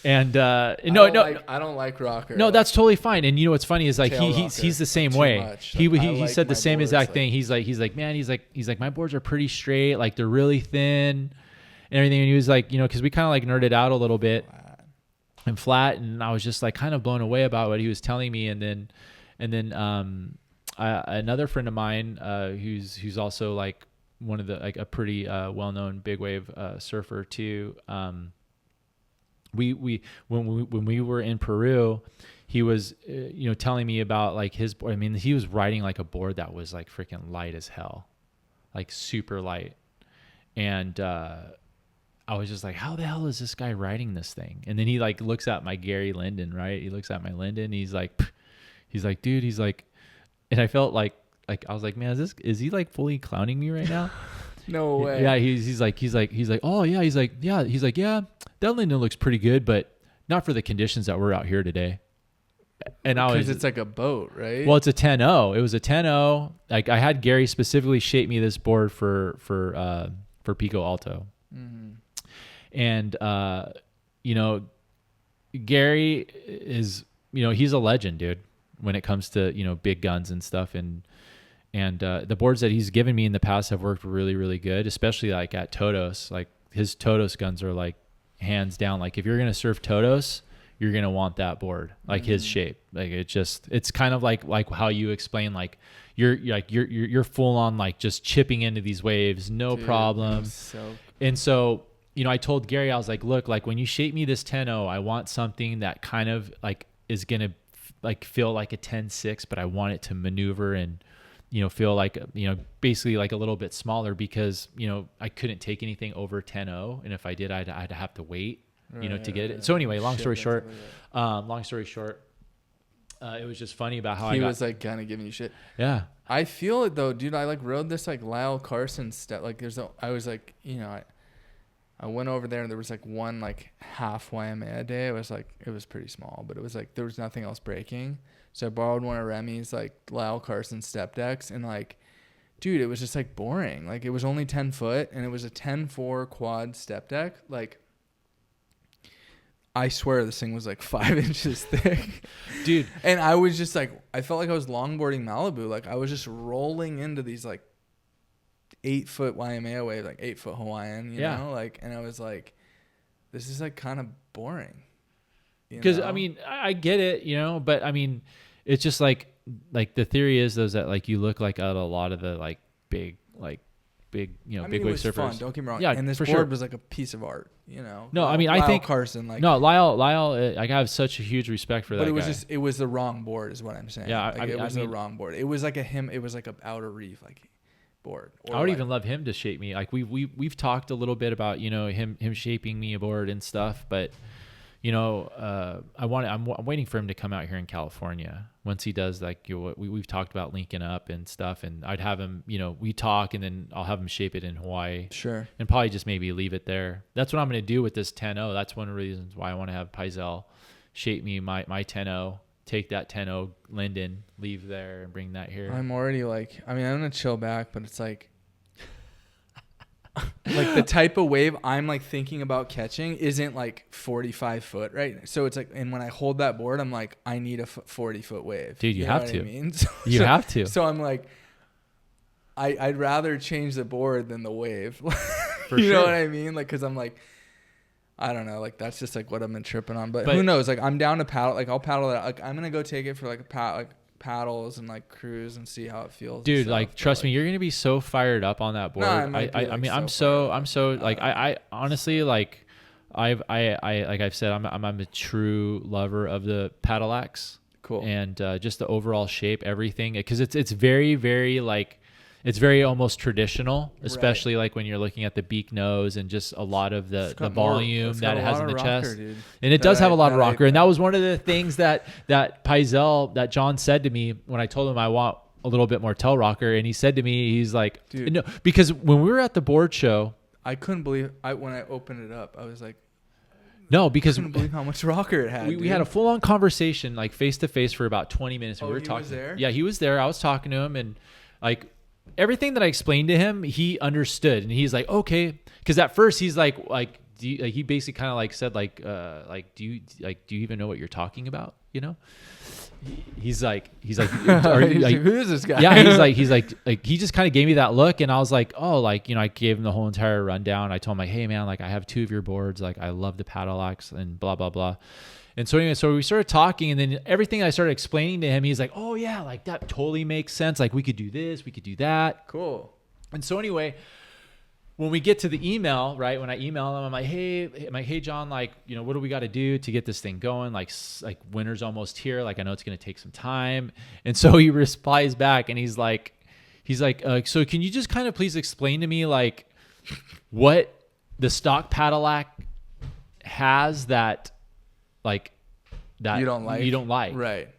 S2: and I
S3: don't like rocker.
S2: No, that's totally fine. And what's funny is like he's the same way.
S3: Much.
S2: He said the same exact thing. He's like man, he's like my boards are pretty straight, like they're really thin and everything. And he was like, because we kind of like nerded out a little bit and flat, and I was just like kind of blown away about what he was telling me. And then another friend of mine who's also like one of the like a pretty well-known big wave surfer too. When we were in Peru, he was telling me about like his board. I mean, he was riding like a board that was like freaking light as hell, like super light. And I was just like, how the hell is this guy riding this thing? And then he like looks at my Gary Linden, right? He looks at my Linden. He's like, dude, he's like, and I felt like I was like, man, is he like fully clowning me right now?
S3: No way.
S2: Yeah, he's like, oh yeah, he's like, yeah, that Linden looks pretty good, but not for the conditions that we're out here today. And
S3: because it's like a boat, right?
S2: Well, it's a 10.0. It was a 10.0. Like I had Gary specifically shape me this board for Pico Alto. Mm-hmm. And Gary is he's a legend, dude, when it comes to big guns and stuff. And the boards that he's given me in the past have worked really, really good, especially like at Todos. Like his Todos guns are like hands down. Like if you're going to surf Todos, you're going to want that board, like his shape. Like it's kind of like how you explain, like you're full on like just chipping into these waves, no problem. And so, I told Gary, I was like, look, like when you shape me this 10.0, I want something that kind of like is going to like feel like a 10.6, but I want it to maneuver and, feel like, basically like a little bit smaller, because, I couldn't take anything over 10.0. And if I did, I'd have to wait, to get it. So anyway, long story short, it was just funny about how
S3: he was like kind of giving you shit.
S2: Yeah.
S3: I feel it though, dude. I like rode this like Lyle Carson stuff. Like I was like, I went over there and there was like one like half Waimea day. It was pretty small, but it was like there was nothing else breaking. So I borrowed one of Remy's like Lyle Carson step decks, and like, dude, it was just like boring. Like it was only 10 foot and it was a 10.4 quad step deck. Like I swear this thing was like 5 inches thick,
S2: dude.
S3: And I was just like, I felt like I was longboarding Malibu. Like I was just rolling into these like 8-foot Waimea wave, like 8-foot Hawaiian, you know, like, and I was like, this is like kind of boring.
S2: Because I mean, I get it, but I mean, it's just like the theory is that like you look like at a lot of the like big big wave surfers.
S3: Fun, don't get me wrong.
S2: Yeah,
S3: and this board was like a piece of art,
S2: No, I mean,
S3: Lyle
S2: I think
S3: Carson, like
S2: Lyle, I have such a huge respect for that.
S3: But it was
S2: guy.
S3: it was the wrong board, is what I'm saying.
S2: Yeah,
S3: like, it was the wrong board. It was like it was like a outer reef like board.
S2: I would even love him to shape me. Like we've talked a little bit about him shaping me a board and stuff, but I'm waiting for him to come out here in California. Once he does, like we've talked about linking up and stuff, and I'd have him, we talk, and then I'll have him shape it in Hawaii.
S3: Sure.
S2: And probably just maybe leave it there. That's what I'm going to do with this 10.0. That's one of the reasons why I want to have Paizel shape me my 10.0, take that 10-0 Linden, leave there, and bring that here.
S3: I'm already like, I mean, I'm gonna chill back, but it's like the type of wave I'm like thinking about catching isn't like 45 foot, right? So it's like, and when I hold that board, I'm like, I need a 40 foot wave.
S2: Dude, you have to.
S3: I mean?
S2: You have to.
S3: So I'm like, I'd rather change the board than the wave.
S2: For
S3: you
S2: sure.
S3: know what I mean? Like, cause I'm like, I don't know. Like, that's just like what I've been tripping on. But who knows? Like, I'm down to paddle. Like, I'll paddle that. Like, I'm gonna go take it for like paddles and like cruise and see how it feels.
S2: Dude, like, trust me, you're gonna be so fired up on that board.
S3: No,
S2: I mean, I'm so like, I honestly like, like I've said, I'm a true lover of the paddle axe.
S3: Cool.
S2: And just the overall shape, everything, because it's very, very like. It's very almost traditional, especially like when you're looking at the beak nose and just a lot of the volume that it has in the chest. Dude. And it does have a lot of rocker. And that was one of the things that Paizel, that John said to me when I told him I want a little bit more tail rocker. And he said to me, he's like, dude, no, because when we were at the board show,
S3: I couldn't believe when I opened it up, I was like,
S2: no, because
S3: I couldn't believe how much rocker it had.
S2: We had a full on conversation, like face to face for about 20 minutes. And we were talking.
S3: Was there?
S2: Yeah, he was there. I was talking to him and like, everything that I explained to him, he understood, and he's like, okay, because at first he's like, do you, like he basically kind of like said do you even know what you're talking about? You know, he's like, are you, like,
S3: who is this guy?
S2: Yeah, he's like he just kind of gave me that look, and I was like, oh, like, you know, I gave him the whole entire rundown. I told him like, hey man, like I have 2 of your boards, like I love the paddle axe and blah blah blah. And so anyway, so we started talking, and then everything I started explaining to him, he's like, oh yeah, like that totally makes sense. Like we could do this, we could do that.
S3: Cool.
S2: And so anyway, when we get to the email, right, when I email him, I'm like, hey John, like, you know, what do we got to do to get this thing going? Like winter's almost here. Like I know it's going to take some time. And so he replies back, and he's like, so can you just kind of please explain to me like what the stock paddle axe has that you don't like,
S3: right?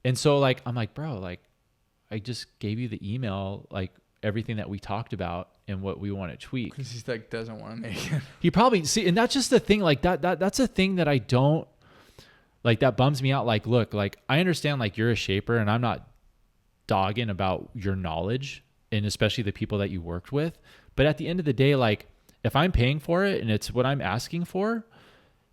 S2: And so like I'm like, bro, like I just gave you the email, like everything that we talked about and what we want to tweak.
S3: Because he's like doesn't want to make it.
S2: He probably and that's just the thing, like that's a thing that I don't like, that bums me out. Like, look, like I understand like you're a shaper, and I'm not dogging about your knowledge and especially the people that you worked with, but at the end of the day, like if I'm paying for it and it's what I'm asking for,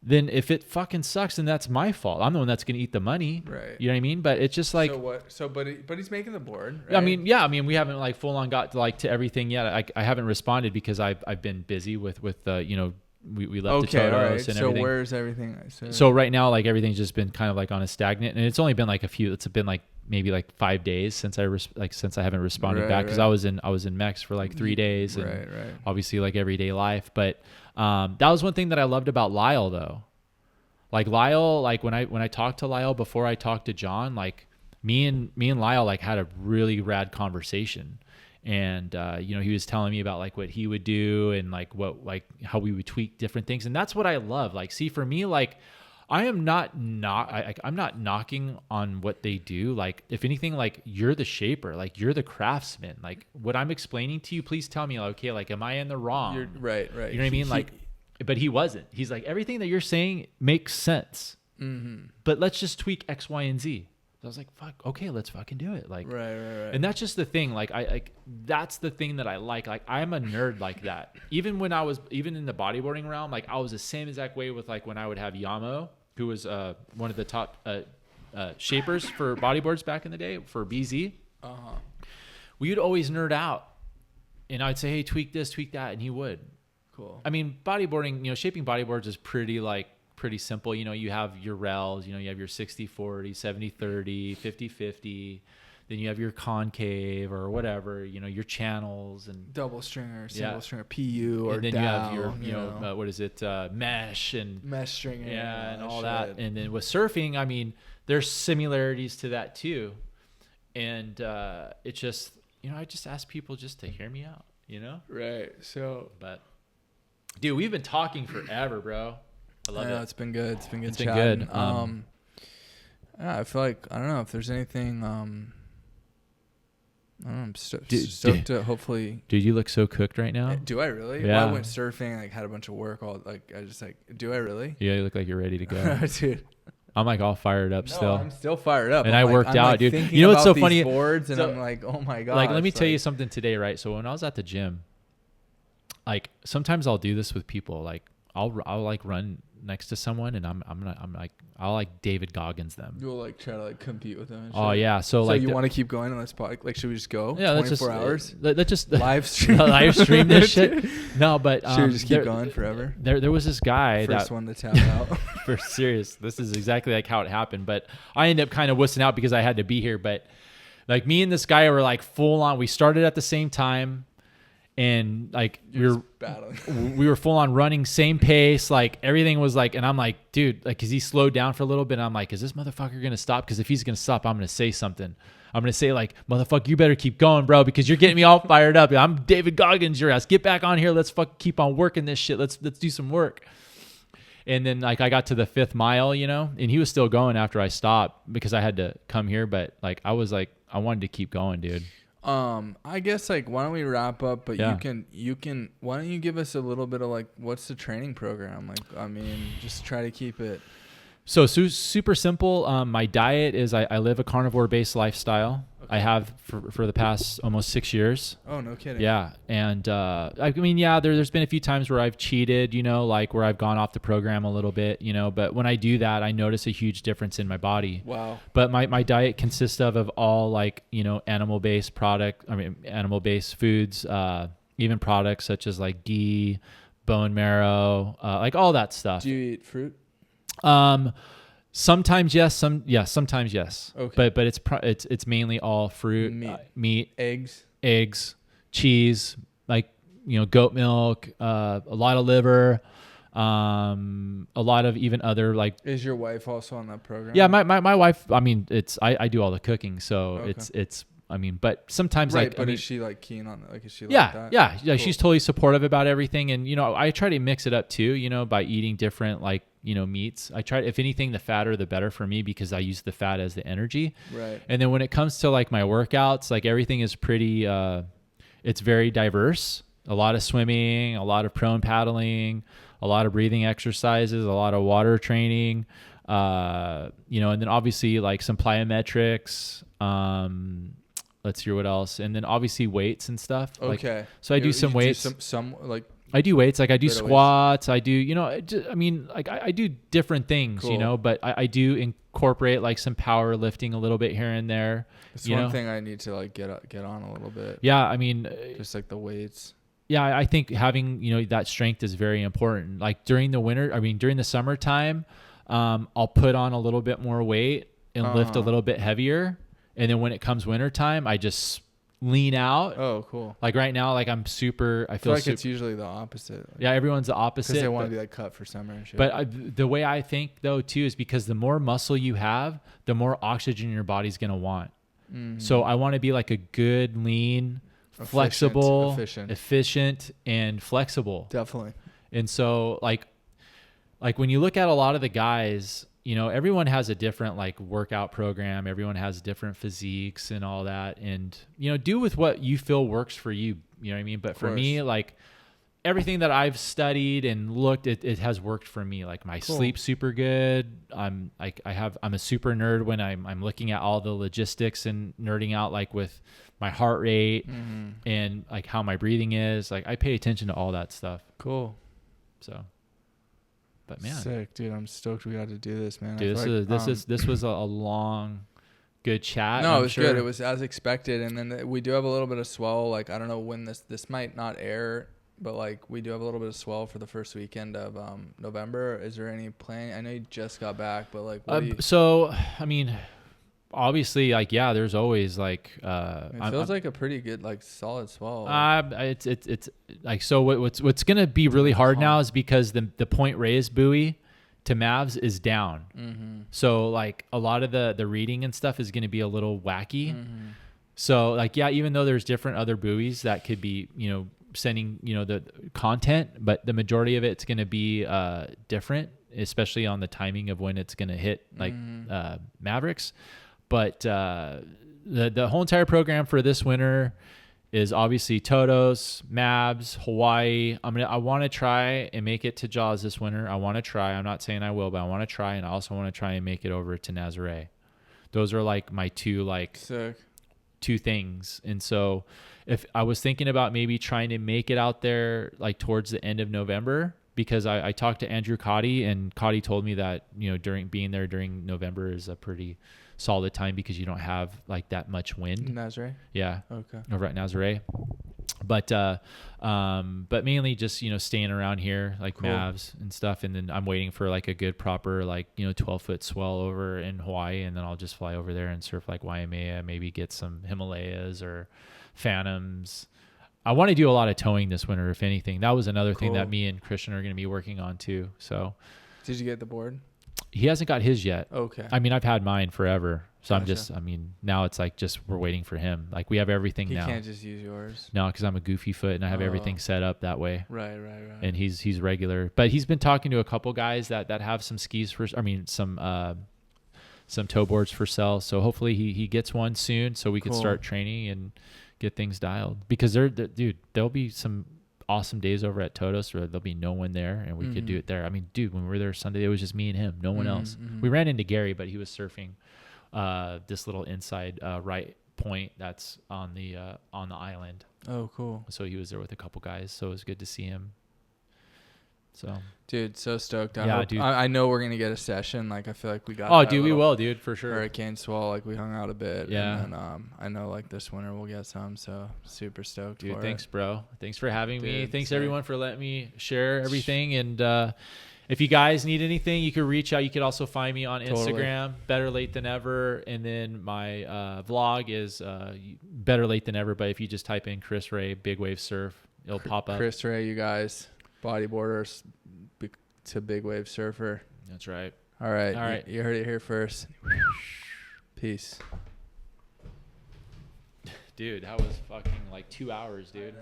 S2: then if it fucking sucks, then that's my fault. I'm the one that's going to eat the money.
S3: Right.
S2: You know what I mean? But it's just like,
S3: but he's making the board, right?
S2: I mean, we haven't like full on got to everything yet. I haven't responded because I've been busy with you know, we left the Totos and everything.
S3: So where's everything?
S2: So right now, like everything's just been kind of like on a stagnant, and it's only been like it's been like maybe like 5 days since I haven't responded back, because I was in Mex for like 3 days, and obviously like everyday life. But that was one thing that I loved about Lyle though. Like Lyle, like when I talked to Lyle before I talked to John, like me and Lyle like had a really rad conversation. And, you know, he was telling me about like what he would do and like how we would tweak different things. And that's what I love. Like, see, for me, like I'm not knocking on what they do. Like, if anything, like you're the shaper, like you're the craftsman, like what I'm explaining to you, please tell me, like, okay, like, am I in the wrong?
S3: You're right.
S2: You know what I mean? Like, but he wasn't. He's like, everything that you're saying makes sense, but let's just tweak X, Y, and Z. I was like, fuck, okay, let's fucking do it. Like,
S3: right.
S2: And that's just the thing. Like, that's the thing that I like. Like, I'm a nerd like that. Even when I was, even in the bodyboarding realm, like I was the same exact way with like when I would have Yamo, who was one of the top shapers for bodyboards back in the day for BZ. We would always nerd out, and I'd say, hey, tweak this, tweak that, and he would.
S3: Cool.
S2: I mean, bodyboarding, you know, shaping bodyboards is pretty simple. You know, you have your rails, you know, you have your 60-40, 70-30, 50-50, then you have your concave or whatever, you know, your channels and
S3: double stringer, single stringer, PU, or
S2: and then
S3: down,
S2: you have your, what is it? Mesh and
S3: mesh stringer.
S2: Yeah. And all that. And then with surfing, I mean, there's similarities to that too. And, it's just, you know, I just ask people just to hear me out, you know?
S3: Right. So,
S2: but dude, we've been talking forever, bro. I love it.
S3: It's been good. It's been good.
S2: It's been good.
S3: Yeah, I feel like, I don't know if there's anything, I don't know, I'm stoked to hopefully.
S2: Dude, you look so cooked right now.
S3: Do I really?
S2: Yeah.
S3: Well, I went surfing, like had a bunch of work all, like I just like, do I really?
S2: Yeah, you look like you're ready to go.
S3: Dude,
S2: I'm like all fired up still.
S3: I'm still fired up.
S2: And I worked out,
S3: like,
S2: dude.
S3: thinking
S2: You know what's so
S3: about
S2: funny?
S3: these boards, and
S2: So,
S3: I'm like, oh my god.
S2: Like, let me tell you something today, right? So when I was at the gym, like sometimes I'll do this with people. Like I'll like run next to someone, and I'll like David Goggins them.
S3: You'll like try to like compete with them. And
S2: Oh
S3: shit.
S2: yeah. So
S3: like
S2: you
S3: want to keep going on this podcast? Like, should we just go?
S2: Yeah,
S3: 24 hours.
S2: Let's just
S3: Live stream.
S2: live stream this shit. No, but
S3: should we just keep going forever?
S2: There was this guy
S3: First one to tap out.
S2: For serious. This is exactly like how it happened. But I ended up kind of wussing out because I had to be here. But like me and this guy were like full on. We started at the same time. And like we were full on running, same pace, like everything was like, and I'm like, dude, like, cause he slowed down for a little bit. And I'm like, is this motherfucker gonna stop? Cause if he's gonna stop, I'm gonna say something. I'm gonna say like, motherfucker, you better keep going, bro, because you're getting me all fired up. I'm David Goggins, your ass. Get back on here. Let's keep on working this shit. Let's do some work. And then like I got to the 5th mile, you know, and he was still going after I stopped because I had to come here. But like I was like, I wanted to keep going, dude.
S3: I guess like why don't we wrap up? But
S2: yeah.
S3: you can. Why don't you give us a little bit of like what's the training program? Like, I mean, just try to keep it.
S2: So super simple. My diet is I live a carnivore based lifestyle. Okay. I have for the past almost 6 years.
S3: Oh, no kidding.
S2: Yeah, and I mean, yeah, there's been a few times where I've cheated, you know, like where I've gone off the program a little bit, you know. But when I do that, I notice a huge difference in my body.
S3: Wow.
S2: But my diet consists of all like, you know, animal based foods, even products such as like ghee, bone marrow, like all that stuff.
S3: Do you eat fruit?
S2: Sometimes yes, sometimes yes.
S3: Okay.
S2: But it's mainly all fruit, meat, eggs, cheese, like, you know, goat milk, a lot of liver, a lot of even other like.
S3: Is your wife also on that program?
S2: Yeah, my wife. I mean, I do all the cooking, so
S3: okay.
S2: it's. I mean, but sometimes
S3: right,
S2: like,
S3: but
S2: I mean,
S3: is she like keen on it? Like, is she
S2: yeah,
S3: like that?
S2: Yeah.
S3: Cool.
S2: She's totally supportive about everything. And, you know, I try to mix it up too, you know, by eating different, like, you know, meats. I try, if anything, the fatter, the better for me because I use the fat as the energy.
S3: Right.
S2: And then when it comes to like my workouts, like everything is pretty, it's very diverse. A lot of swimming, a lot of prone paddling, a lot of breathing exercises, a lot of water training, you know, and then obviously like some plyometrics, let's hear what else. And then obviously weights and stuff.
S3: Okay.
S2: Like, so I do some weights.
S3: Some like.
S2: I do weights. Like I do squats.
S3: Weights.
S2: I do, you know, I mean, like I do different things, cool. You know, but I do incorporate like some power lifting a little bit here and there.
S3: It's one thing I need to like get on a little bit.
S2: Yeah. I mean,
S3: just like the weights.
S2: Yeah. I think having, you know, that strength is very important. Like during the summertime, I'll put on a little bit more weight and lift a little bit heavier. And then when it comes wintertime, I just lean out.
S3: Oh, cool.
S2: Like right now, like I feel
S3: like it's usually the opposite.
S2: Yeah, everyone's the opposite.
S3: Because they want to be like cut for summer and shit.
S2: But the way I think though too is because the more muscle you have, the more oxygen your body's going to want. Mm-hmm. So I want to be like a good, lean, flexible, efficient and flexible.
S3: Definitely.
S2: And so like when you look at a lot of the guys, you know, everyone has a different like workout program. Everyone has different physiques and all that. And, you know, do with what you feel works for you. You know what I mean? But for me, like everything that I've studied and looked, it has worked for me. Like my sleep's super good. I'm a super nerd when I'm looking at all the logistics and nerding out like with my heart rate and like how my breathing is. Like I pay attention to all that stuff.
S3: Cool.
S2: So. But man,
S3: sick, dude! I'm stoked we got to do this, man.
S2: Dude, this was a long, good chat.
S3: No, it was good. It was as expected, and then we do have a little bit of swell. Like I don't know when this might not air, but like we do have a little bit of swell for the first weekend of November. Is there any plan? I know you just got back, but like,
S2: so I mean, obviously, like yeah, there's always like
S3: it feels like a pretty good like solid swell.
S2: It's like so what's gonna be really hard now is because the point raised buoy to Mavs is down. Mm-hmm. So like a lot of the reading and stuff is gonna be a little wacky. Mm-hmm. So like yeah, even though there's different other buoys that could be, you know, sending, you know, the content, but the majority of it's gonna be different, especially on the timing of when it's gonna hit like mavericks. But the whole entire program for this winter is obviously Todos, Mabs, Hawaii. I want to try and make it to Jaws this winter. I want to try. I'm not saying I will, but I want to try, and I also want to try and make it over to Nazare. Those are like my two things. And so if I was thinking about maybe trying to make it out there like towards the end of November, because I talked to Andrew Cotty, and Cotty told me that, you know, during being there during November is a pretty solid time because you don't have like that much wind.
S3: Nazare?
S2: Yeah.
S3: Okay.
S2: Over at Nazare. But mainly just, you know, staying around here, like
S3: Cool.
S2: Mavs and stuff. And then I'm waiting for like a good proper, like, you know, 12-foot swell over in Hawaii. And then I'll just fly over there and surf like Waimea, maybe get some Himalayas or Phantoms. I want to do a lot of towing this winter, if anything. That was another thing that me and Christian are going to be working on too. So
S3: did you get the board?
S2: he hasn't got his yet.
S3: Okay.
S2: I mean, I've had mine forever. So
S3: Gotcha.
S2: now it's like we're waiting for him. Like we have everything now.
S3: He can't just use yours.
S2: No, because I'm a goofy foot and I have everything set up that way.
S3: Right.
S2: And he's regular. But he's been talking to a couple guys that have some skis some tow boards for sale. So hopefully he gets one soon so we can start training and get things dialed. Because dude, there'll be some awesome days over at Todos where there'll be no one there and we could do it there. I mean, dude, when we were there Sunday, it was just me and him, no one else. We ran into Gary, but he was surfing this little inside right point that's on the island.
S3: Oh, cool.
S2: So he was there with a couple guys, so it was good to see him. So
S3: dude, so stoked.
S2: Dude.
S3: I know we're gonna get a session. Like I feel like we got.
S2: Oh, dude, we will, dude, for sure.
S3: Hurricane swell, like we hung out a bit.
S2: Yeah.
S3: And then, I know like this winter we'll get some. So super stoked.
S2: Dude,
S3: for
S2: thanks,
S3: it.
S2: bro. Thanks for having me.
S3: Dude,
S2: Thanks
S3: sick.
S2: everyone for letting me share everything. And if you guys need anything, you could reach out. You could also find me on Instagram, Better Late Than Ever. And then my vlog is Better Late Than Ever. But if you just type in Chris Ray, Big Wave Surf, it'll pop up.
S3: Chris Ray, you guys, bodyboarders to big wave surfer.
S2: That's right.
S3: All right. You heard it here first. Peace.
S2: Dude, that was fucking like 2 hours, dude.